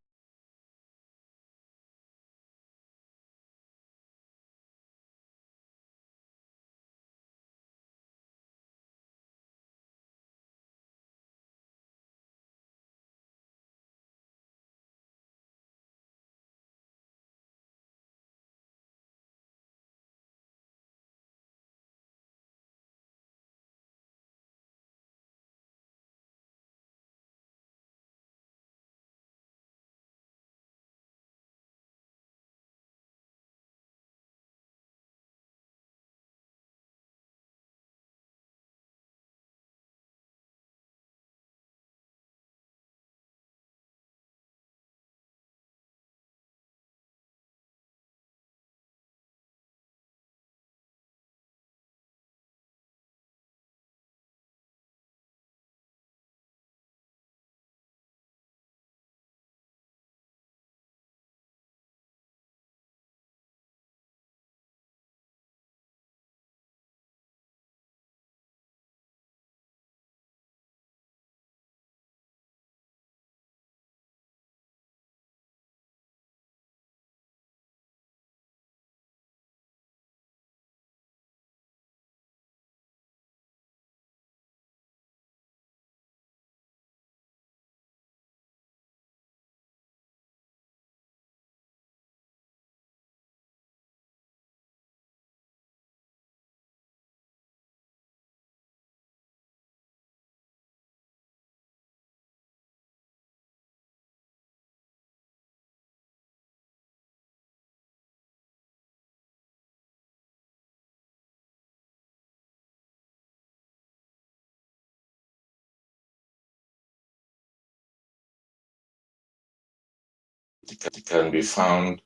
It can be found.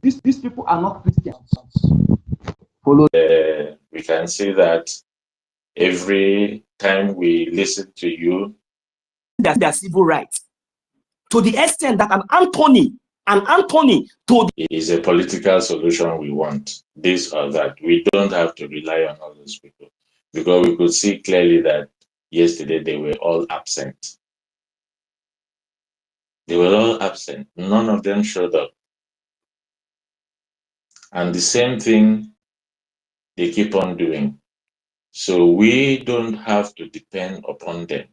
These people are not Christians. Follow. We can see that every time we listen to you, their civil rights to the extent that an Anthony to is a political solution we want, this or that. We don't have to rely on all those people, because we could see clearly that yesterday they were all absent. They were all absent. None of them showed up. And the same thing they keep on doing. So we don't have to depend upon them.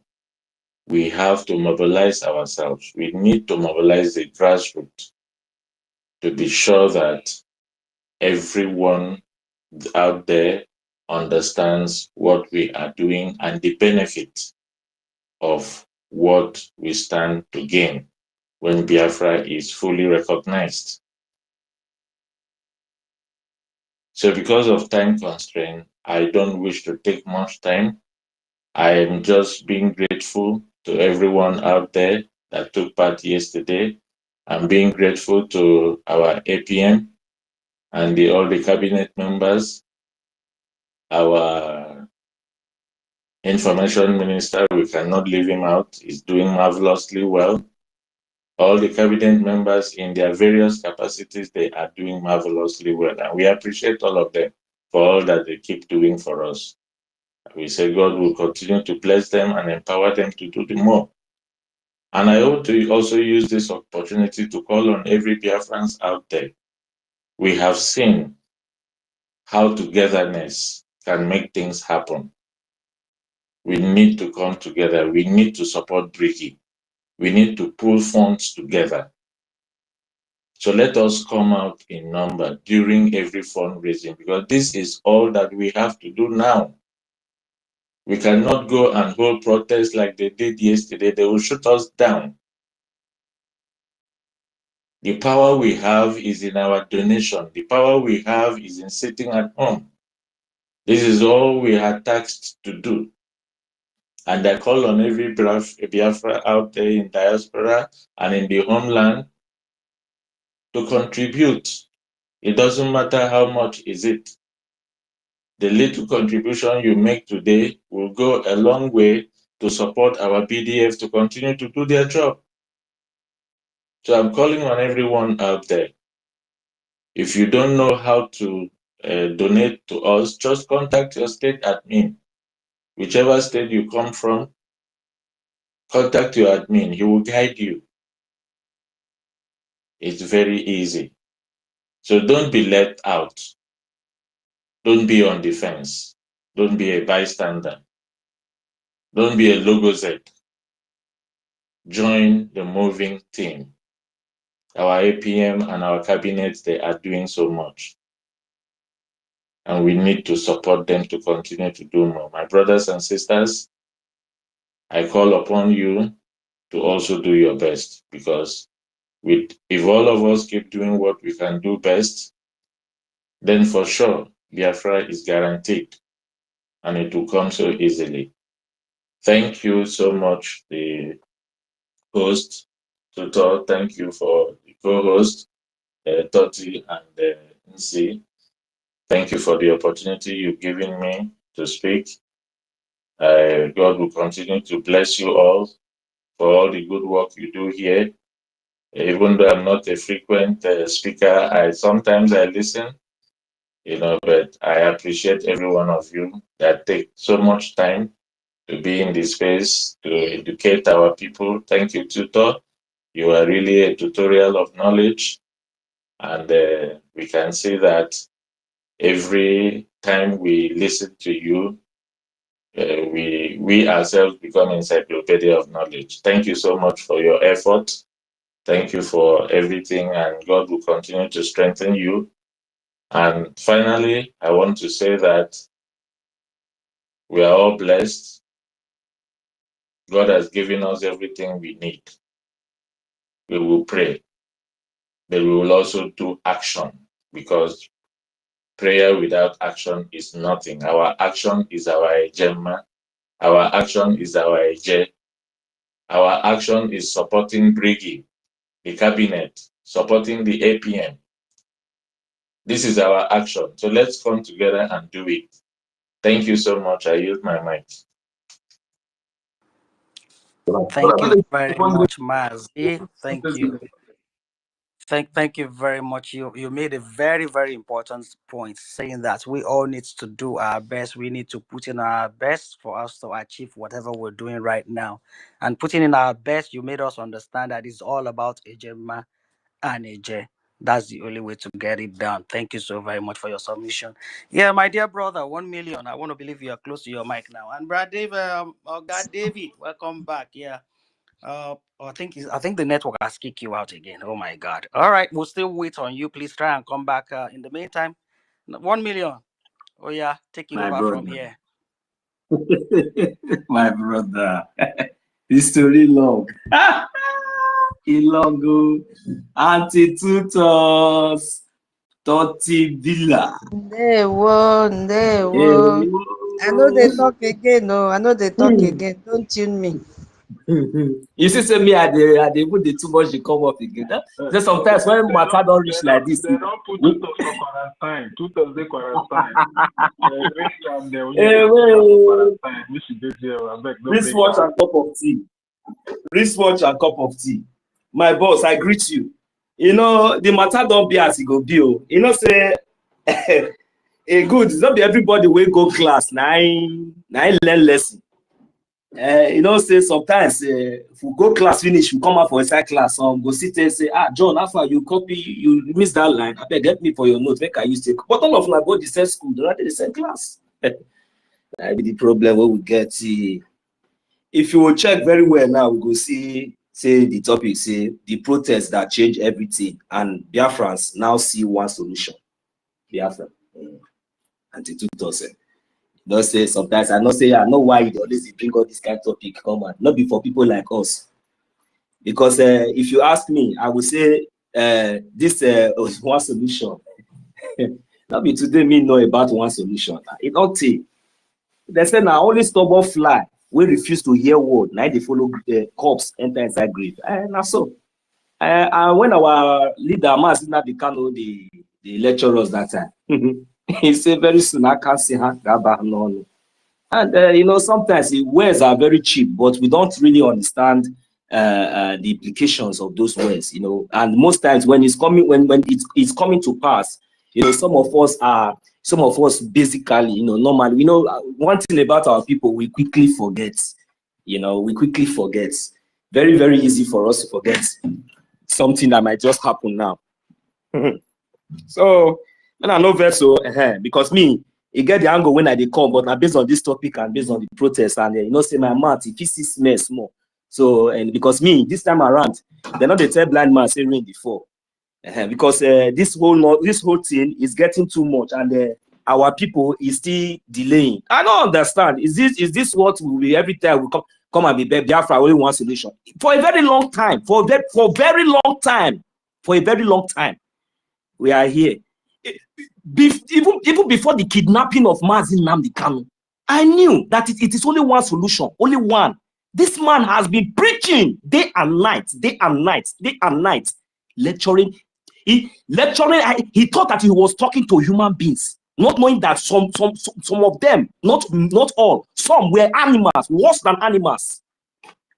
We have to mobilize ourselves. We need to mobilize the grassroots to be sure that everyone out there understands what we are doing and the benefit of what we stand to gain when Biafra is fully recognized. So because of time constraint, I don't wish to take much time. I am just being grateful to everyone out there that took part yesterday. I'm being grateful to our APM and all the cabinet members, our information minister, we cannot leave him out. He's doing marvelously well. All the cabinet members in their various capacities, they are doing marvelously well. And we appreciate all of them for all that they keep doing for us. We say God will continue to bless them and empower them to do the more. And I want to also use this opportunity to call on every Biafrans out there. We have seen how togetherness can make things happen. We need to come together. We need to support BRGIE. We need to pull funds together. So let us come out in number during every fundraising, because this is all that we have to do now. We cannot go and hold protests like they did yesterday. They will shoot us down. The power we have is in our donation. The power we have is in sitting at home. This is all we are tasked to do. And I call on every Biafra out there in diaspora and in the homeland to contribute. It doesn't matter how much is it. The little contribution you make today will go a long way to support our BDF to continue to do their job. So I'm calling on everyone out there. If you don't know how to donate to us, just contact your state admin. Whichever state you come from, contact your admin. He will guide you. It's very easy. So don't be left out. Don't be on the fence. Don't be a bystander. Don't be a logo Z. Join the moving team. Our APM and our cabinets, they are doing so much. And we need to support them to continue to do more. My brothers and sisters, I call upon you to also do your best, because if all of us keep doing what we can do best, then for sure, Biafra is guaranteed, and it will come so easily. Thank you so much, the host, Tutor. Thank you for the co-host, Toti and Nsi. Thank you for the opportunity you've given me to speak. God will continue to bless you all for all the good work you do here. Even though I'm not a frequent speaker, sometimes I listen, but I appreciate every one of you that take so much time to be in this space to educate our people. Thank you, Tutor. You are really a tutorial of knowledge, and we can see that every time we listen to you, we ourselves become encyclopedia of knowledge. Thank you so much for your effort. Thank you for everything, and God will continue to strengthen you. And finally, I want to say that we are all blessed. God has given us everything we need. We will pray, but we will also do action, because prayer without action is nothing. Our action is our ejema. Our action is our eje. Our action is supporting BRGIE, the cabinet, supporting the APM. This is our action. So let's come together and do it. Thank you so much. I use my mic. Thank you very much, Mazi. Thank you. Thank you very much. You made a very, very important point, saying that we all need to do our best. We need to put in our best for us to achieve whatever we're doing right now. And putting in our best, you made us understand that it's all about Ejema and Eje. That's the only way to get it done. Thank you so very much for your submission. Yeah, my dear brother, 1 million. I want to believe you are close to your mic now. And Brad David, God David, welcome back. Yeah. I think the network has kicked you out again. Oh my God! All right, we'll still wait on you. Please try and come back. In the meantime, 1 million. Oh yeah, take it over from here. My brother, history long. Ilongo, Antitutos, Toti Villa. Ndewo. I know they talk again. No, I know they talk again. Don't tune me. You see, say me, I put the too much they come up again. So sometimes when matter don't reach like this, they don't put tutors for quarantine. Tutors they quarantine. Wristwatch and cup of tea. Wristwatch and cup of tea. my boss, I greet you. You know, the matter don't be as it go be. You know, say, good, it's not be everybody will go class, nine learn lesson. You know, say sometimes if we go class finish, we come out for inside class, go sit and say, John, after you copy, you miss that line, I beg, get me for your notes, make I use it. But all of them go the same school, they're not in the same class. That be the problem where we get. If you will check very well now, we go see, say the topic, say the protests that change everything, and Biafrans now see one solution. Biafra. And the two dozen. Don't say sometimes I not say I know why you always bring all this kind of topic come on, not be for people like us. Because if you ask me, I will say this one solution. Not be today me know about one solution. It don't take. They say now only stubborn fly we refuse to hear word. Now they follow the corpse enter inside grave. Now so. And when our leader Masina Bikano the lecturers that time, he said very soon I can't see her. And you know, sometimes the words are very cheap, but we don't really understand the implications of those words, you know. And most times when it's coming, when it's coming to pass, you know, some of us basically, you know, normally, you know, one thing about our people, we quickly forget, you know, we quickly forget. Very, very easy for us to forget something that might just happen now. So, and I know that so, because me, you get the angle when I dey come, but now based on this topic and based on the protest, and you know, say my mouth, if he sees smell small. So, and because me, this time around, they're not the tell blind man say rain before. Because this whole thing is getting too much, and our people is still delaying. I don't understand. Is this what we will every time we come and be Biafra only one solution for a very long time? For a very long time, we are here. Even before the kidnapping of Mazi Nnamdi Kanu, I knew that it is only one solution, only one. This man has been preaching day and night, lecturing. He thought that he was talking to human beings, not knowing that some of them, not all, some were animals, worse than animals.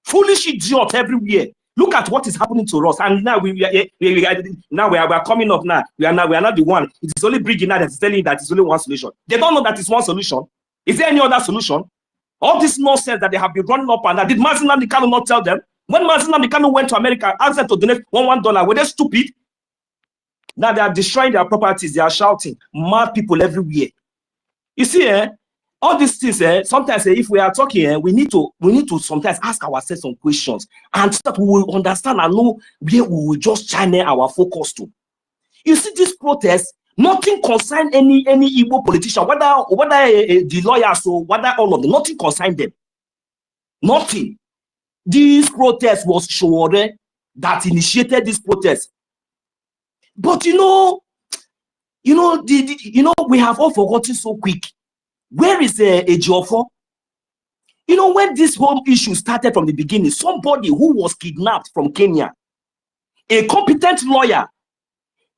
Foolish idiot everywhere. Look at what is happening to us, and now we are coming up now. We are not the one. It is only BRGIE now that is telling you that it's only one solution. They don't know that it's one solution. Is there any other solution? All this nonsense that they have been running up and down. Did Mazi Nnamdi Kanu not tell them? When Mazi Nnamdi Kanu went to America, asked them to donate $1, were they stupid? Now they are destroying their properties. They are shouting. Mad people everywhere. You see, all these things, sometimes if we are talking, we need to sometimes ask ourselves some questions, and so that we will understand and know where we will just channel our focus to. You see, this protest, nothing concern any Igbo politician, whether the lawyers or whether all of them, nothing concern them. Nothing. This protest was Showore that initiated this protest. But you know, we have all forgotten so quick. Where is Ejiofor? You know, when this whole issue started from the beginning, somebody who was kidnapped from Kenya, a competent lawyer,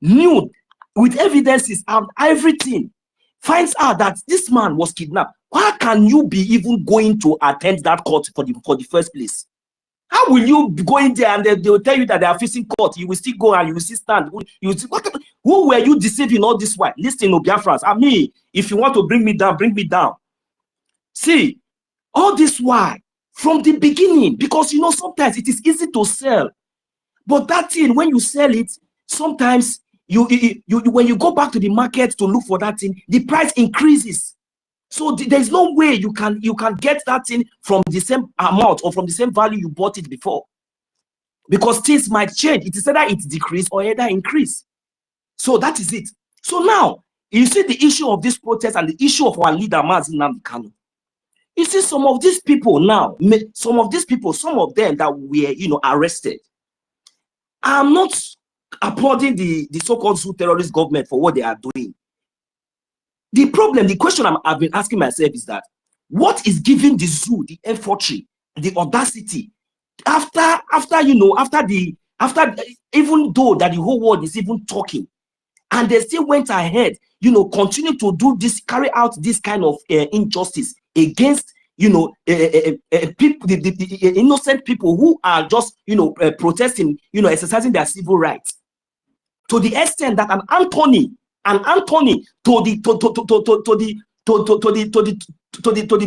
knew with evidences and everything, finds out that this man was kidnapped. Why can you be even going to attend that court for the first place? How will you be going there and they will tell you that they are facing court? You will still go and you will still stand. Who were you deceiving all this while? Listen, no Biafrans. I mean, if you want to bring me down, bring me down. See, all this while, from the beginning, because you know, sometimes it is easy to sell. But that thing, when you sell it, sometimes when you go back to the market to look for that thing, the price increases. So there's no way you can get that thing from the same amount or from the same value you bought it before, because things might change. It is either it decrease or either increase. So that is it. So now you see the issue of this protest and the issue of our leader Mazi Nnamdi Kanu. You see some of these people now, some of them that were arrested. I'm not applauding the so-called zoo terrorist government for what they are doing. The problem, the question I've been asking myself is that what is giving the zoo the effort, the audacity, after even though that the whole world is even talking, and they still went ahead, continue to do this, carry out this kind of injustice against people, the innocent people who are just, protesting, exercising their civil rights, to the extent that an Anthony to the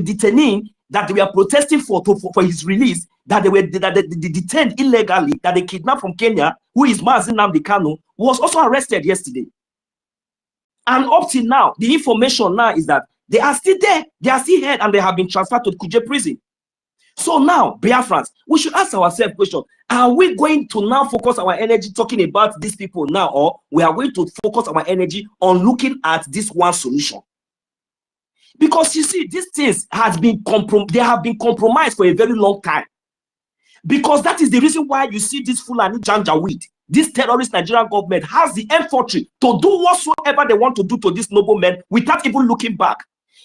detainee that they were protesting for his release, that they detained illegally, that they kidnapped from Kenya, who is Mazi Nnamdi Kanu, was also arrested yesterday. And up till now, the information now is that they are still there, they are still here, and they have been transferred to Kuje prison. So now, Biafrans, we should ask ourselves question: are we going to now focus our energy talking about these people now, or we are going to focus our energy on looking at this one solution? Because you see, these things have been compromised for a very long time. Because that is the reason why you see this Fulani Janjaweed, this terrorist Nigerian government has the infantry to do whatsoever they want to do to these noblemen without even looking back.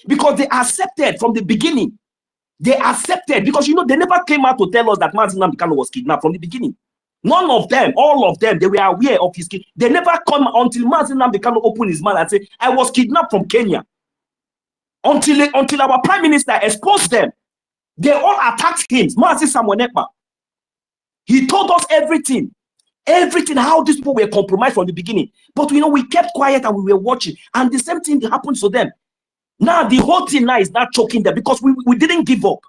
Because they accepted from the beginning. They accepted, because they never came out to tell us that Mazi Nnamdi Kanu was kidnapped from the beginning. None of them, all of them, they were aware of his kidnapping. They never come until Mazi Nnamdi Kanu opened his mouth and said, I was kidnapped from Kenya. Until our prime minister exposed them, they all attacked him. Mazi Samuel. He told us everything, how these people were compromised from the beginning. But we kept quiet and we were watching, and the same thing happens to them. Now the whole thing now is not choking them because we didn't give up.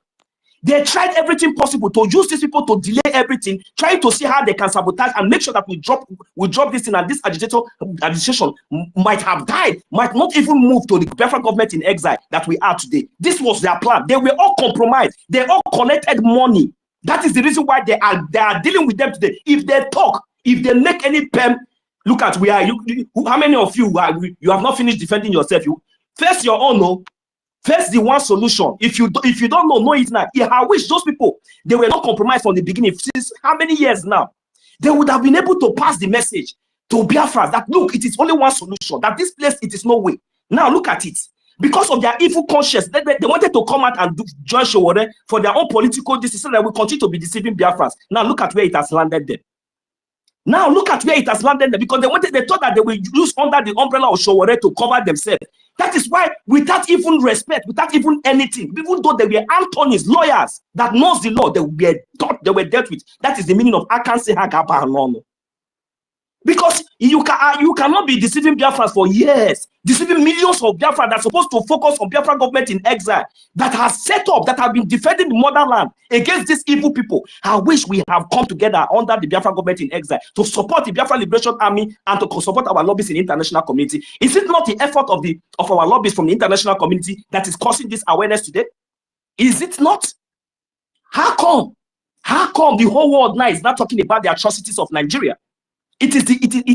They tried everything possible to use these people to delay everything, trying to see how they can sabotage and make sure that we drop this thing, and this agitation might have died, might not even move to the Biafra government in exile that we are today. This was their plan. They were all compromised. They all collected money. That is the reason why they are dealing with them today. If they talk, if they make any pen, look at how many of you have not finished defending yourself? You face your own, no. First, the one solution. If you don't know it now. I wish those people, they were not compromised from the beginning. Since how many years now? They would have been able to pass the message to Biafra that look, it is only one solution. That this place, it is no way. Now look at it. Because of their evil conscience, they wanted to come out and join Showore for their own political decision that will continue to be deceiving Biafrans. Now look at where it has landed them. Now look at where it has landed them, because they thought that they will use under the umbrella of Showore to cover themselves. That is why, without even respect, without even anything, even though they were Anthony's lawyers that knows the law, they were dealt with. That is the meaning of Akanse Hagaba Anono. Because you cannot be deceiving Biafrans for years, deceiving millions of Biafra that are supposed to focus on Biafra government in exile, that has set up, that have been defending the motherland against these evil people. I wish we have come together under the Biafra government in exile to support the Biafra Liberation Army and to support our lobbies in the international community. Is it not the effort of our lobbies from the international community that is causing this awareness today? Is it not? How come the whole world now is not talking about the atrocities of Nigeria? It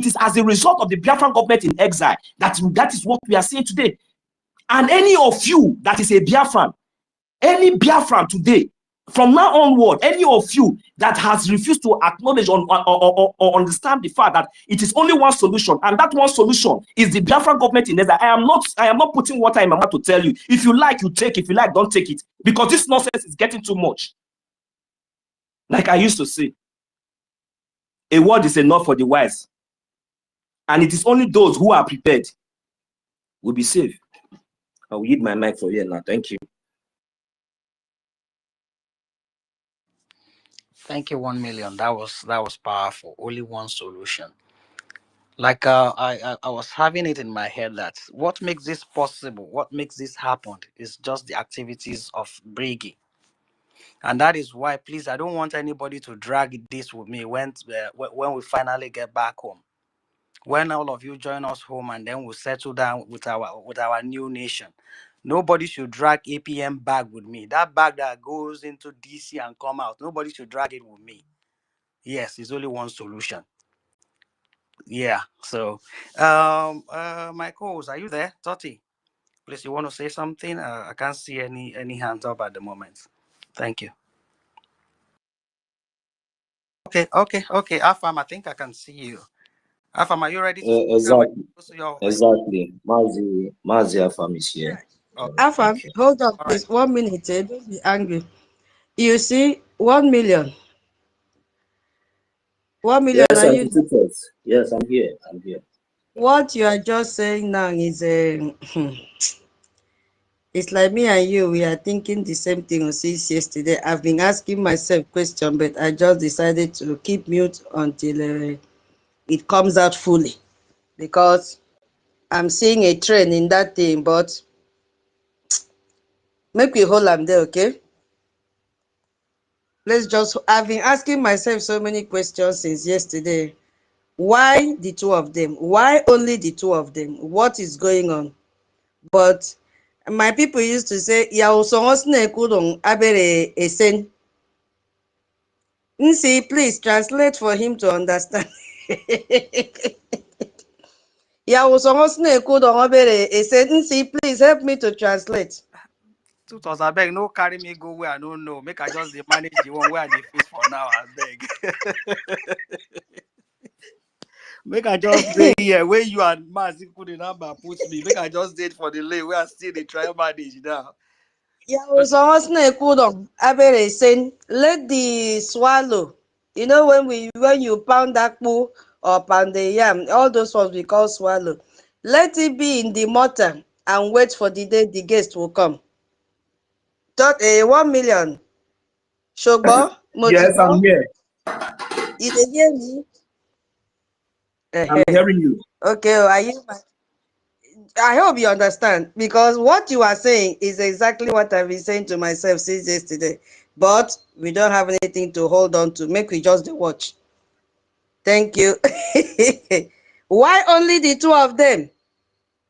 is as a result of the Biafran government in exile that is what we are seeing today. And any of you that is a Biafran, any Biafran today, from now onward, any of you that has refused to acknowledge or understand the fact that it is only one solution, and that one solution is the Biafran government in exile. I am not putting water in my mouth to tell you. If you like, you take. If you like, don't take it, because this nonsense is getting too much. Like I used to say, a word is enough for the wise. And it is only those who are prepared will be safe. I will yield my mic for you now. Thank you. Thank you, 1 million. That was powerful. Only one solution. Like I was having it in my head that what makes this possible, what makes this happen, is just the activities of BRGIE. And that is why, please, I don't want anybody to drag this with me when we finally get back home. When all of you join us home and then we'll settle down with our new nation. Nobody should drag APM bag with me. That bag that goes into DC and come out, nobody should drag it with me. Yes, it's only one solution. Yeah. So, my co-host, are you there, Toti? Please, you want to say something? I can't see any hands up at the moment. Thank you. Okay. Afam, I think I can see you. Afam, are you ready to Exactly. Mazi Afam is here. Okay. Afam, hold on, please. Right. 1 minute. Don't be angry. You see, 1 million. 1 million. Yes, are you? Yes, I'm here. What you are just saying now is It's like me and you, we are thinking the same thing since yesterday. I've been asking myself questions, but I just decided to keep mute until it comes out fully, because I'm seeing a trend in that thing, but make we hold them there, okay? I've been asking myself so many questions since yesterday. Why the two of them? Why only the two of them? What is going on? But my people used to say, abere esen. Nsi, please translate for him to understand. Nsi, please help me to translate. Tutos, I beg, no carry me go where I don't know. Make I just manage the one where they face for now, I beg. Make I just stay here where you and Mazi put the number, put me. Make I just date for the lane where I still the try manage now. Let the swallow, you know, when you pound that poo or pound the yam, all those ones we call swallow. Let it be in the mortar and wait for the day the guest will come. 1 million. Shogbo, Yes, I'm Motibo, here. you dey hear me? I'm hearing you. Okay, I hope you understand, because what you are saying is exactly what I've been saying to myself since yesterday. But we don't have anything to hold on to. Make we just watch. Thank you. Why only the two of them?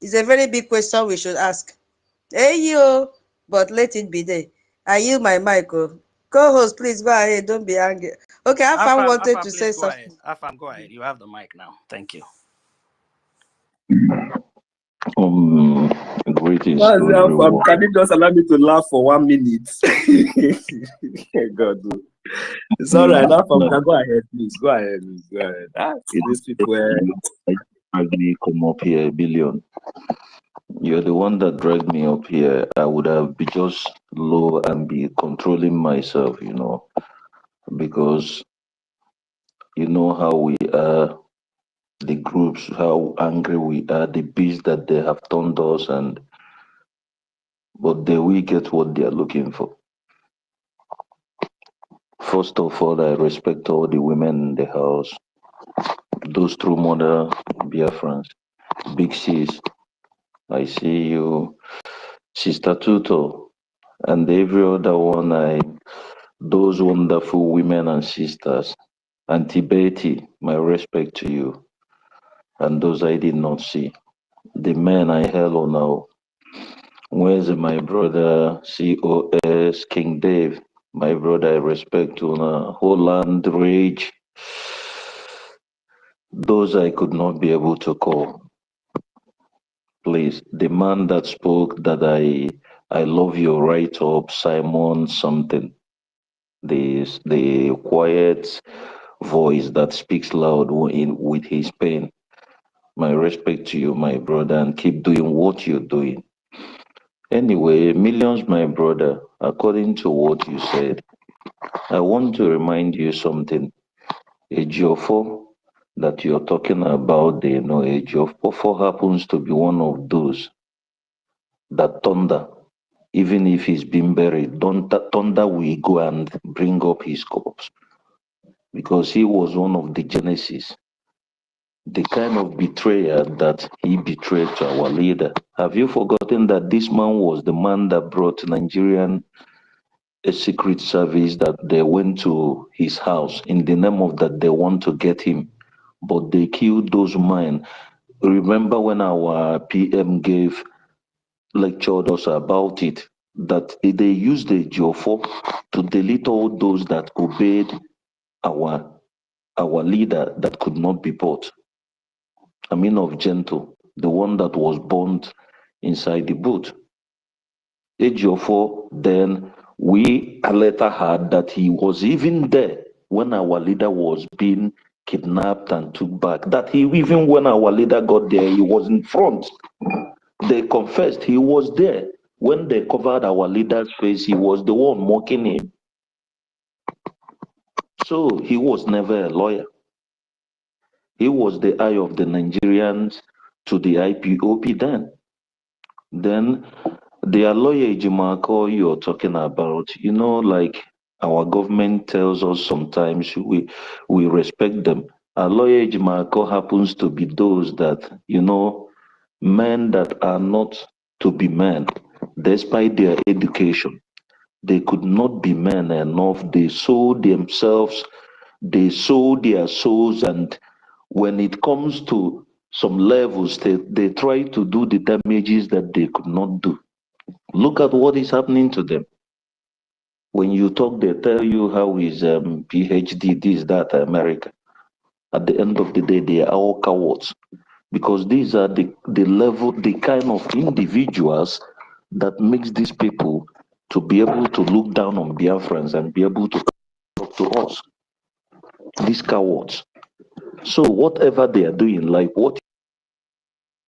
It's a very big question we should ask. Hey, you, but let it be there. I yield my mic. Co-host, please go ahead. Don't be angry. Okay, Afam wanted to Afam, please say go ahead. something. Afam, go ahead. You have the mic now. Thank you. Greetings to everyone. Can you just allow me to laugh for 1 minute? God. It's all right. Now, No, go ahead, please. Go ahead. Please. Go ahead. These people come up here, Billion. You're the one that dragged me up here. I would have been just low and be controlling myself, because you know how we are, the groups, how angry we are, the beast that they have turned us, but they will get what they are looking for. First of all, I respect all the women in the house, those true mother Biafrans, Big Sis, I see you, Sister Tuto, and every other one, those wonderful women and sisters, Auntie Betty, my respect to you, and those I did not see. The men I hello now. Where's my brother COS King Dave? My brother, I respect to Holland Rage. Those I could not be able to call. Please, the man that spoke that I love your write up, Simon something. The quiet voice that speaks loud with his pain. My respect to you, my brother, and keep doing what you're doing. Anyway, Millions, my brother, according to what you said, I want to remind you something. Ejiofor that you're talking about, Ejiofor happens to be one of those that thunder, even if he's been buried, thunder will go and bring up his corpse, because he was one of the genesis. The kind of betrayal that he betrayed to our leader. Have you forgotten that this man was the man that brought a secret service, that they went to his house in the name of that they want to get him, but they killed those men. Remember when our PM lectured us about it, that they used the Ejiofor to delete all those that obeyed our leader that could not be bought. I mean of Gentle, the one that was burned inside the boot. Ejiofor, then we later heard that he was even there when our leader was being kidnapped and took back. That even when our leader got there, he was in front. They confessed he was there. When they covered our leader's face, he was the one mocking him. So he was never a lawyer. He was the eye of the Nigerians to the IPOP then. Then The lawyer Ejimako you're talking about, you know, like our government tells us sometimes we respect them. A lawyer Ejimako happens to be those that, you know, men that are not to be men, despite their education. They could not be men enough. They sold themselves, they sold their souls, and when it comes to some levels, they try to do the damages that they could not do. Look at what is happening to them. When you talk, they tell you how is PhD, this, that, America. At the end of the day, they are all cowards because these are the level, the kind of individuals that makes these people to be able to look down on Biafrans and be able to talk to us. These cowards. So whatever they are doing, like what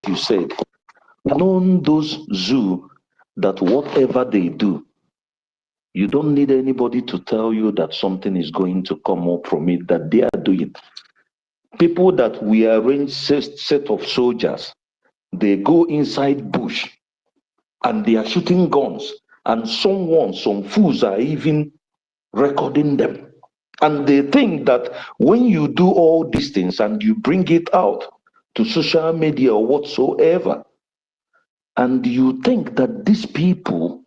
you said, known those zoo that whatever they do, you don't need anybody to tell you that something is going to come up from it that they are doing. People that we arrange set of soldiers, they go inside bush and they are shooting guns, and some fools are even recording them. And they think that when you do all these things and you bring it out to social media or whatsoever, and you think that these people,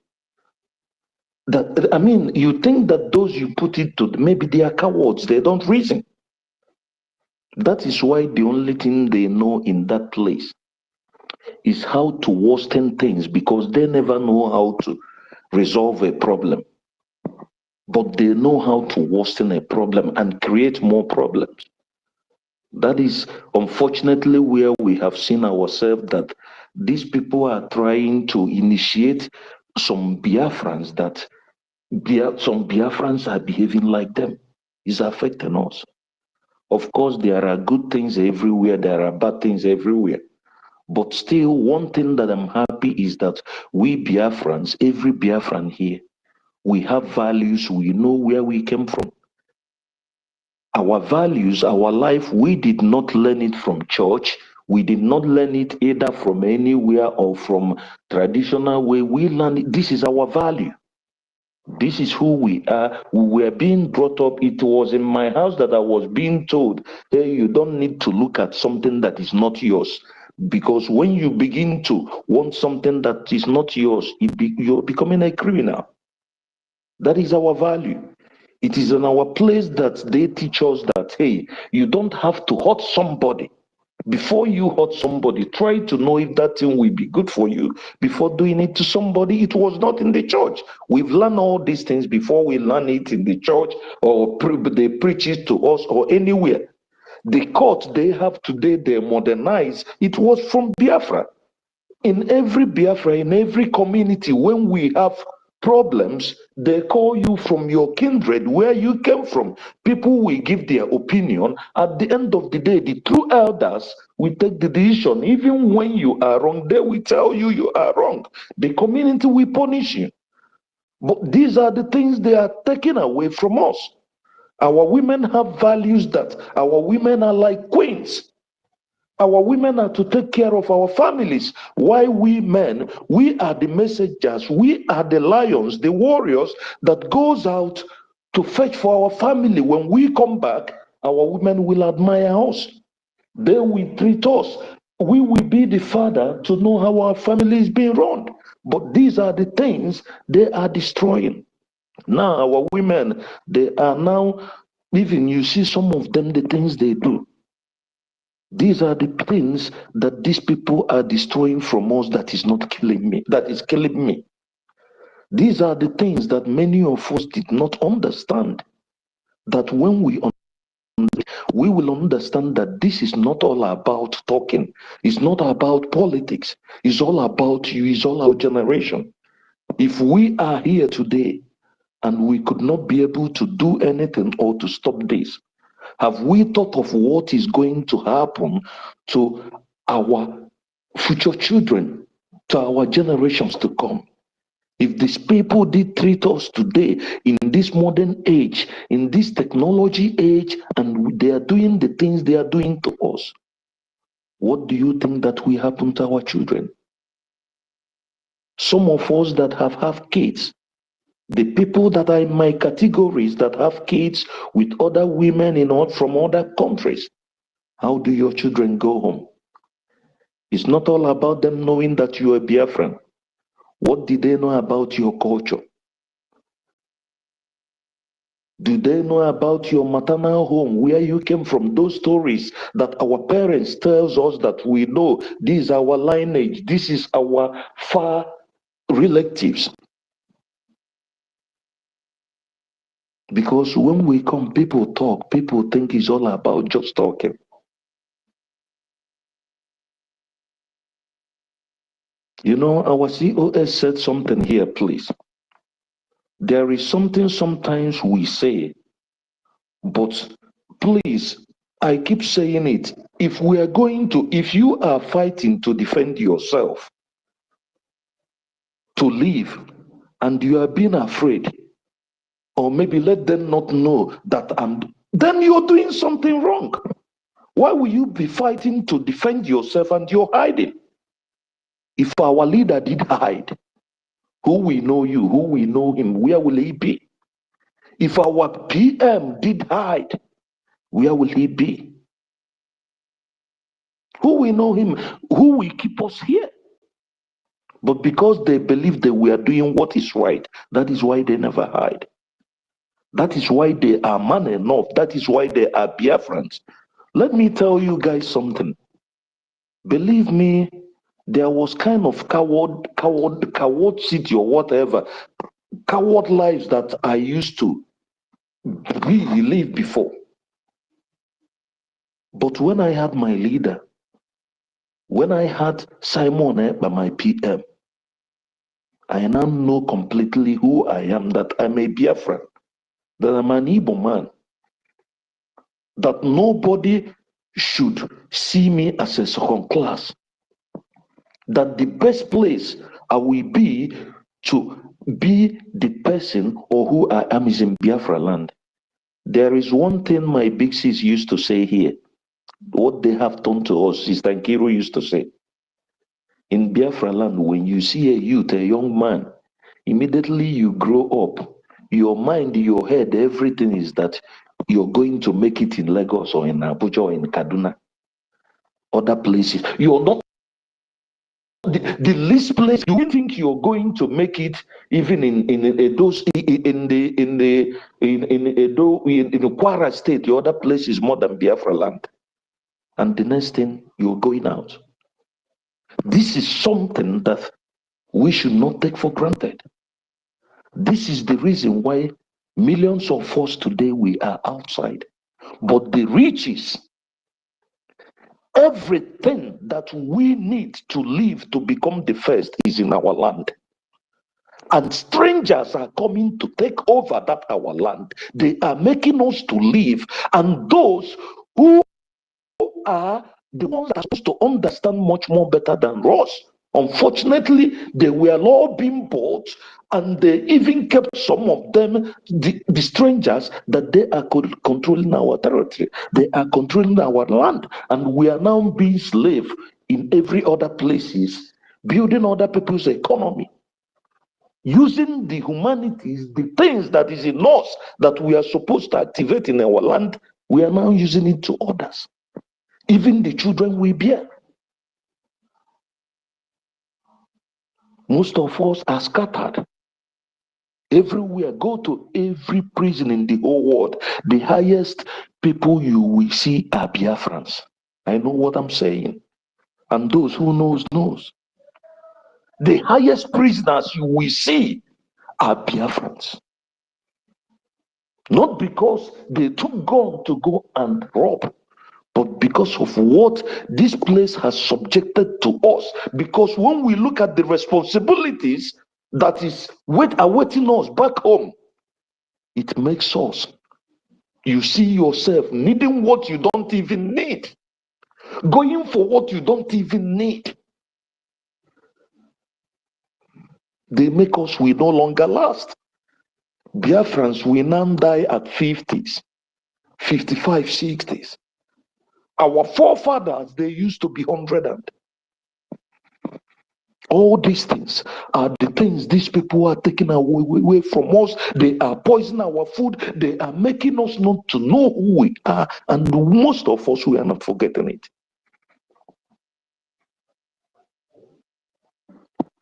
that I mean, you think that those you put it to, maybe they are cowards, they don't reason. That is why the only thing they know in that place is how to worsen things, because they never know how to resolve a problem. But they know how to worsen a problem and create more problems. That is unfortunately where we have seen ourselves, that these people are trying to initiate some Biafrans, that some Biafrans are behaving like them. It's affecting us. Of course, there are good things everywhere, there are bad things everywhere. But still, one thing that I'm happy is that we Biafrans, every Biafran here, we have values, we know where we came from. Our values, our life, we did not learn it from church. We did not learn it either from anywhere or from traditional way. We learned it. This is our value. This is who we are. We were being brought up. It was in my house that I was being told, hey, you don't need to look at something that is not yours. Because when you begin to want something that is not yours, you're becoming a criminal. That is our value. It is in our place that they teach us that, hey, you don't have to hurt somebody. Before you hurt somebody, try to know if that thing will be good for you before doing it to somebody. It was not in the church. We've learned all these things before we learn it in the church, or they preach it to us, or anywhere. The court they have today, they modernize. It was from Biafra. In every Biafra, in every community, when we have problems, they call you from your kindred, where you came from. People will give their opinion. At the end of the day, the true elders will take the decision. Even when you are wrong, they will tell you you are wrong. The community will punish you. But these are the things they are taking away from us. Our women have values that our women are like queens. Our women are to take care of our families. Why we men, we are the messengers, we are the lions, the warriors that goes out to fetch for our family. When we come back, our women will admire us. They will treat us. We will be the father to know how our family is being run. But these are the things they are destroying. Now our women, they are now, even you see some of them, the things they do. These are the things that these people are destroying from us that is not killing me, that is killing me. These are the things that many of us did not understand. That when we will understand that this is not all about talking. It's not about politics. It's all about you. It's all our generation. If we are here today and we could not be able to do anything or to stop this, have we thought of what is going to happen to our future children, to our generations to come? If these people did treat us today in this modern age, in this technology age, and they are doing the things they are doing to us, what do you think that will happen to our children? Some of us that have kids, the people that are in my categories that have kids with other women from other countries, how do your children go home? It's not all about them knowing that you are Biafran. What did they know about your culture? Do they know about your maternal home, where you came from? Those stories that our parents tells us that we know, this is our lineage, this is our far relatives. Because when we come, people talk, people think it's all about just talking. You know, our COS said something here, please. There is something sometimes we say, but please, I keep saying it. If you are fighting to defend yourself, to live, and you are being afraid, or maybe let them not know that then you're doing something wrong. Why will you be fighting to defend yourself and you're hiding? If our leader did hide, who will know you, who will know him, where will he be? If our PM did hide, where will he be? Who will know him? Who will keep us here? But because they believe that we are doing what is right, that is why they never hide. That is why they are man enough. That is why they are Biafrans. Let me tell you guys something. Believe me, there was kind of coward city or whatever, coward lives that I used to really live before. But when I had my leader, when I had Simon by my PM, I now know completely who I am, that I'm a Biafran, that I'm an Igbo man, that nobody should see me as a second class, that the best place I will be to be the person or who I am is in Biafra land. There is one thing my big sis used to say here, what they have done to us, Sister Nkiru used to say, in Biafra land, when you see a youth, a young man, immediately you grow up, your mind, your head, everything is that you're going to make it in Lagos or in Abuja or in Kaduna, other places. You're not the least place. You think you're going to make it even in Kwara State, the other place is more than Biafra land. And the next thing, you're going out. This is something that we should not take for granted. This is the reason why millions of us today, we are outside. But the riches, everything that we need to live to become the first is in our land. And strangers are coming to take over that our land. They are making us to live. And those who are the ones that are supposed to understand much more better than us, unfortunately, they were all being bought, and they even kept some of them, the strangers, that they are controlling our territory. They are controlling our land, and we are now being slave in every other places, building other people's economy, using the humanities, the things that is in us that we are supposed to activate in our land. We are now using it to others. Even the children we bear. Most of us are scattered. Everywhere, go to every prison in the whole world. The highest people you will see are Biafrans. I know what I'm saying. And those who knows. The highest prisoners you will see are Biafrans. Not because they took gun to go and rob, but because of what this place has subjected to us. Because when we look at the responsibilities that is awaiting us back home, it makes us, you see yourself needing what you don't even need, going for what you don't even need. They make us, we no longer last. Biafrans, we now die at 50s, 55, 60s. Our forefathers, they used to be 100. All these things are the things these people are taking away from us. They are poisoning our food. They are making us not to know who we are. And most of us, we are not forgetting it.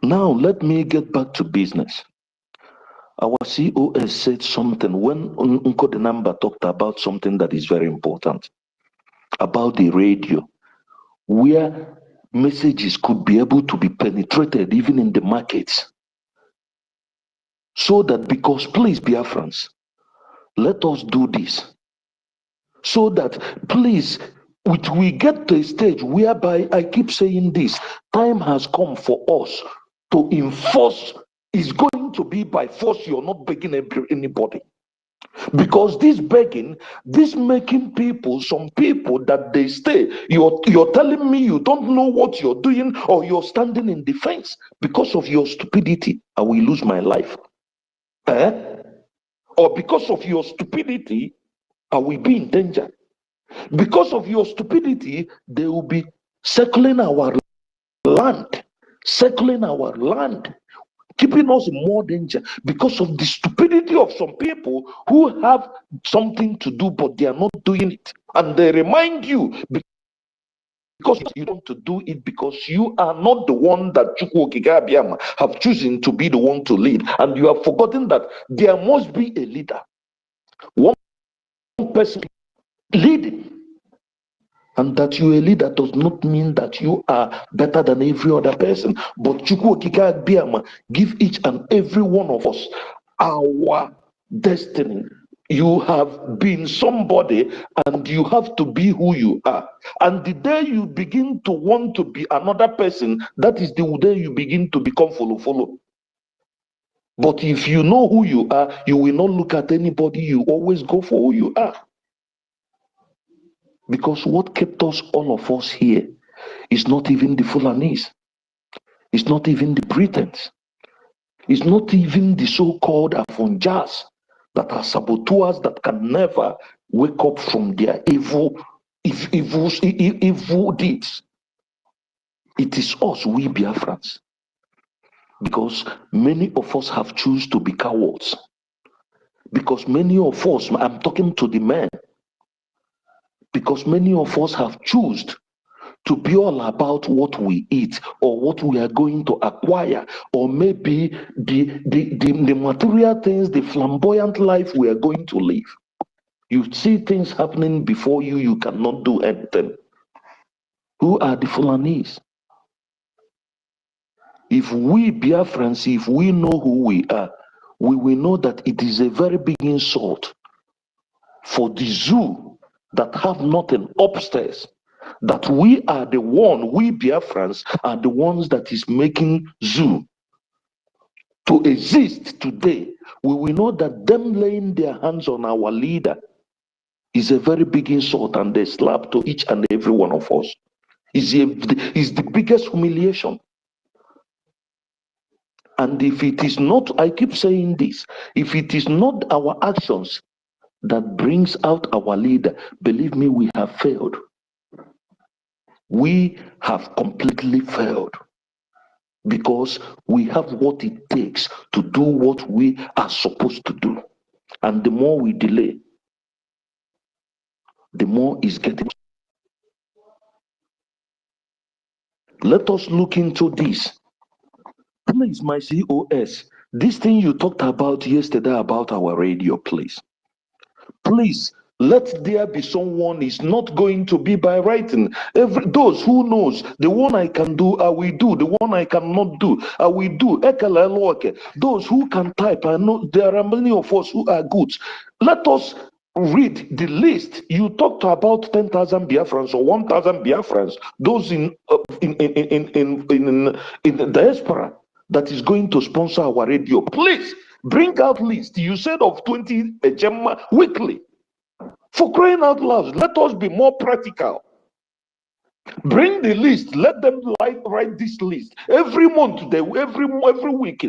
Now, let me get back to business. Our COS said something when Nkodenamba talked about something that is very important, about the radio, where messages could be able to be penetrated even in the markets. So that, because please, Biafrans, let us do this. So that, please, we get to a stage whereby, I keep saying this, time has come for us to enforce. It's going to be by force. You're not begging anybody. Because this begging, this making people, some people that they stay, you're telling me you don't know what you're doing, or you're standing in defense because of your stupidity, I will lose my life. Or because of your stupidity, I will be in danger. Because of your stupidity, they will be circling our land, keeping us in more danger because of the stupidity of some people who have something to do, but they are not doing it. And they remind you, because you want to do it, because you are not the one that Chukwu have chosen to be the one to lead. And you have forgotten that there must be a leader. One person leading. And that you a leader does not mean that you are better than every other person. But Chukwu give each and every one of us our destiny. You have been somebody, and you have to be who you are. And the day you begin to want to be another person, that is the day you begin to become follow. But if you know who you are, you will not look at anybody. You always go for who you are. Because what kept us, all of us here, is not even the Fulanese. It's not even the Britons. It's not even the so-called Afonjas that are saboteurs that can never wake up from their evil deeds. It is us, we Biafrans. Because many of us have chosen to be cowards. Because many of us, I'm talking to the men, because many of us have chosen to be all about what we eat, or what we are going to acquire, or maybe the material things, the flamboyant life we are going to live. You see things happening before you, you cannot do anything. Who are the Fulanese? If we Biafrans, if we know who we are, we will know that it is a very big insult for the zoo that have nothing upstairs, that we are the one, we Biafrans are the ones that is making zoo to exist today. We will know that them laying their hands on our leader is a very big insult, and a slap to each and every one of us. Is the biggest humiliation. And if it is not, I keep saying this, if it is not our actions that brings out our leader, believe me, we have failed. We have completely failed, because we have what it takes to do what we are supposed to do. And the more we delay, the more it's getting. Let us look into this. Please, my COS, this thing you talked about yesterday about our radio, please. Please, let there be someone. Is not going to be by writing. Those who knows, the one I can do, I will do. The one I cannot do, I will do. Those who can type, I know there are many of us who are good. Let us read the list. You talked about 10,000 Biafrans or 1,000 Biafrans. Those in the diaspora that is going to sponsor our radio. Please bring out list. You said of 20 Gemma weekly. For crying out loud, let us be more practical. Bring the list. Let them write this list every month. Every week.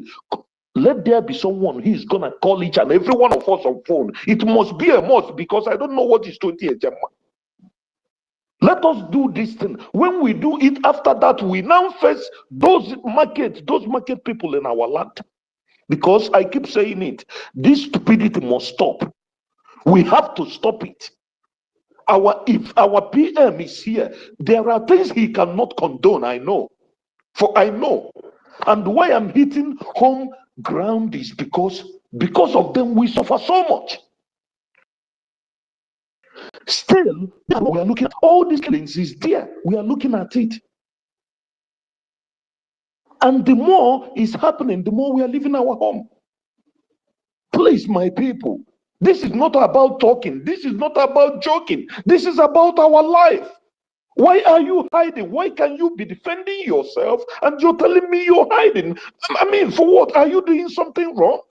Let there be someone who is gonna call each and every one of us on phone. It must be a must, because I don't know what is 20 Gemma. Let us do this thing. When we do it, after that, we now face those market people in our land. Because I keep saying it, this stupidity must stop. We have to stop it. If our PM is here, there are things he cannot condone. I know. And why I'm hitting home ground is because of them we suffer so much. Still, we are looking at all these things is there. We are looking at it. And the more is happening, the more we are leaving our home. Please, my people, this is not about talking. This is not about joking. This is about our life. Why are you hiding? Why can you be defending yourself and you're telling me you're hiding? I mean, for what? Are you doing something wrong?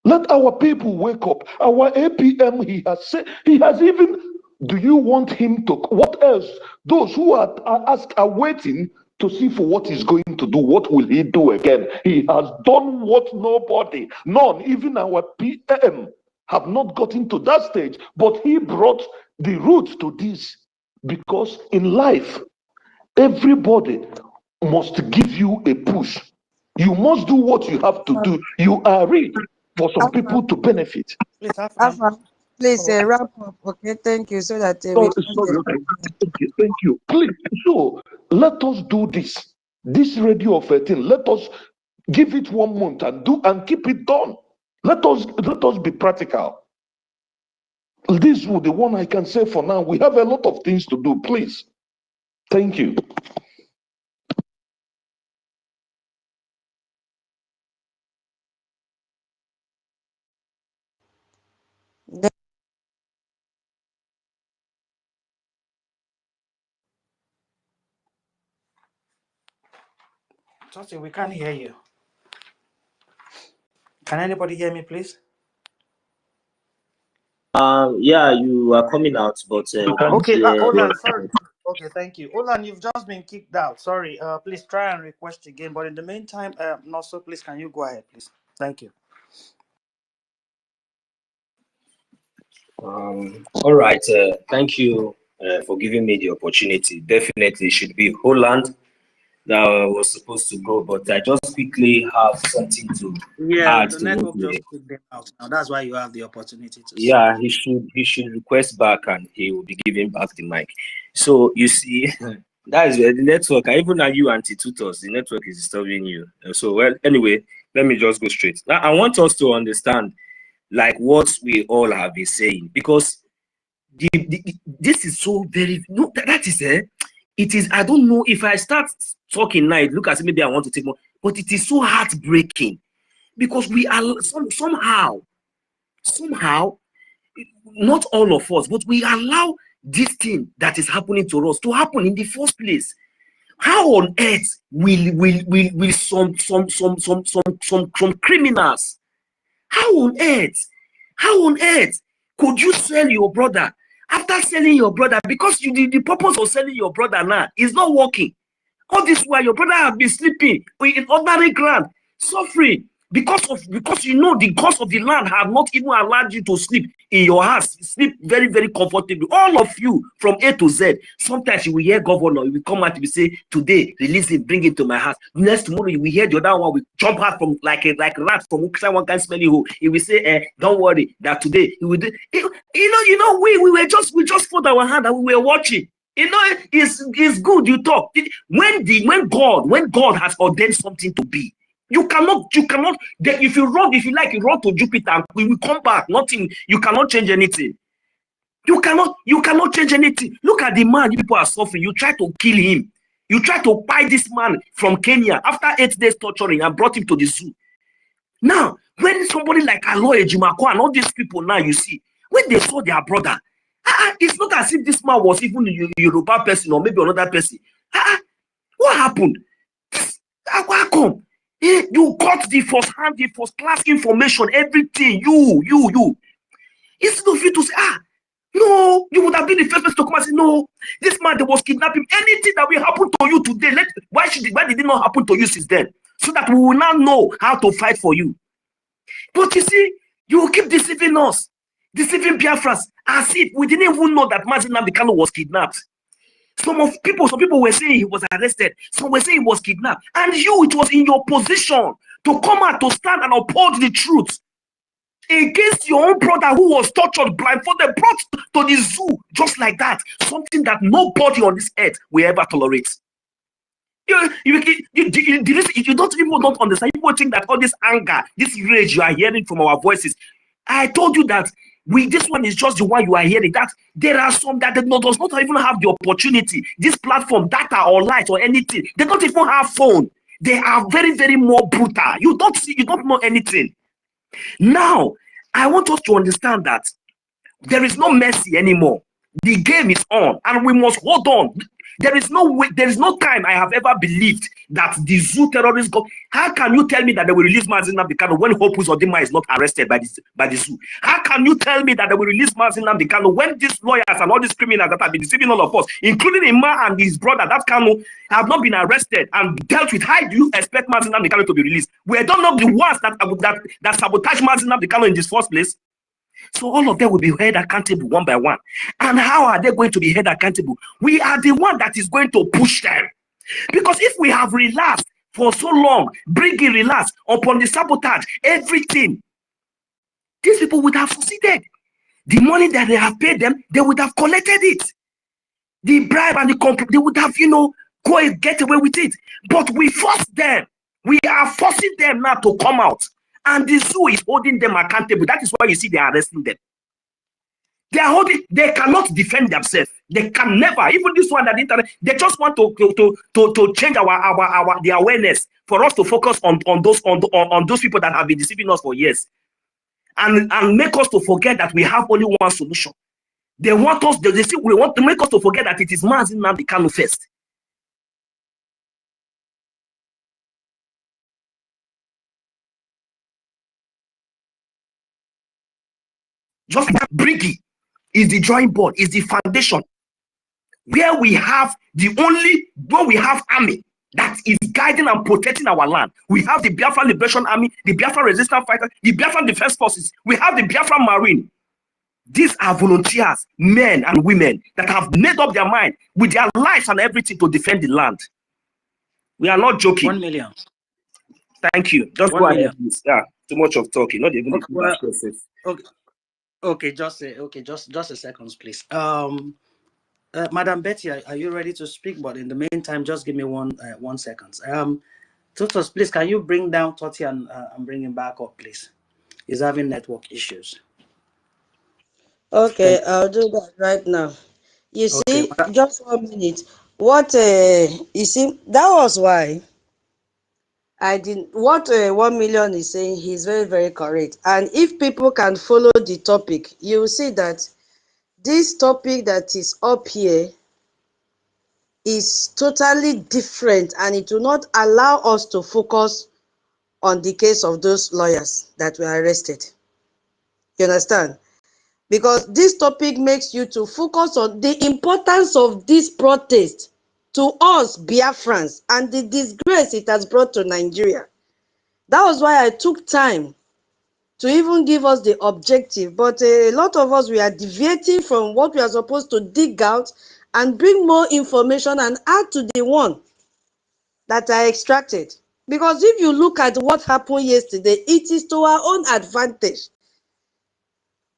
Let our people wake up. Our APM, he has even, do you want him to, what else? Those who are waiting to see for what he's going to do. What will he do again? He has done what nobody, none, even our PM, have not gotten to that stage. But he brought the root to this. Because in life, everybody must give you a push. You must do what you have to do. You are ready for some people to benefit. Please wrap up, okay? Thank you, so that Thank you. Please, so let us do this. This radio of 13. Let us give it 1 month and keep it done. Let us be practical. This is the one I can say for now. We have a lot of things to do. Please. Thank you. Justin, we can't hear you. Can anybody hear me, please? Yeah, you are coming out, but okay, Olan, sorry. Okay, thank you. Olan, you've just been kicked out. Sorry. Please try and request again. But in the meantime, Nosso, please, can you go ahead, please? Thank you. All right. Thank you for giving me the opportunity. Definitely should be Holland that was supposed to go, but I just quickly have something to add. The network just kicked them out. Now that's why you have the opportunity to. Yeah, he should request back, and he will be giving back the mic. So you see, that is the network. Even at you anti-tutors, the network is disturbing you. So well, anyway, let me just go straight. Now I want us to understand, like what we all have been saying, because this is so very that is it is. I don't know if I start talking now, it look as if maybe I want to take more, but it is so heartbreaking because we are somehow, not all of us, but we allow this thing that is happening to us to happen in the first place. How on earth will some criminals? How on earth could you sell your brother? After selling your brother, because the purpose of selling your brother now is not working. All this while your brother have been sleeping in ordinary ground, suffering because you know the cost of the land have not even allowed you to sleep in your house, sleep very, very comfortably. All of you from A to Z. Sometimes you will hear governor, you will come out, you will say, today, release it, bring it to my house. Next tomorrow, you will hear the other one will jump out from like a rat from one can smell you. He will say, don't worry, that today he will do. You know, we just put our hand and we were watching. You know, it's good you talk. When God has ordained something to be, you cannot. If you run to Jupiter, and we will come back. Nothing. You cannot change anything. You cannot change anything. Look at the man people are suffering. You try to kill him. You try to buy this man from Kenya after 8 days torturing and brought him to the zoo. Now, when somebody like Aloy Ejimako and all these people now, you see, when they saw their brother, it's not as if this man was even a Yoruba person or maybe another person. What happened? How come? You got the first class information, everything. You. Instead of you to say, no, you would have been the first person to come and say, no, this man that was kidnapping, anything that will happen to you today, why did it not happen to you since then? So that we will now know how to fight for you. But you see, You will keep deceiving us, deceiving Biafrans, as if we didn't even know that Mazi Nnamdi Kanu was kidnapped. Some people were saying he was arrested. Some were saying he was kidnapped. And you, it was in your position to come out to stand and uphold the truth against your own brother who was tortured, blindfolded, brought to the zoo just like that. Something that nobody on this earth will ever tolerate. You don't understand. People think that all this anger, this rage you are hearing from our voices. I told you that this one is just the one you are hearing. That there are some that does not even have the opportunity. This platform, data or light or anything, they don't even have phone. They are very, very more brutal. You don't know anything. Now, I want us to understand that there is no mercy anymore. The game is on, and we must hold on. There is no way, there is no time I have ever believed that the zoo terrorists go. How can you tell me that they will release Mazi Nnamdi Kanu when Hopus Odima is not arrested by the zoo? How can you tell me that they will release Mazi Nnamdi Kanu when these lawyers and all these criminals that have been deceiving all of us, including Ima and his brother, that Kanu, have not been arrested and dealt with? How do you expect Mazi Nnamdi Kanu to be released? We don't know the ones that sabotage Mazi Nnamdi Kanu in this first place. So all of them will be held accountable one by one. And how are they going to be held accountable? We are the one that is going to push them. Because if we have relaxed for so long, bringing relax upon the sabotage, everything, these people would have succeeded. The money that they have paid them, they would have collected it. The bribe and the they would have, go and get away with it. But we forced them. We are forcing them now to come out. And the zoo is holding them accountable. That is why you see they are arresting them. They cannot defend themselves. They can never. Even this one that they just want to change the awareness for us to focus on those people that have been deceiving us for years, and make us to forget that we have only one solution. They want us. They want to make us to forget that it is Mazi Nnamdi Kanu first. Just like BRGIE is the drawing board, is the foundation, where we have army that is guiding and protecting our land. We have the Biafra Liberation Army, the Biafra Resistance Fighters, the Biafra Defense Forces. We have the Biafra Marine. These are volunteers, men and women that have made up their mind with their lives and everything to defend the land. We are not joking. 1 million. Thank you. Just go ahead, please. Yeah, too much of talking. Not even okay, just a second, please. Madam Betty, are you ready to speak? But in the meantime, just give me 1 second. Tutus, please, can you bring down Toti and bring him back up, please? He's having network issues. Okay, I'll do that right now. You see, just 1 minute. You see, that was why I didn't. What 1 million is saying, he's very, very correct. And if people can follow the topic, you will see that this topic that is up here is totally different, and it will not allow us to focus on the case of those lawyers that were arrested. You understand? Because this topic makes you to focus on the importance of this protest to us Biafrans and the disgrace it has brought to Nigeria. That was why I took time to even give us the objective. But a lot of us, we are deviating from what we are supposed to dig out and bring more information and add to the one that I extracted. Because if you look at what happened yesterday, it is to our own advantage.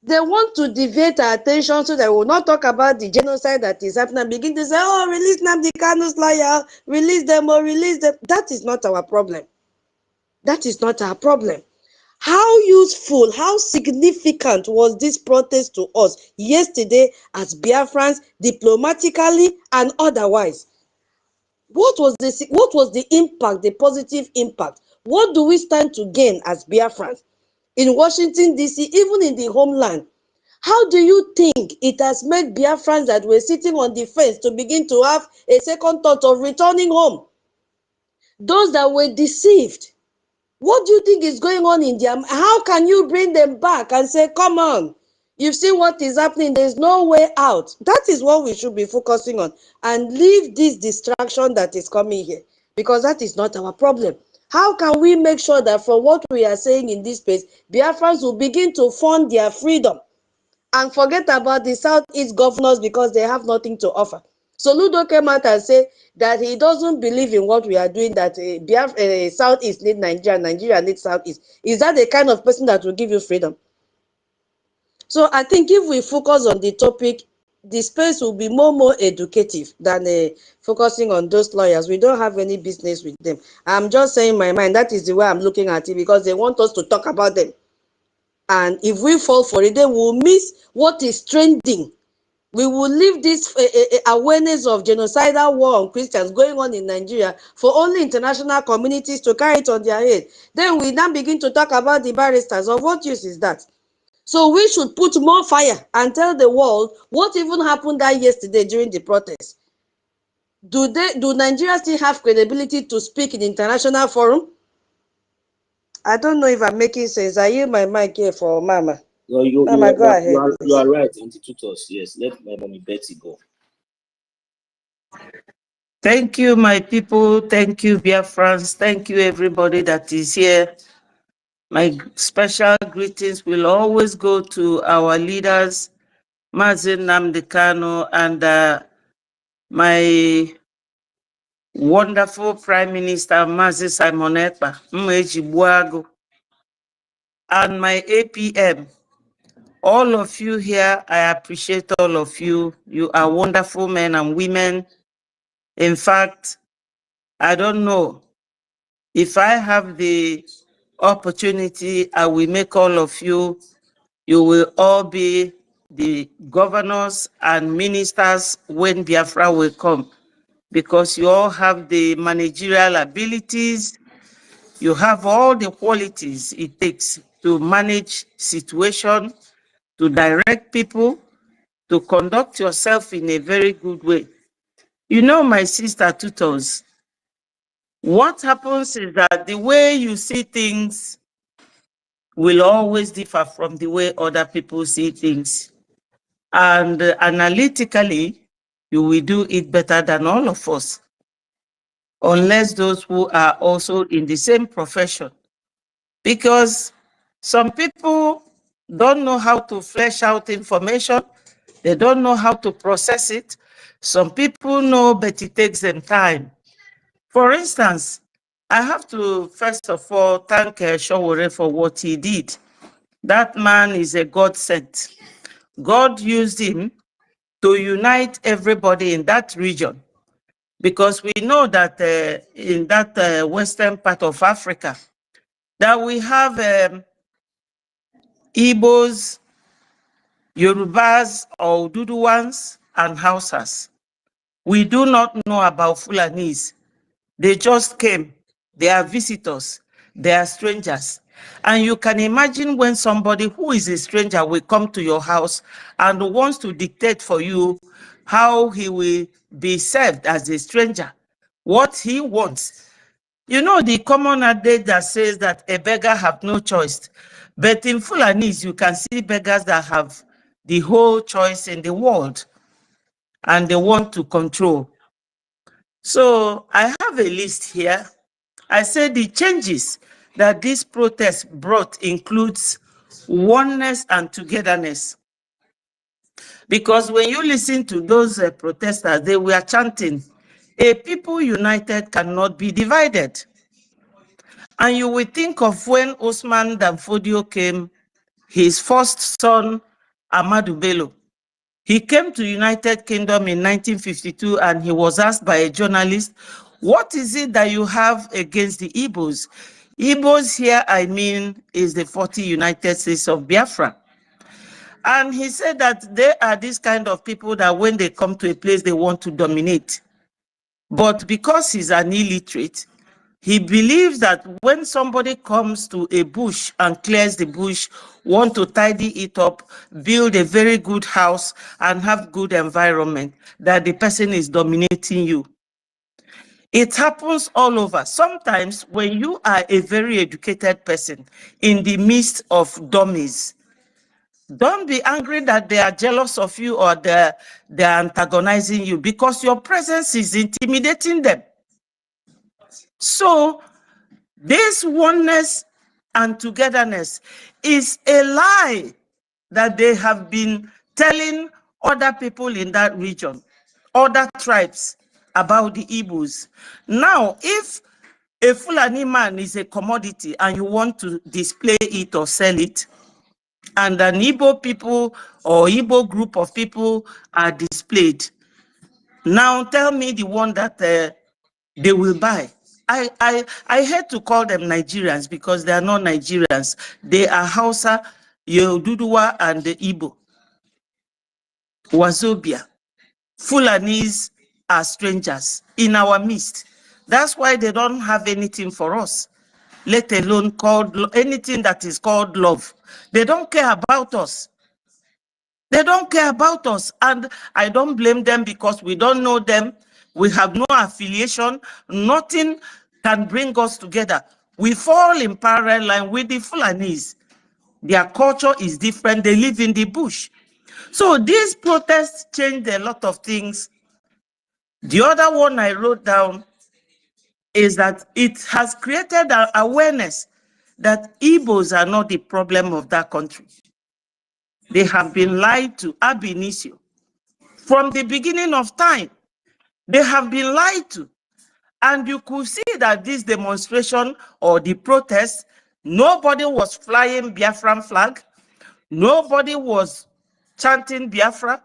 They want to deviate our attention so that we will not talk about the genocide that is happening and begin to say, oh, release Nnamdi Kanu's lawyer, release them or release them. That is not our problem. That is not our problem. How useful, how significant was this protest to us yesterday as Biafrans, diplomatically and otherwise? What was the impact, the positive impact? What do we stand to gain as Biafrans in Washington, D.C., even in the homeland? How do you think it has made Biafrans that were sitting on the fence to begin to have a second thought of returning home? Those that were deceived, what do you think is going on in them? How can you bring them back and say, come on, you've seen what is happening, there's no way out? That is what we should be focusing on, and leave this distraction that is coming here, because that is not our problem. How can we make sure that from what we are saying in this space, Biafrans will begin to fund their freedom and forget about the Southeast governors because they have nothing to offer? Soludo came out and said that he doesn't believe in what we are doing, that Southeast need Nigeria, Nigeria needs Southeast. Is that the kind of person that will give you freedom? So I think if we focus on the topic, the space will be more educative than focusing on those lawyers. We don't have any business with them. I'm just saying my mind. That is the way I'm looking at it, because they want us to talk about them. And if we fall for it, then we'll miss what is trending. We will leave this awareness of genocidal war on Christians going on in Nigeria for only international communities to carry it on their head. Then we now begin to talk about the barristers. Of what use is that? So we should put more fire and tell the world what even happened that yesterday during the protest. Do Nigeria still have credibility to speak in international forum? I don't know if I'm making sense. I use my mic here for Mama. No, Mama, go ahead. You are right, Institutors. Yes, let my mommy Betty go. Thank you, my people. Thank you, Biafrans. Thank you, everybody that is here. My special greetings will always go to our leaders, Mazi Nnamdi Kanu, and my wonderful Prime Minister, Mazi Simon Ekpa, Mmeji Buagu, and my APM. All of you here, I appreciate all of you. You are wonderful men and women. In fact, I don't know. If I have the opportunity, I will make all of you, you will all be the governors and ministers when Biafra will come, because you all have the managerial abilities, you have all the qualities it takes to manage situation, to direct people, to conduct yourself in a very good way. You know, my sister tutors, what happens is that the way you see things will always differ from the way other people see things. And analytically, you will do it better than all of us, unless those who are also in the same profession. Because some people don't know how to flesh out information. They don't know how to process it. Some people know, but it takes them time. For instance, I have to first of all thank Showore for what he did. That man is a God sent. God used him to unite everybody in that region, because we know that in that western part of Africa, that we have Igbos, Yorubas, or Duduans, and Hausas. We do not know about Fulanis. They just came. They are visitors. They are strangers. And you can imagine when somebody who is a stranger will come to your house and wants to dictate for you how he will be served as a stranger, what he wants. You know, the common adage that says that a beggar have no choice. But in Fulanese, you can see beggars that have the whole choice in the world, and they want to control. So I have a list here. I said the changes that this protest brought includes oneness and togetherness. Because when you listen to those protesters, they were chanting, a people united cannot be divided. And you will think of when Osman Danfodio came, his first son, Ahmadu Bello. He came to United Kingdom in 1952, and he was asked by a journalist, what is it that you have against the Igbos? Igbos here, I mean, is the 40 United States of Biafra. And he said that they are this kind of people that when they come to a place, they want to dominate. But because he's an illiterate, he believes that when somebody comes to a bush and clears the bush, want to tidy it up, build a very good house, and have good environment, that the person is dominating you. It happens all over. Sometimes when you are a very educated person in the midst of dummies, don't be angry that they are jealous of you or they're antagonizing you, because your presence is intimidating them. So This oneness and togetherness is a lie that they have been telling other people in that region, other tribes, about the Igbos. Now, if a Fulani man is a commodity and you want to display it or sell it, and an Igbo people or Igbo group of people are displayed, now tell me the one that they will buy. I hate to call them Nigerians because they are not Nigerians. They are Hausa, Yoruba, and the Igbo. Wazobia. Fulanis are strangers in our midst. That's why they don't have anything for us, let alone called anything that is called love. They don't care about us. They don't care about us, and I don't blame them because we don't know them. We have no affiliation. Nothing can bring us together. We fall in parallel line with the Fulanis. Their culture is different. They live in the bush. So these protests changed a lot of things. The other one I wrote down is that it has created an awareness that Igbos are not the problem of that country. They have been lied to ab initio. From the beginning of time, they have been lied to. And you could see that this demonstration or the protest, nobody was flying Biafran flag. Nobody was chanting Biafra.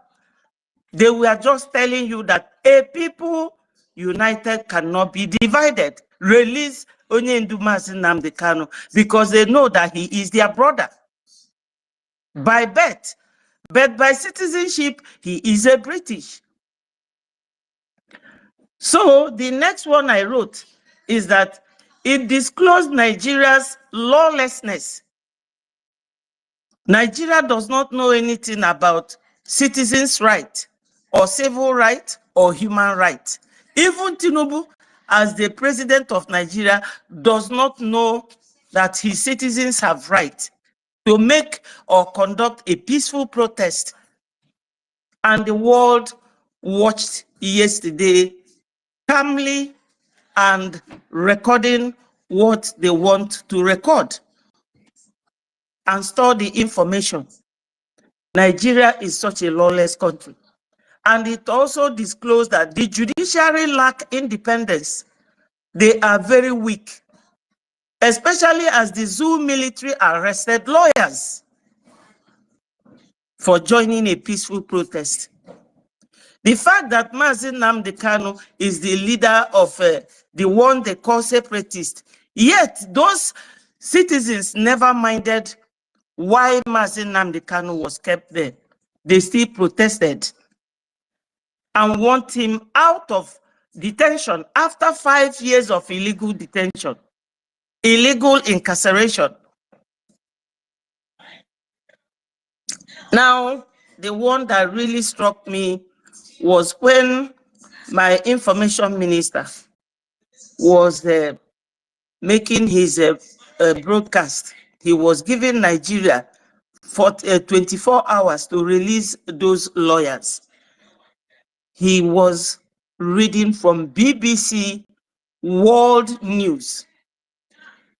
They were just telling you that a people united cannot be divided. Release Onyendu Nnamdi Kanu because they know that he is their brother by birth, but by citizenship, he is a British. So the next one I wrote is that it disclosed Nigeria's lawlessness. Nigeria does not know anything about citizens' rights or civil rights or human rights. Even Tinubu, as the president of Nigeria, does not know that his citizens have rights to make or conduct a peaceful protest. And the world watched yesterday calmly and recording what they want to record and store the information. Nigeria is such a lawless country. And it also disclosed that the judiciary lack independence. They are very weak, especially as the Zoo military arrested lawyers for joining a peaceful protest. The fact that Mazi Nnamdi Kanu is the leader of the one they call separatist, yet those citizens never minded why Mazi Nnamdi Kanu was kept there. They still protested and want him out of detention after 5 years of illegal detention, illegal incarceration. Now, the one that really struck me was when my information minister was making his broadcast. He was giving Nigeria for 24 hours to release those lawyers. He was reading from BBC World News.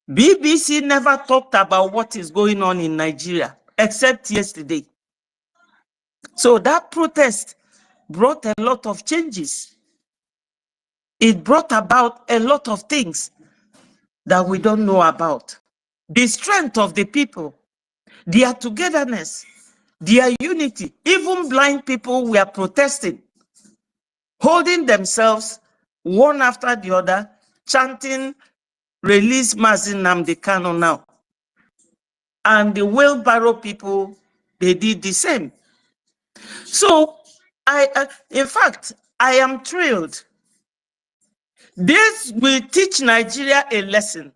BBC never talked about what is going on in Nigeria, except yesterday. So that protest brought a lot of changes. It brought about a lot of things that we don't know about. The strength of the people, their togetherness, their unity. Even blind people were protesting, holding themselves one after the other, chanting, "Release Mazi Nnamdi Kanu now." And the wheelbarrow people, they did the same. So, in fact, I am thrilled. This will teach Nigeria a lesson.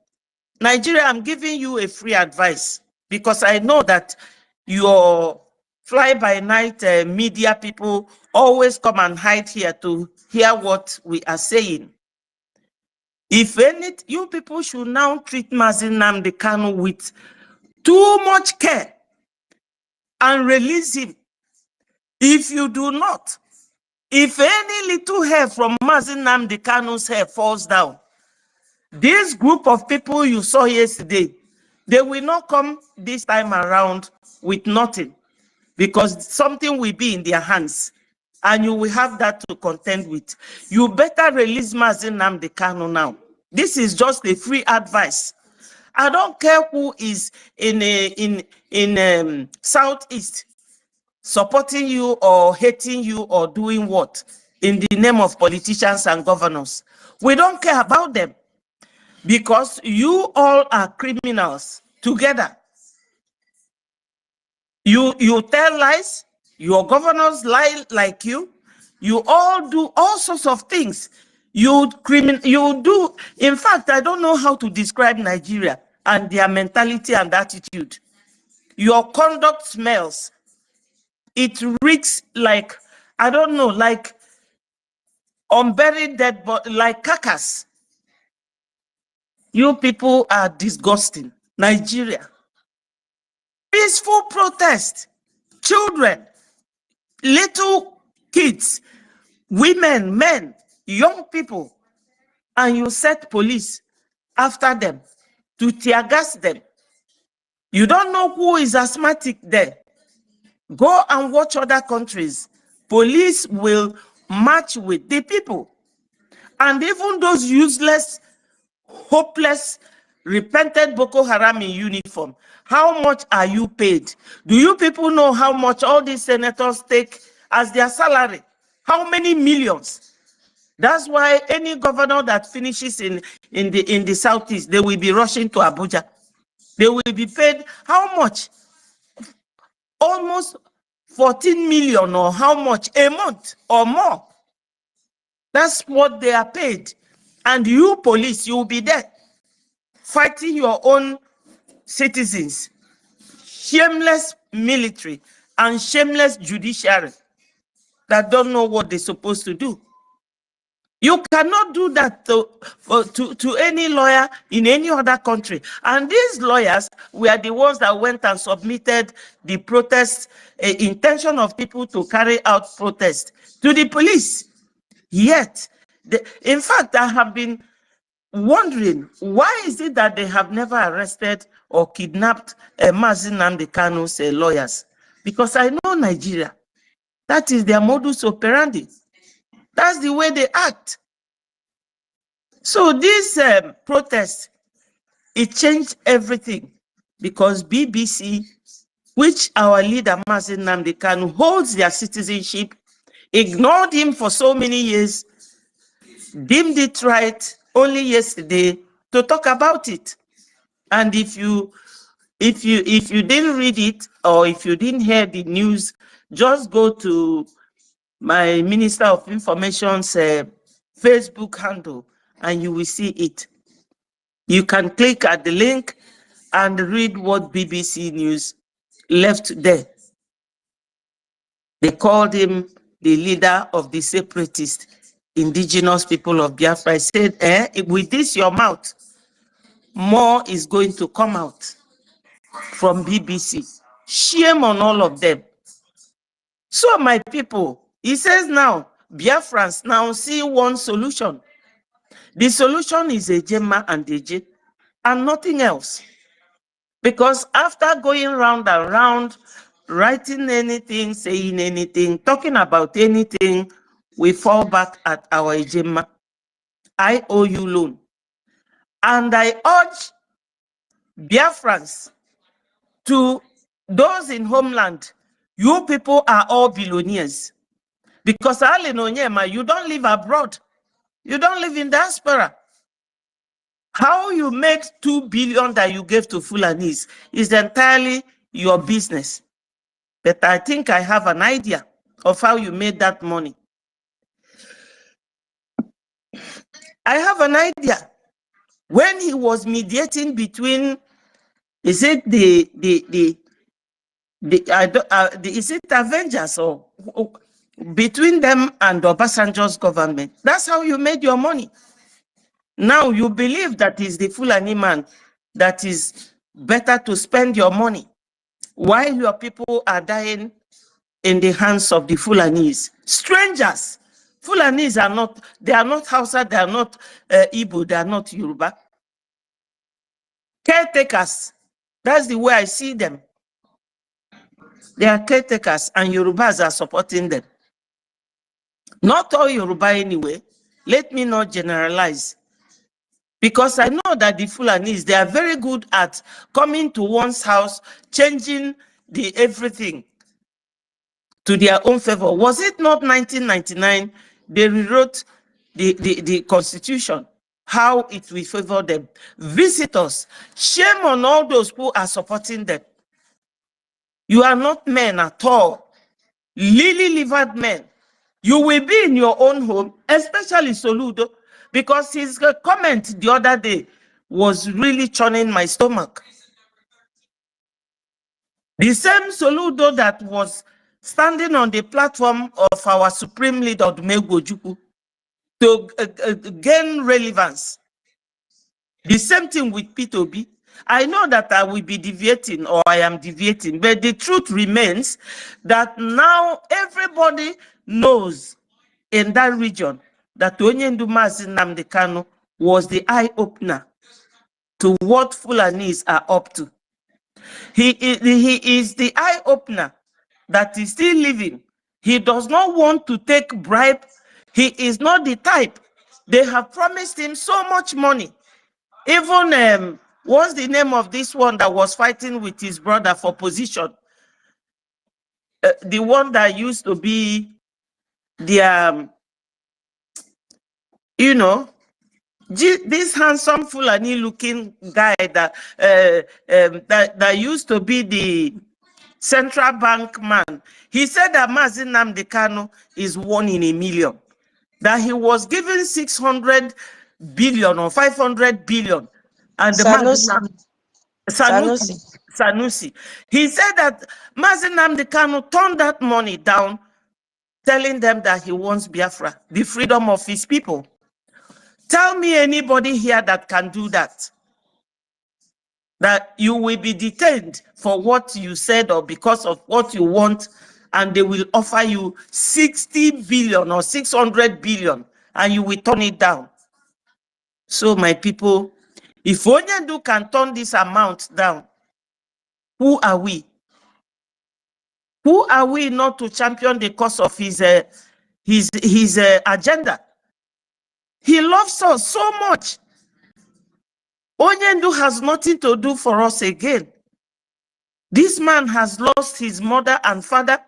Nigeria, I'm giving you a free advice because I know that your fly-by-night media people always come and hide here to hear what we are saying. If any, you people should now treat Mazi Nnamdi Kanu with too much care and release him. If you do not, if any little hair from Mazi Nnamdi Kanu's hair falls down, This group of people you saw yesterday, they will not come this time around with nothing, because something will be in their hands and you will have that to contend with. You better release Mazi Nnamdi Kanu now. This is just a free advice. I don't care who is in Southeast supporting you or hating you or doing what in the name of politicians and governors. We don't care about them, because you all are criminals together. You tell lies, your governors lie like you all do all sorts of things. You do, in fact, I don't know how to describe Nigeria and their mentality and attitude. Your conduct smells. It reeks like, I don't know, like unburied dead body, like carcass. You people are disgusting. Nigeria. Peaceful protest. Children, little kids, women, men, young people, and you set police after them to tear gas them. You don't know who is asthmatic there. Go and watch other countries. Police will march with the people. And even those useless, hopeless, repented Boko Haram in uniform, how much are you paid? Do you people know how much all these senators take as their salary? How many millions? That's why any governor that finishes in the Southeast, they will be rushing to Abuja. They will be paid how much? Almost 14 million or how much a month or more. That's what they are paid. And you police, you will be there fighting your own citizens. Shameless military and shameless judiciary that don't know what they're supposed to do. You cannot do that to any lawyer in any other country. And these lawyers were the ones that went and submitted the protest, intention of people to carry out protest to the police. Yet, in fact, I have been wondering, why is it that they have never arrested or kidnapped Mazi Nnamdi Kanu's lawyers? Because I know Nigeria. That is their modus operandi. That's the way they act. So this protest, it changed everything, because BBC, which our leader Mazi Nnamdi Kanu holds their citizenship, ignored him for so many years, deemed it right only yesterday to talk about it. And if you didn't read it, or if you didn't hear the news, just go to my Minister of Information's Facebook handle and you will see it. You can click at the link and read what BBC News left there. They called him the leader of the separatist indigenous people of Biafra. I said, with this your mouth, more is going to come out from BBC. Shame on all of them. So my people, he says now, Biafrans now see one solution. The solution is Ejema and Eje and nothing else. Because after going round and round, writing anything, saying anything, talking about anything, we fall back at our Ejema. I owe you loan. And I urge Biafrans, to those in homeland, you people are all billionaires. Because you don't live abroad. You don't live in diaspora. How you made 2 billion that you gave to Fulanis is entirely your business. But I think I have an idea of how you made that money. I have an idea. When he was mediating between, is it is it Avengers or between them and Obasanjo's government? That's how you made your money. Now you believe that is the Fulani man that is better to spend your money while your people are dying in the hands of the Fulanis. Strangers Fulanis are not, they are not Hausa, they are not Igbo, they are not Yoruba. Caretakers, that's the way I see them. They are caretakers and Yorubas are supporting them. Not all Yoruba anyway. Let me not generalize. Because I know that the Fulanis, they are very good at coming to one's house, changing the everything to their own favor. Was it not 1999 they rewrote the constitution, how it will favor them? Visitors, shame on all those who are supporting them. You are not men at all. Lily-livered men. You will be in your own home, especially Soludo, because his comment the other day was really churning my stomach. The same Soludo that was standing on the platform of our supreme leader, Odumegwu Ojukwu, to gain relevance. The same thing with P2B. I know that I will be deviating or I am deviating, but the truth remains that now everybody knows in that region that Onyendu Mazi Nnamdi Kanu was the eye-opener to what Fulanis are up to. He is the eye-opener that is still living. He does not want to take bribe. He is not the type. They have promised him so much money. Even, what's the name of this one that was fighting with his brother for position? The one that used to be the, you know, this handsome Fulani looking guy that, that used to be the central bank man. He said that Mazi Nnamdi Kanu is 1 in a million. That he was given 600 billion or 500 billion. And the Sanusi. He said that Mazi Nnamdi Kanu turned that money down, telling them that he wants Biafra, the freedom of his people. Tell me anybody here that can do that. That you will be detained for what you said or because of what you want, and they will offer you 60 billion or 600 billion, and you will turn it down. So my people, if Onyendu can turn this amount down, who are we? Who are we not to champion the cause of his agenda? He loves us so much. Onyendu has nothing to do for us again. This man has lost his mother and father,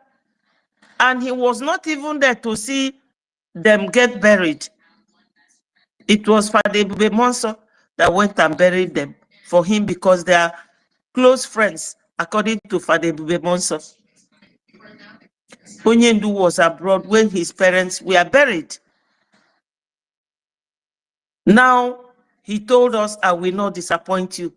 and he was not even there to see them get buried. It was Fade Ebube Monso that went and buried them for him because they are close friends, according to Fade Ebube Monso. Onyendu was abroad when his parents were buried. Now, he told us, I will not disappoint you.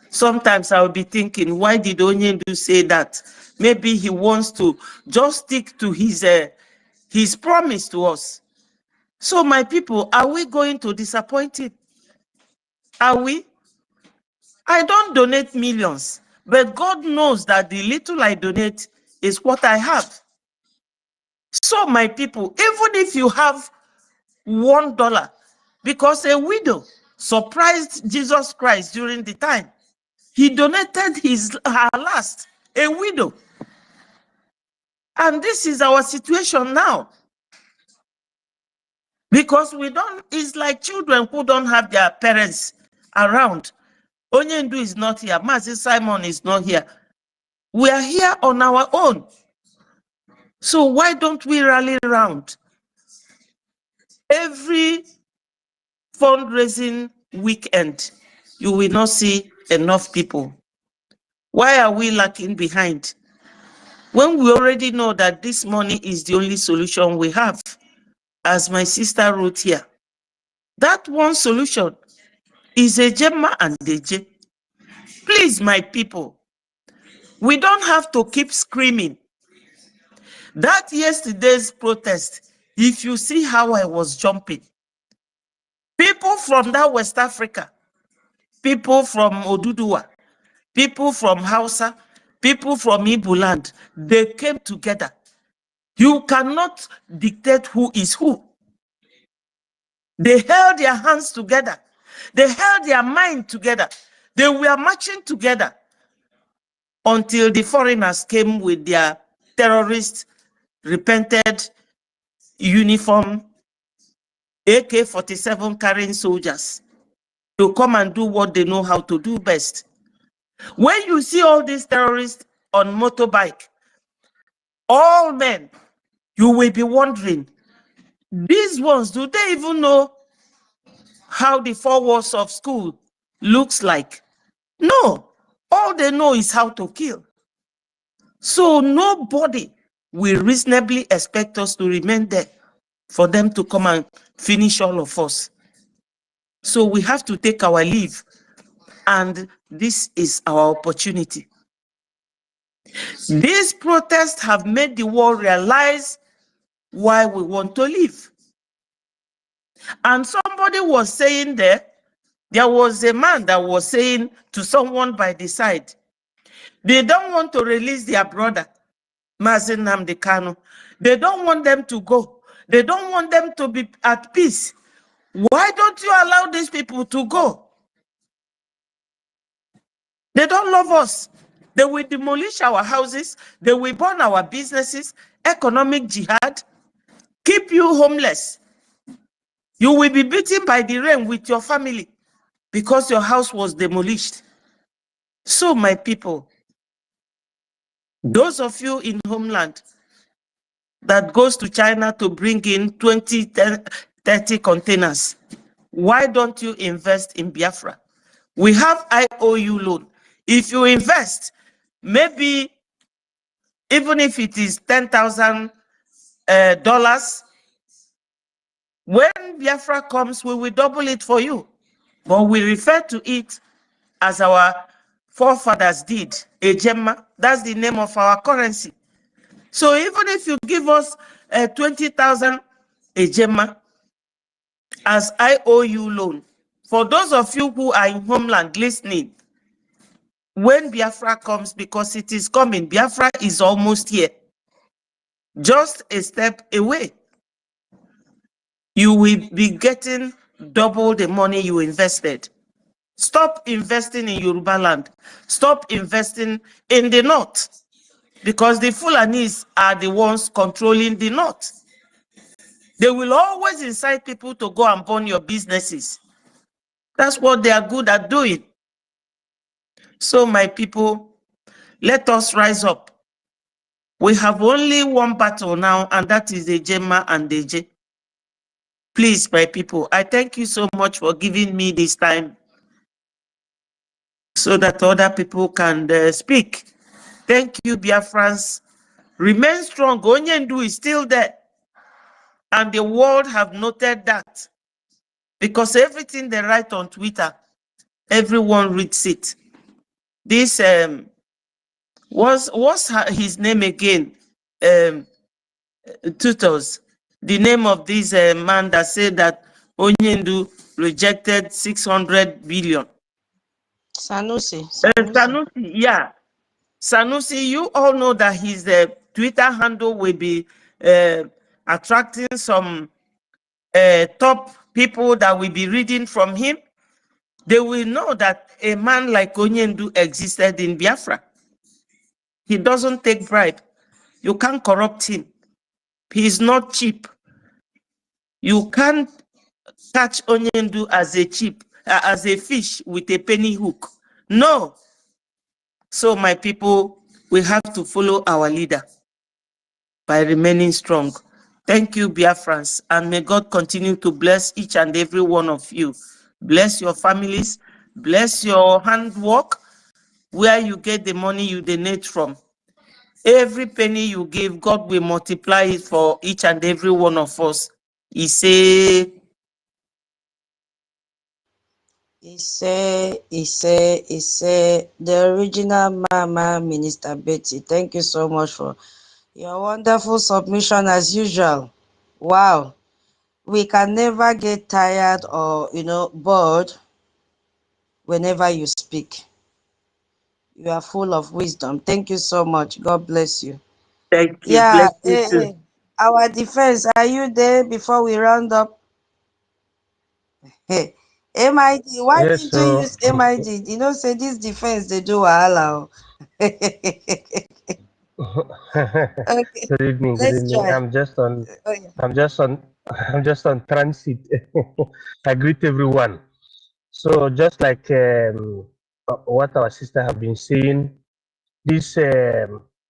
Sometimes I will be thinking, why did Onyendu say that? Maybe he wants to just stick to his promise to us. So my people, are we going to disappoint him? Are we? I don't donate millions, but God knows that the little I donate is what I have. So my people, even if you have $1, because a widow surprised Jesus Christ during the time, he donated her last, a widow. And this is our situation now. Because we don't, it's like children who don't have their parents around. Onyendu is not here. Mazi Simon is not here. We are here on our own. So why don't we rally around? Every fundraising weekend, you will not see enough people. Why are we lacking behind? When we already know that this money is the only solution we have, as my sister wrote here. That one solution is a Gemma and a J. Please, my people, we don't have to keep screaming. That yesterday's protest, if you see how I was jumping, people from that West Africa, people from Oduduwa, people from Hausa, people from Igbo land, they came together. You cannot dictate who is who. They held their hands together. They held their mind together. They were marching together until the foreigners came with their terrorist repented uniform, AK-47 carrying soldiers to come and do what they know how to do best. When you see all these terrorists on motorbike, all men, you will be wondering, these ones, do they even know how the four walls of school looks like? No, all they know is how to kill. So nobody will reasonably expect us to remain there for them to come and finish all of us. So we have to take our leave, and this is our opportunity. These protests have made the world realize why we want to live. And somebody was saying there was a man that was saying to someone by the side, they don't want to release their brother, Mazi Nnamdi Kanu. They don't want them to go. They don't want them to be at peace. Why don't you allow these people to go? They don't love us. They will demolish our houses. They will burn our businesses, economic jihad, keep you homeless. You will be beaten by the rain with your family because your house was demolished. So, my people, those of you in homeland that goes to China to bring in 20, 30 containers, why don't you invest in Biafra? We have IOU loan. If you invest, maybe even if it is $10,000, when Biafra comes, we will double it for you. But we refer to it as our forefathers did, Ejema. That's the name of our currency. So even if you give us 20,000 Ejema as IOU loan, for those of you who are in homeland listening, when Biafra comes, because it is coming, Biafra is almost here, just a step away, you will be getting double the money you invested. Stop investing in Yoruba land. Stop investing in the north, because the Fulanis are the ones controlling the north. They will always incite people to go and burn your businesses. That's what they are good at doing. So, my people, let us rise up. We have only one battle now, and that is the Ejema and the Eje. Please, my people, I thank you so much for giving me this time so that other people can speak. Thank you, Biafrans. Remain strong. Onyendu is still there. And the world have noted that. Because everything they write on Twitter, everyone reads it. This, what's his name again? Tutors. The name of this man that said that Onyendu rejected 600 billion. Sanusi. Sanusi, yeah. Sanusi, you all know that his Twitter handle will be attracting some top people that will be reading from him. They will know that a man like Onyendu existed in Biafra. He doesn't take bribe. You can't corrupt him. He is not cheap. You can't catch Onyendu as a as a fish with a penny hook. No. So, my people, we have to follow our leader by remaining strong. Thank you, Biafrans, and may God continue to bless each and every one of you. Bless your families, bless your handwork, where you get the money you donate from. Every penny you give, God will multiply it for each and every one of us. He said, the original Mama Minister Betty. Thank you so much for your wonderful submission as usual. Wow. We can never get tired or, bored whenever you speak. You are full of wisdom. Thank you so much. God bless you. thank you. Yeah, Bless you too. our defense, are you there before we round up? Hey, MID, why Yes, didn't you so use MID? You know, say this defense they do wahala. Okay, good evening, good let's evening. try. Oh, yeah. I'm just on, I'm just on transit. I greet everyone. So just like what our sister have been saying, this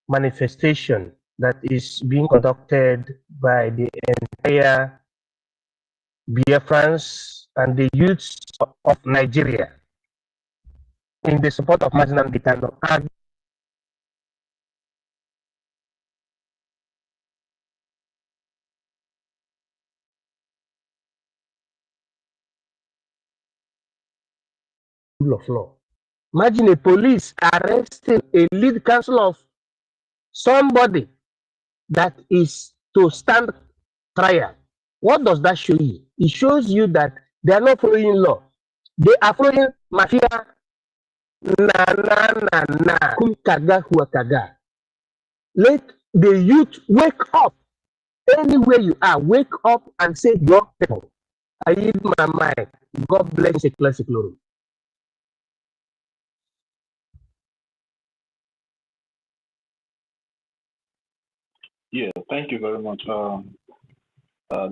manifestation that is being conducted by the entire BIAFRANS and the youths of Nigeria in the support of Mazinam Dikano are rule of law. Imagine a police arresting a lead counsel of somebody that is to stand trial. What does that show you? It shows you that they are not following law. They are following mafia na kumkaga huakaga. Let the youth wake up. Anywhere you are, wake up and say your people. I need my mind. God bless the classic glory. Yeah, thank you very much.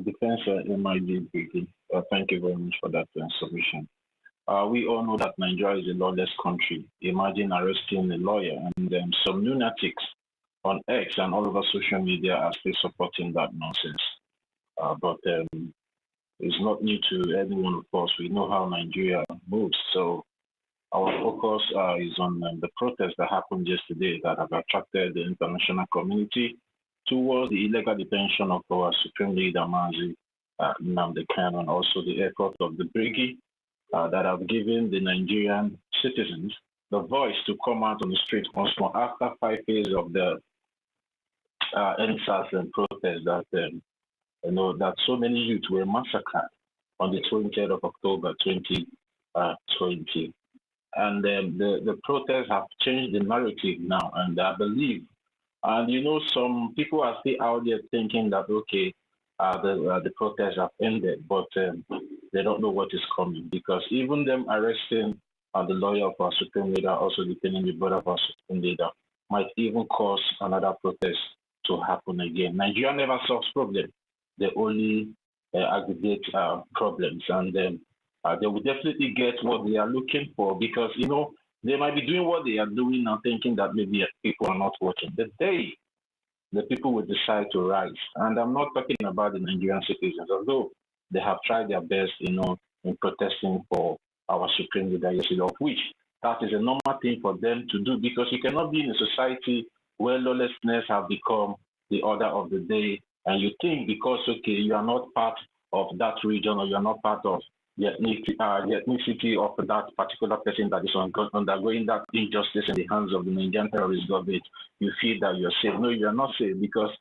Defense MID briefing. Thank you very much for that submission. We all know that Nigeria is a lawless country. Imagine arresting a lawyer, and some lunatics on X and all over social media are still supporting that nonsense. But it's not new to any one of us. We know how Nigeria moves. So our focus is on the protests that happened yesterday that have attracted the international community towards the illegal detention of our Supreme Leader, Mazi Nnamdi Kanu, and also the effort of the BRGIE that have given the Nigerian citizens the voice to come out on the street once more after 5 days of the NSAS and protests that that so many youth were massacred on the 20th of October 2020. And the protests have changed the narrative now, and I believe, and some people are still out there thinking that okay, the protests have ended, but they don't know what is coming, because even them arresting the lawyer of our Supreme Leader, also detaining the brother of our Supreme Leader, might even cause another protest to happen again. Nigeria never solves problems; they only aggregate problems, and they will definitely get what they are looking for, because they might be doing what they are doing now, thinking that maybe people are not watching. The day the people will decide to rise, and I'm not talking about the Nigerian citizens, although they have tried their best, in protesting for our supreme leader yesterday, of which that is a normal thing for them to do, because you cannot be in a society where lawlessness have become the order of the day, and you think because you are not part of that region, or you are not part of the ethnicity of that particular person that is undergoing that injustice in the hands of the Nigerian terrorist government, you feel that you're safe. No, you're not safe, because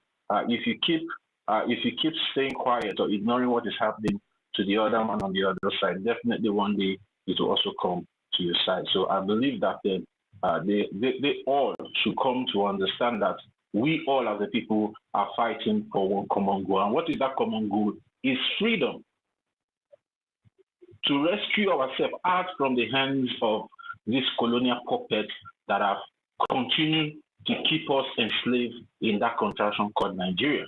if you keep staying quiet or ignoring what is happening to the other man on the other side, definitely one day it will also come to your side. So I believe that they all should come to understand that we all as a people are fighting for one common goal. And what is that common goal? Is freedom, to rescue ourselves out from the hands of these colonial puppets that have continued to keep us enslaved in that contraction called Nigeria.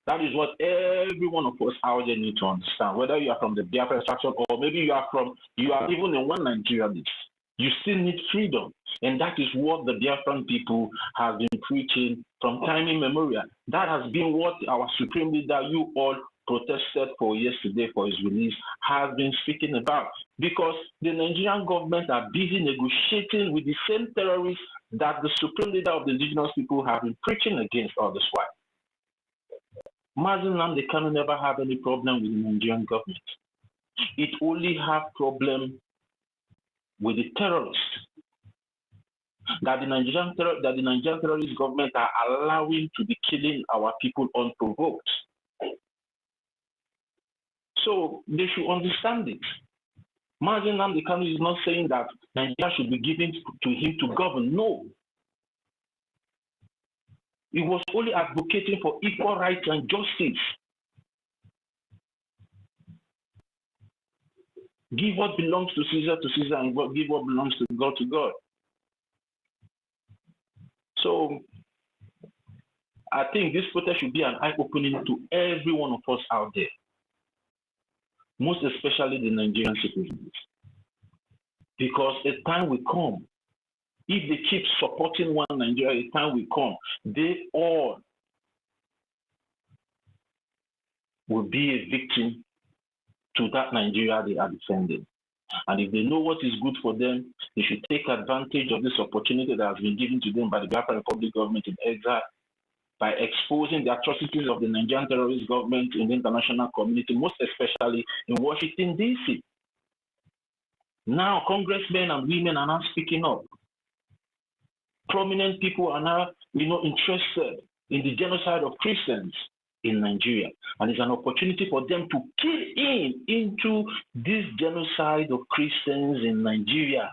That is what every one of us out there need to understand. Whether you are from the Biafra extraction, or maybe you are even in one Nigeria list, you still need freedom. And that is what the Biafran people have been preaching from time immemorial. That has been what our Supreme Leader, you all protested for yesterday for his release, has been speaking about. Because the Nigerian government are busy negotiating with the same terrorists that the Supreme Leader of the indigenous people have been preaching against all this while. Mazi Nnamdi Kanu never have any problem with the Nigerian government. It only have problem with the terrorists that the Nigerian terrorist government are allowing to be killing our people unprovoked. So they should understand it. Mazi Nnamdi Kanu is not saying that Nigeria should be given to him to govern. No. He was only advocating for equal rights and justice. Give what belongs to Caesar, and give what belongs to God, to God. So I think this protest should be an eye-opening to every one of us out there, most especially the Nigerian citizens. Because a time will come, if they keep supporting one Nigeria, a time will come, they all will be a victim to that Nigeria they are defending. And if they know what is good for them, they should take advantage of this opportunity that has been given to them by the Biafra Republic government in exile, by exposing the atrocities of the Nigerian terrorist government in the international community, most especially in Washington, D.C. Now, congressmen and women are now speaking up. Prominent people are now, interested in the genocide of Christians in Nigeria. And it's an opportunity for them to key into this genocide of Christians in Nigeria.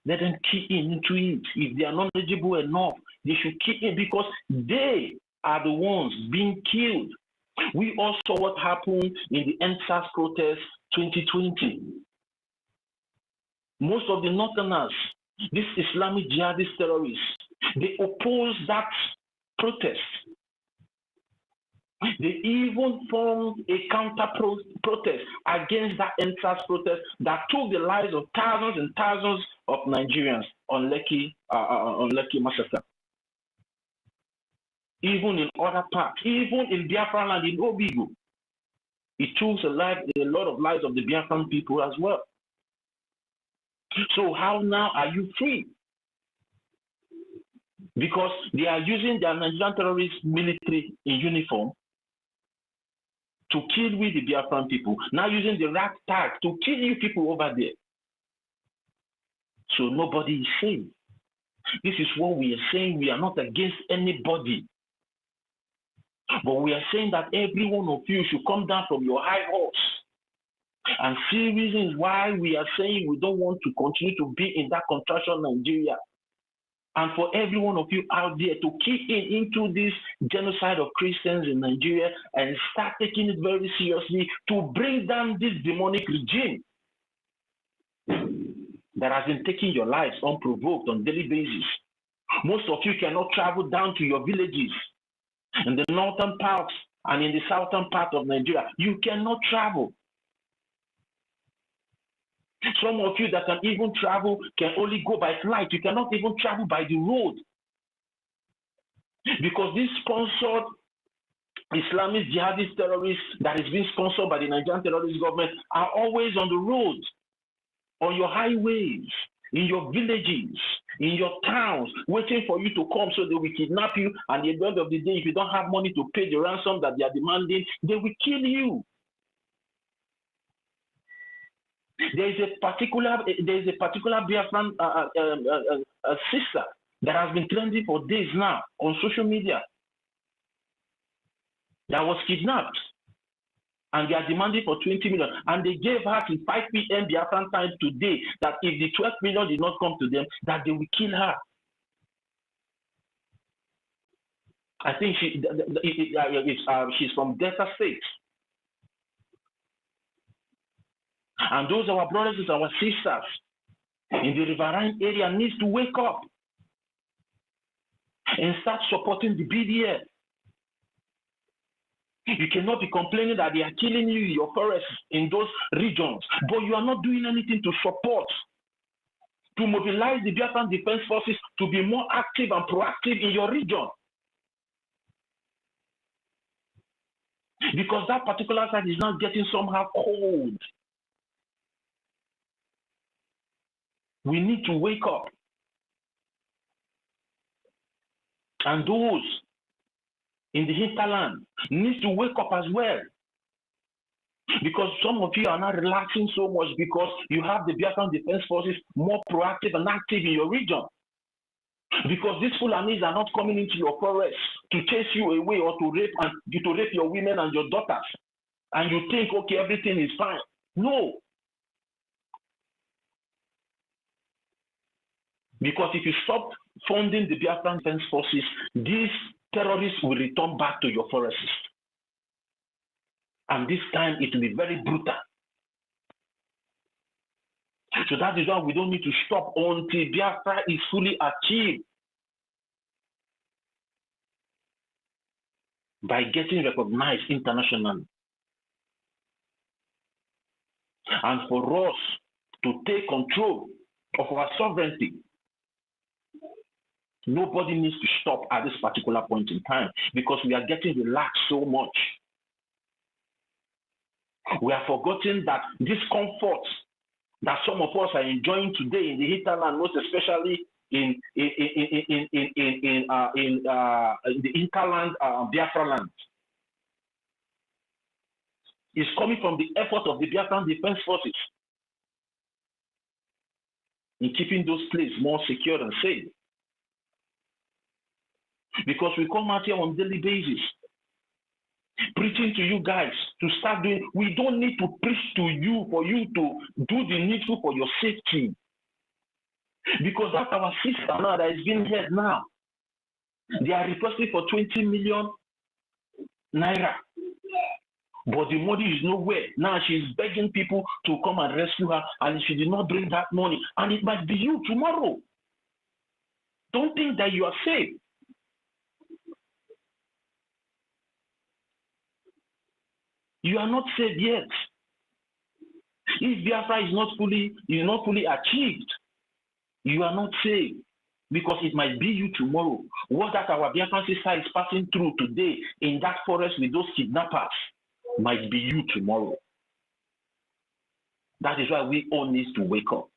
Let them key into it. If they are knowledgeable enough, they should key in, because they are the ones being killed. We all saw what happened in the NSAS protest 2020. Most of the Northerners, these Islamic jihadist terrorists, they opposed that protest. They even formed a counter-protest against that NSAS protest that took the lives of thousands and thousands of Nigerians on Lekki massacre. Even in other parts, even in Biafra land, in Obigo, it took a lot of lives of the Biafran people as well. So how now are you free? Because they are using their Nigerian terrorist military in uniform to kill with the Biafran people, now using the rat tag to kill you people over there. So nobody is safe. This is what we are saying. We are not against anybody. But we are saying that every one of you should come down from your high horse and see reasons why we are saying we don't want to continue to be in that contraction Nigeria. And for every one of you out there to key into this genocide of Christians in Nigeria and start taking it very seriously to bring down this demonic regime that has been taking your lives unprovoked on a daily basis. Most of you cannot travel down to your villages in the northern parts and in the southern part of Nigeria. You cannot travel. Some of you that can even travel can only go by flight. You cannot even travel by the road. Because these sponsored Islamic jihadist terrorists that is being sponsored by the Nigerian terrorist government are always on the road, on your highways, in your villages, in your towns, waiting for you to come so they will kidnap you. And at the end of the day, if you don't have money to pay the ransom that they are demanding, they will kill you. There is a particular Biafran sister that has been trending for days now on social media that was kidnapped, and they are demanding for 20 million. And they gave her till 5 p.m. Biafran time today that if the 12 million did not come to them, that they will kill her. I think she's from Delta State. And those our brothers and our sisters in the riverine area needs to wake up and start supporting the BDF. You cannot be complaining that they are killing you in your forests in those regions, but you are not doing anything to support, to mobilize the Biafran Defense Forces to be more active and proactive in your region. Because that particular side is now getting somehow cold. We need to wake up. And those in the hinterland need to wake up as well. Because some of you are not relaxing so much because you have the Biafran Defense Forces more proactive and active in your region. Because these Fulanis are not coming into your forest to chase you away or to rape your women and your daughters. And you think, okay, everything is fine. No. Because if you stop funding the Biafran Defense Forces, these terrorists will return back to your forests. And this time it will be very brutal. So that is why we don't need to stop until Biafra is fully achieved by getting recognized internationally. And for us to take control of our sovereignty, nobody needs to stop at this particular point in time because we are getting relaxed so much. We are forgetting that this comfort that some of us are enjoying today in the hinterland, most especially in the hinterland Biafra land, is coming from the effort of the Biafran Defense Forces in keeping those places more secure and safe. Because we come out here on a daily basis preaching to you guys to start doing. We don't need to preach to you for you to do the needful for your safety. Because that's our sister now that is being held now. They are requesting for 20 million naira. But the money is nowhere. Now she's begging people to come and rescue her, and she did not bring that money. And it might be you tomorrow. Don't think that you are safe. You are not safe yet. If Biafra is not fully achieved, you are not safe. Because it might be you tomorrow. What that our Biafran sister is passing through today in that forest with those kidnappers might be you tomorrow. That is why we all need to wake up.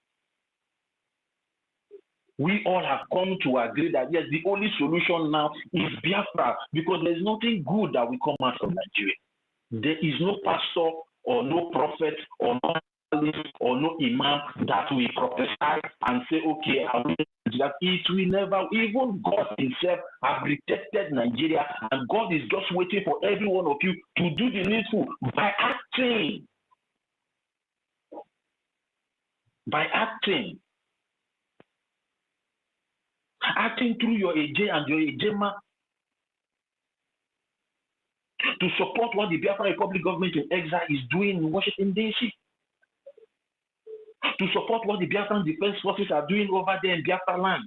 We all have come to agree that yes, the only solution now is Biafra, because there is nothing good that will come out from Nigeria. There is no pastor or no prophet or no or no imam that will prophesy and say, okay, that it will never, even God himself have rejected Nigeria, and God is just waiting for every one of you to do the needful by acting. By acting. Acting through your AJ and your AJMA to support what the Biafra Republic government in exile is doing in Washington, D.C. To support what the Biafran Defense Forces are doing over there in Biafra land.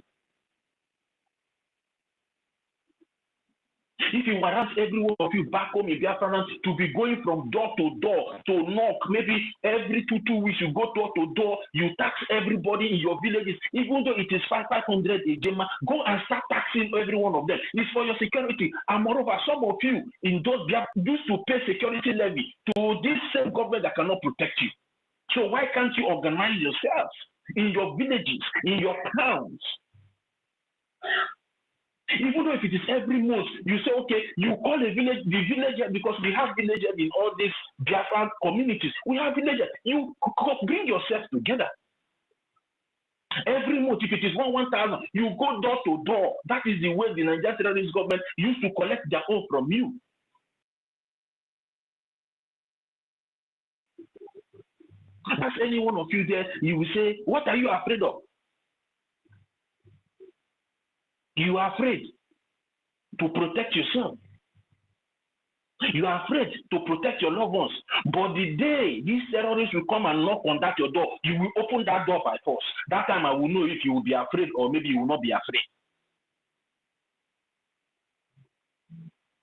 If you harass every one of you back home in Biafra land to be going from door to door to knock, maybe every two weeks you go door to door, you tax everybody in your villages, even though it is 500 a Jema, go and start taxing every one of them. It's for your security. And moreover, some of you in those used to pay security levy to this same government that cannot protect you. So why can't you organize yourselves in your villages, in your towns? Even though if it is every month, you say, okay, you call a village, the villager, because we have villagers in all these Biafran communities. We have villagers. You bring yourself together. Every month, if it is 1,000, you go door to door. That is the way the Nigerian terrorist government used to collect their own from you. Ask any one of you there, you will say, what are you afraid of? You are afraid to protect yourself. You are afraid to protect your loved ones. But the day these terrorists will come and knock on that your door, you will open that door by force. That time I will know if you will be afraid or maybe you will not be afraid.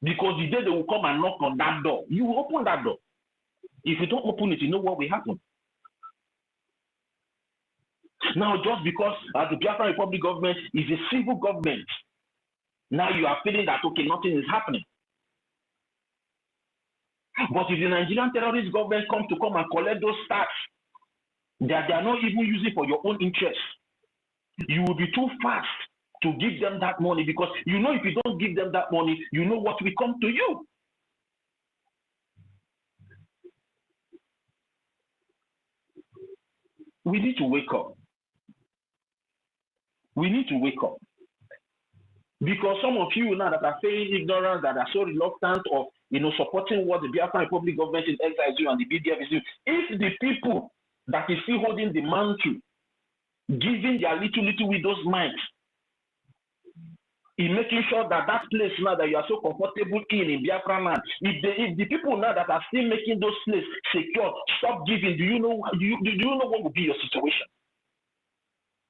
Because the day they will come and knock on that door, you will open that door. If you don't open it, you know what will happen. Now, just because the Biafran Republic government is a civil government, now you are feeling that, okay, nothing is happening. But if the Nigerian terrorist government come and collect those tax that they are not even using for your own interest, you will be too fast to give them that money, because you know if you don't give them that money, you know what will come to you. We need to wake up. We need to wake up. Because some of you now that are feigning ignorance, that are so reluctant of supporting what the Biafran Republic government in exile is doing and the BDF is doing, if the people that is still holding the mantle, giving their little widow's minds, in making sure that that place now that you are so comfortable in Biafra land, if the people now that are still making those places secure stop giving, do you know what will be your situation?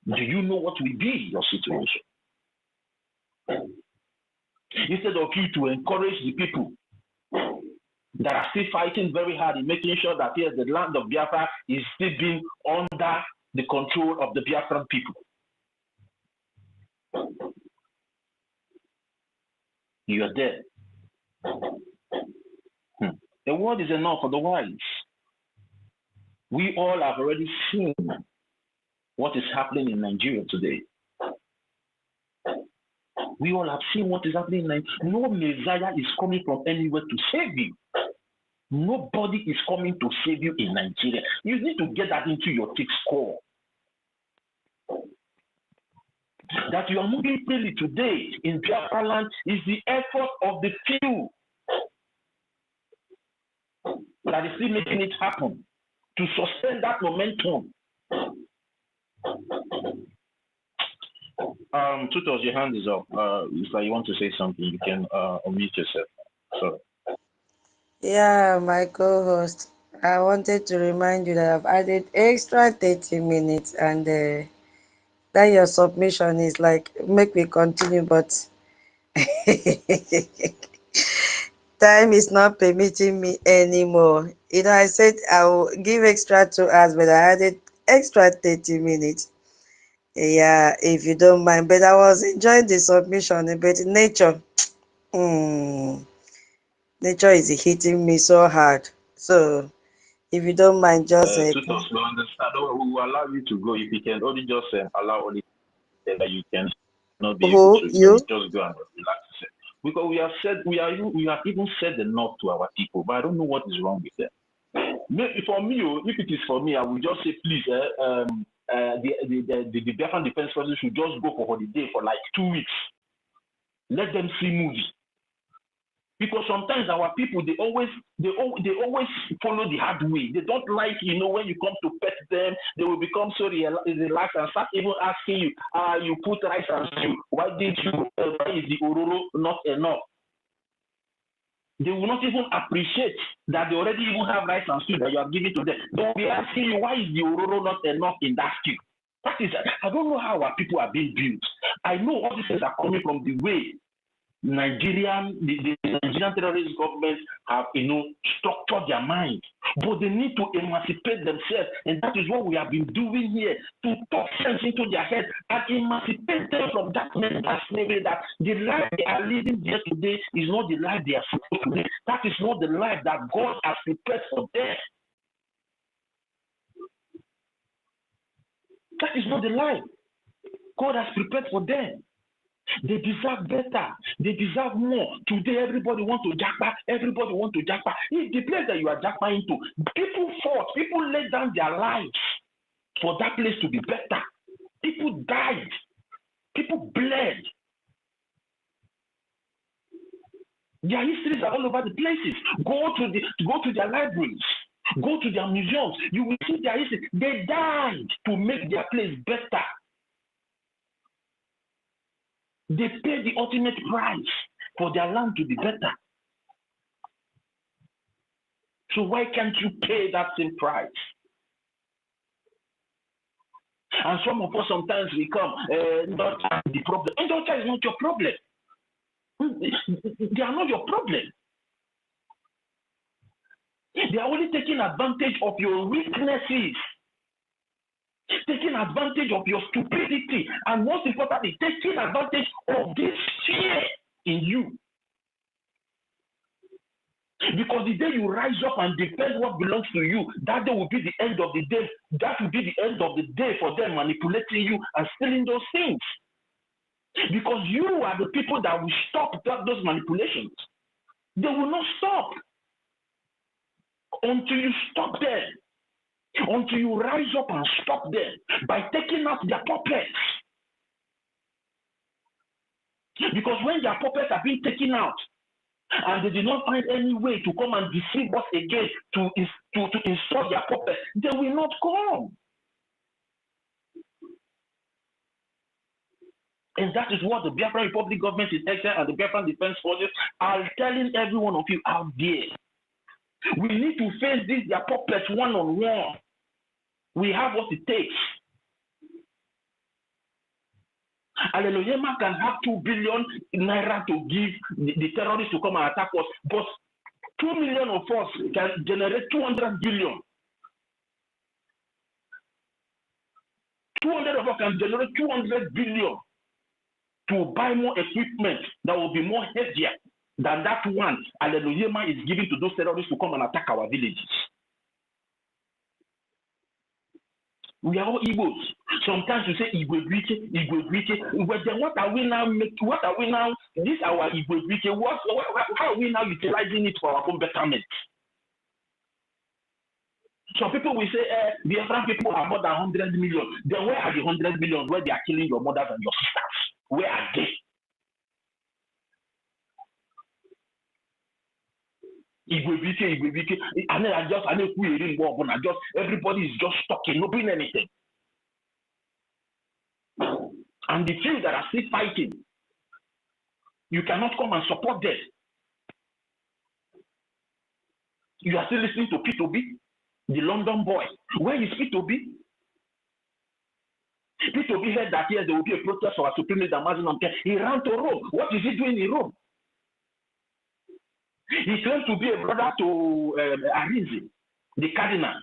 Do you know what will be your situation? Instead of you to encourage the people that are still fighting very hard in making sure that yes, the land of Biafra is still being under the control of the Biafran people. You are there. The word is enough for the wise. We all have already seen what is happening in Nigeria today. We all have seen what is happening in Nigeria. No Messiah is coming from anywhere to save you. Nobody is coming to save you in Nigeria. You need to get that into your thick skull. That you are moving freely today in Biafra land is the effort of the few that is still making it happen to sustain that momentum. Tutos, your hand is up. If you want to say something, you can unmute yourself. Sorry. Yeah, my co-host, I wanted to remind you that I've added extra 30 minutes and that your submission is like, make me continue, but time is not permitting me anymore. You know, I said I will give extra 2 hours, but I added extra 30 minutes. Yeah, if you don't mind. But I was enjoying the submission, but nature, nature is hitting me so hard. So if you don't mind, just Tutos, we understand. We will allow you to go if you can only just allow only that you can not be able to just go and relax. Because we have even said enough to our people, but I don't know what is wrong with them. For me, if it is for me, I will just say, please, the Biafran Defense Forces should just go for holiday for like 2 weeks. Let them see movies. Because sometimes our people, they always follow the hard way. They don't like, when you come to pet them, they will become so relaxed and start even asking you, you put rice and stew. Why is the ororo not enough? They will not even appreciate that they already even have rice and stew that you are giving to them. They will be asking you, why is the ororo not enough in that stew? That is, I don't know how our people are being built. I know all these things are coming from the way the Nigerian terrorist governments have, structured their mind, but they need to emancipate themselves, and that is what we have been doing here, to talk sense into their head and emancipate them from that mental slavery. That the life they are living here today is not the life they are supposed to live. That is not the life that God has prepared for them. That is not the life God has prepared for them. They deserve better. They deserve more. Today, everybody wants to jackpot. Everybody wants to jackpot. If the place that you are jackpot into, people fought. People laid down their lives for that place to be better. People died. People bled. Their histories are all over the places. Go to their libraries. Go to their museums. You will see their history. They died to make their place better. They paid the ultimate price for their land to be better. So why can't you pay that same price? And some of us sometimes we come, not the problem. And that is not your problem. They are not your problem. They are only taking advantage of your weaknesses, taking advantage of your stupidity, and most importantly, taking advantage of this fear in you. Because the day you rise up and defend what belongs to you, that day will be the end of the day. That will be the end of the day for them manipulating you and stealing those things. Because you are the people that will stop those manipulations. They will not stop until you stop them. Until you rise up and stop them by taking out their puppets. Because when their puppets are being taken out, and they did not find any way to come and deceive us again to install their puppet, they will not come. And that is what the Biafran Republic government is excellent and the Biafran Defense Forces are telling every one of you out there. We need to face this, their puppets one-on-one. We have what it takes. Aleluyema can have 2 billion naira to give the terrorists to come and attack us, but 2 million of us can generate 200 billion. 200 of us can generate 200 billion to buy more equipment that will be more heavier than that one Aleluyema is giving to those terrorists to come and attack our villages. We are all Igbos. Sometimes you say Igbo, but then what are we now making? What are we now? This our Igbo, how are we now utilizing it for our own betterment? Some people will say, the Biafran people are more than 100 million. Then where are the 100 million where they are killing your mothers and your sisters? Where are they? Everybody is just talking, not doing anything. And the few that are still fighting, you cannot come and support them. You are still listening to P2B, the London boy. Where is P2B? P2B heard that yes, there will be a protest for a supreme leader. He ran to Rome. What is he doing in Rome? He claims to be a brother to Arinze, the cardinal.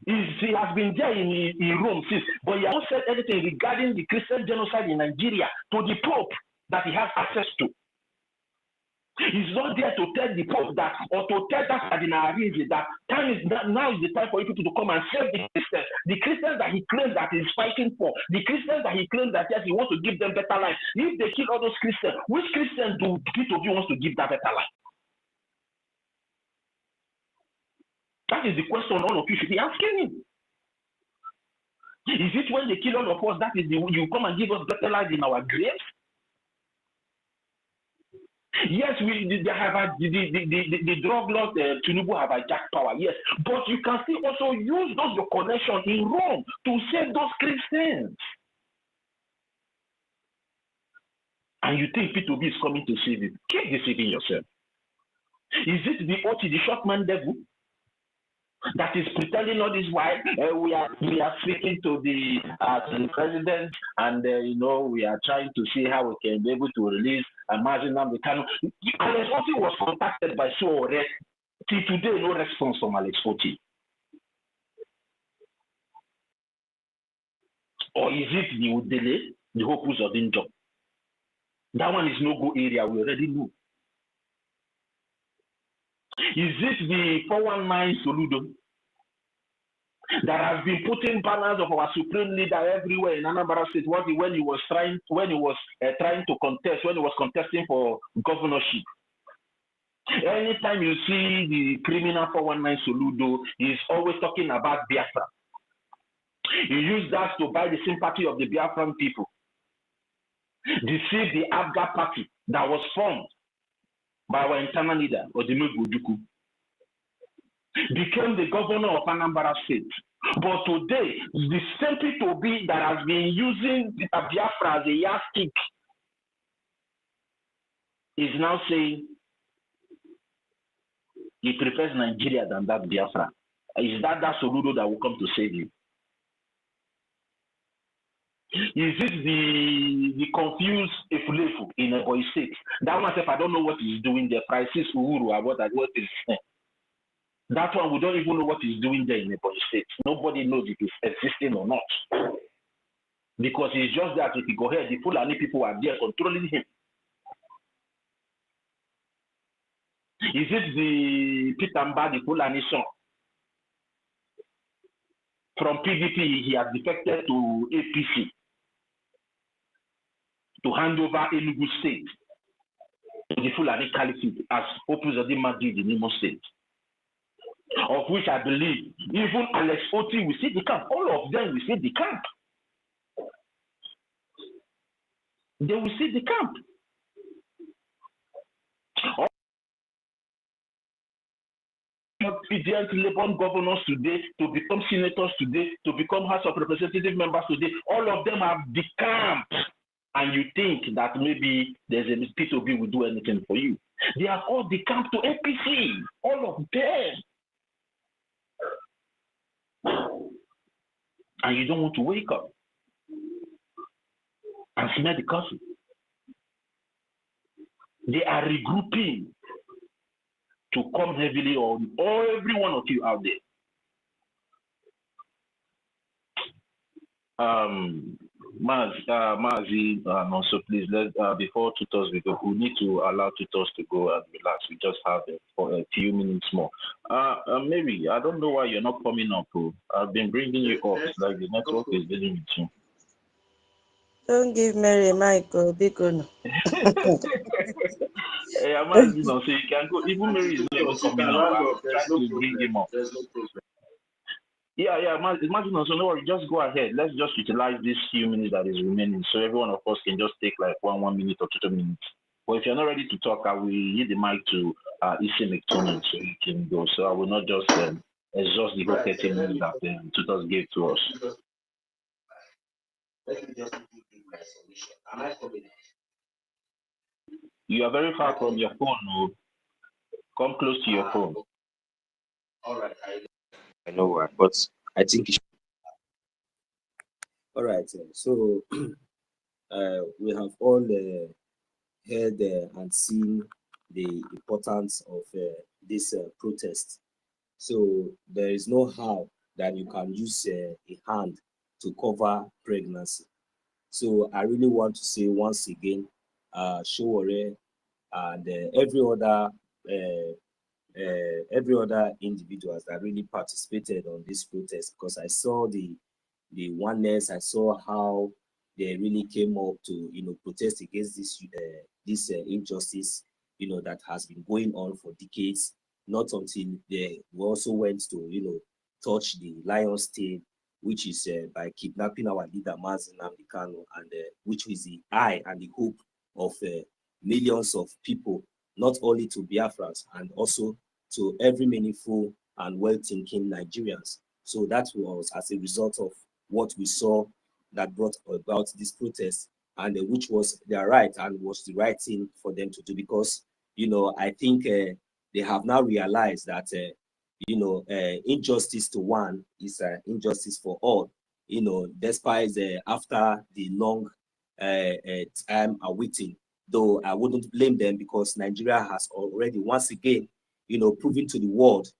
He has been there in Rome since, but he has not said anything regarding the Christian genocide in Nigeria to the Pope that he has access to. He's not there to tell the Pope that, or to tell that Cardinal Arinze that now is the time for you people to come and save the Christians. The Christians that he claims that he's fighting for, the Christians that he claims that yes, he wants to give them better life. If they kill all those Christians, which Christians do each of you wants to give that better life? That is the question all of you should be asking him. Is it when they kill all of us that is you come and give us better life in our graves? Yes, they have the drug lord Tinubu have hijacked power. Yes, but you can still also use those your connection in Rome to save those Christians. And you think P2B is coming to save you? Keep deceiving yourself. Is it the OT, the short man devil, that is pretending all this while we are speaking to the president, and we are trying to see how we can be able to release Alex Oti was contacted by Sowore. Till today, no response from Alex Oti. Or is it the delay, the Hopus of Injom? That one is no-go area, we already know. Is it the 419 Soludo that has been putting banners of our supreme leader everywhere in Anambra State when he was trying to contest, when he was contesting for governorship? Anytime you see the criminal 419 Soludo, he's always talking about Biafra. He used that to buy the sympathy of the Biafran people. Deceive the Abga party that was formed by our internal leader, Odimegwu Ojukwu, became the governor of Anambra State. But today, the same P2B that has been using Biafra as a yardstick is now saying he prefers Nigeria than that Biafra. Is that Soludo that will come to save you? Is it the confused Efulefu in a boy state? That one, if I don't know what he's doing there, Prices Uhuru, what is that one, we don't even know what he's doing there in a boy state. Nobody knows if it's existing or not. Because he's just there to go ahead. The Fulani people are there controlling him. Is it the Pitamba, the Fulani son? From PDP, he has defected to APC to hand over Enugu State to the Fulani Caliphate as Opuzodima did in Imo State. Of which I believe even Alex Oti will see the camp. All of them will see the camp. They will see the camp. PDL Lebanon governors today, to become senators today, to become House of Representative members today, all of them have the camp. and you think that maybe there's a P2B will do anything for you. They have all decamped to APC, all of them. And you don't want to wake up and smell the coffee. They are regrouping to come heavily on every one of you out there. Mazi, also please, before tutors we go, we need to allow tutors to go and relax. We just have it for a few minutes more. Maybe, I don't know why you're not coming up. I've been bringing you up. It's like the network is dealing with you. Don't give Mary Michael big one. Hey, Mazi, so you can go. Even Mary is not even coming up. I'm trying to bring him up. There's no problem. Yeah, imagine also, no worry, just go ahead. Let's just utilize these few minutes that is remaining, so everyone of us can just take like one minute or 2 minutes. But if you're not ready to talk, I will yield the mic to EFIK-IBIBIO so you can go. So I will not just exhaust the whole 30 minutes that tutors gave to us. Let me just give my solution. Am I coming? You are very far from your phone. No? Come close to your phone. All right, I know why, but I think. All right, so we have all heard and seen the importance of this protest. So there is no how that you can use a hand to cover pregnancy. So I really want to say once again, Showore and every other individuals that really participated on this protest, because I saw the oneness, I saw how they really came up to protest against this injustice that has been going on for decades. Not until they also went to touch the lion's tail, which is by kidnapping our leader Nnamdi Kanu, and which is the eye and the hope of millions of people, not only to Biafrans and also to every meaningful and well-thinking Nigerians. So that was as a result of what we saw that brought about this protest, and which was their right and was the right thing for them to do, because I think they have now realized that injustice to one is injustice for all. Despite after the long time awaiting, though I wouldn't blame them, because Nigeria has already once again proven to the world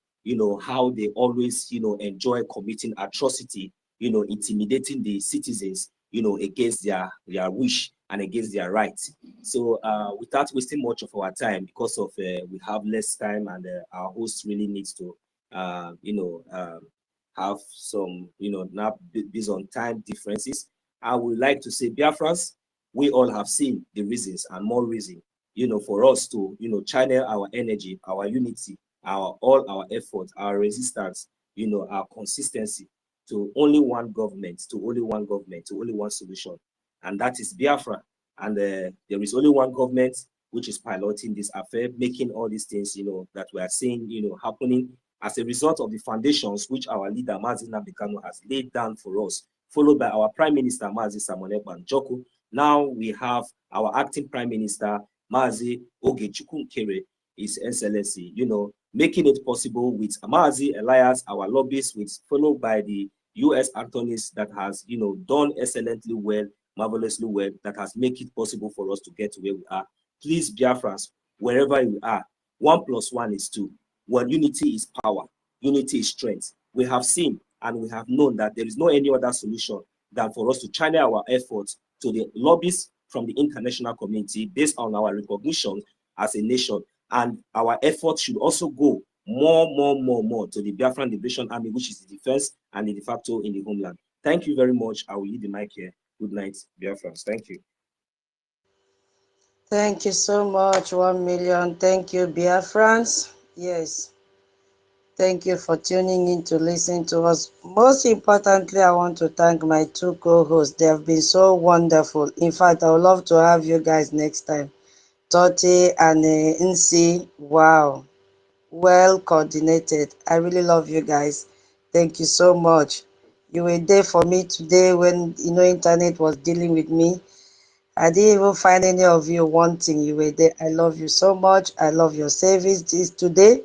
how they always enjoy committing atrocity, intimidating the citizens against their wish and against their rights. So without wasting much of our time, because of we have less time, and our host really needs to have some now based on time differences, I would like to say, Biafrans, we all have seen the reasons and more reason for us to channel our energy, our unity, all our efforts, our resistance, our consistency to only one government, to only one solution, and that is Biafra. And there is only one government which is piloting this affair, making all these things that we are seeing happening as a result of the foundations which our leader Nnamdi Kanu has laid down for us, followed by our Prime Minister Mazi Samuel Banjoko. Now we have our acting Prime Minister Mazi Ogechukwunkere, His Excellency, making it possible with Mazi Elias, our lobbyist, followed by the U.S. attorneys that has done excellently well, marvelously well, that has made it possible for us to get to where we are. Please, Biafrans, wherever you are, 1 + 1 is 2. Well, unity is power, unity is strength. We have seen and we have known that there is no any other solution than for us to channel our efforts to the lobbyists from the international community based on our recognition as a nation. And our efforts should also go more to the Biafran Liberation Army, which is the defense and the de facto in the homeland. Thank you very much. I will leave the mic here. Good night, Biafrans. Thank you. Thank you so much, 1 million. Thank you, Biafrans. Yes. Thank you for tuning in to listen to us. Most importantly, I want to thank my 2 co-hosts. They have been so wonderful. In fact, I would love to have you guys next time. Toti and Nsi, wow. Well coordinated. I really love you guys. Thank you so much. You were there for me today when internet was dealing with me. I didn't even find any of you wanting. You were there. I love you so much. I love your service this today.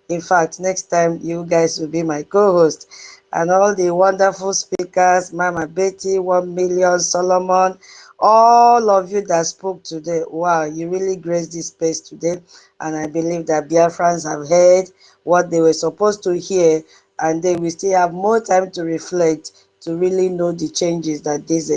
In fact, next time you guys will be my co-host. And all the wonderful speakers, Mama Betty, 1 million, Solomon, all of you that spoke today. Wow, you really graced this space today. And I believe that Biafrans have heard what they were supposed to hear, and they will still have more time to reflect to really know the changes that this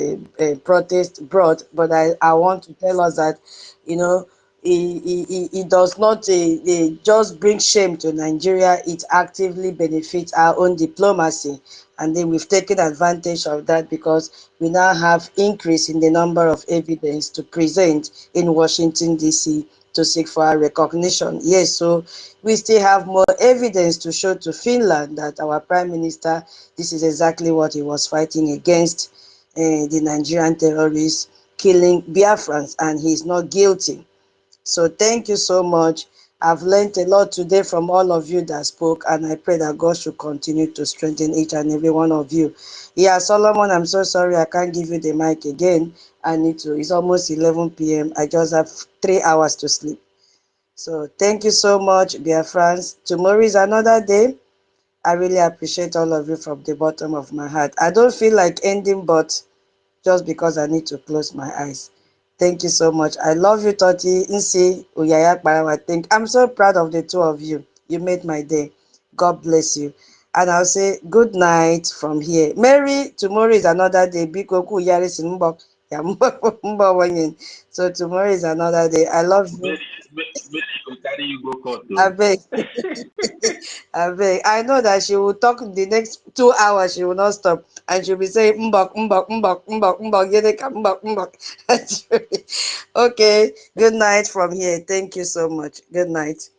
protest brought. But I want to tell us that, you know, it does not just bring shame to Nigeria. It actively benefits our own diplomacy. And then we've taken advantage of that because we now have increase in the number of evidence to present in Washington, D.C. to seek for our recognition. Yes, so we still have more evidence to show to Finland that our Prime Minister, this is exactly what he was fighting against, the Nigerian terrorists killing Biafrans, and he's not guilty. So thank you so much. I've learned a lot today from all of you that spoke, and I pray that God should continue to strengthen each and every one of you. Yeah, Solomon, I'm so sorry I can't give you the mic again. I need to. It's almost 11 p.m. I just have 3 hours to sleep. So thank you so much, Biafrans. Tomorrow is another day. I really appreciate all of you from the bottom of my heart. I don't feel like ending, but just because I need to close my eyes. Thank you so much. I love you, Toti, Nsi, Uyaya Parawa. I'm so proud of the two of you. You made my day. God bless you. And I'll say good night from here. Mary, tomorrow is another day. So tomorrow is another day. I love you. Maybe will carry you go court I though. beg. I beg. I know that she will talk the next 2 hours. She will not stop, and she'll be saying mbok mbok mbok mbok mbok yedeka mbok mbok. Okay. Good night from here. Thank you so much. Good night.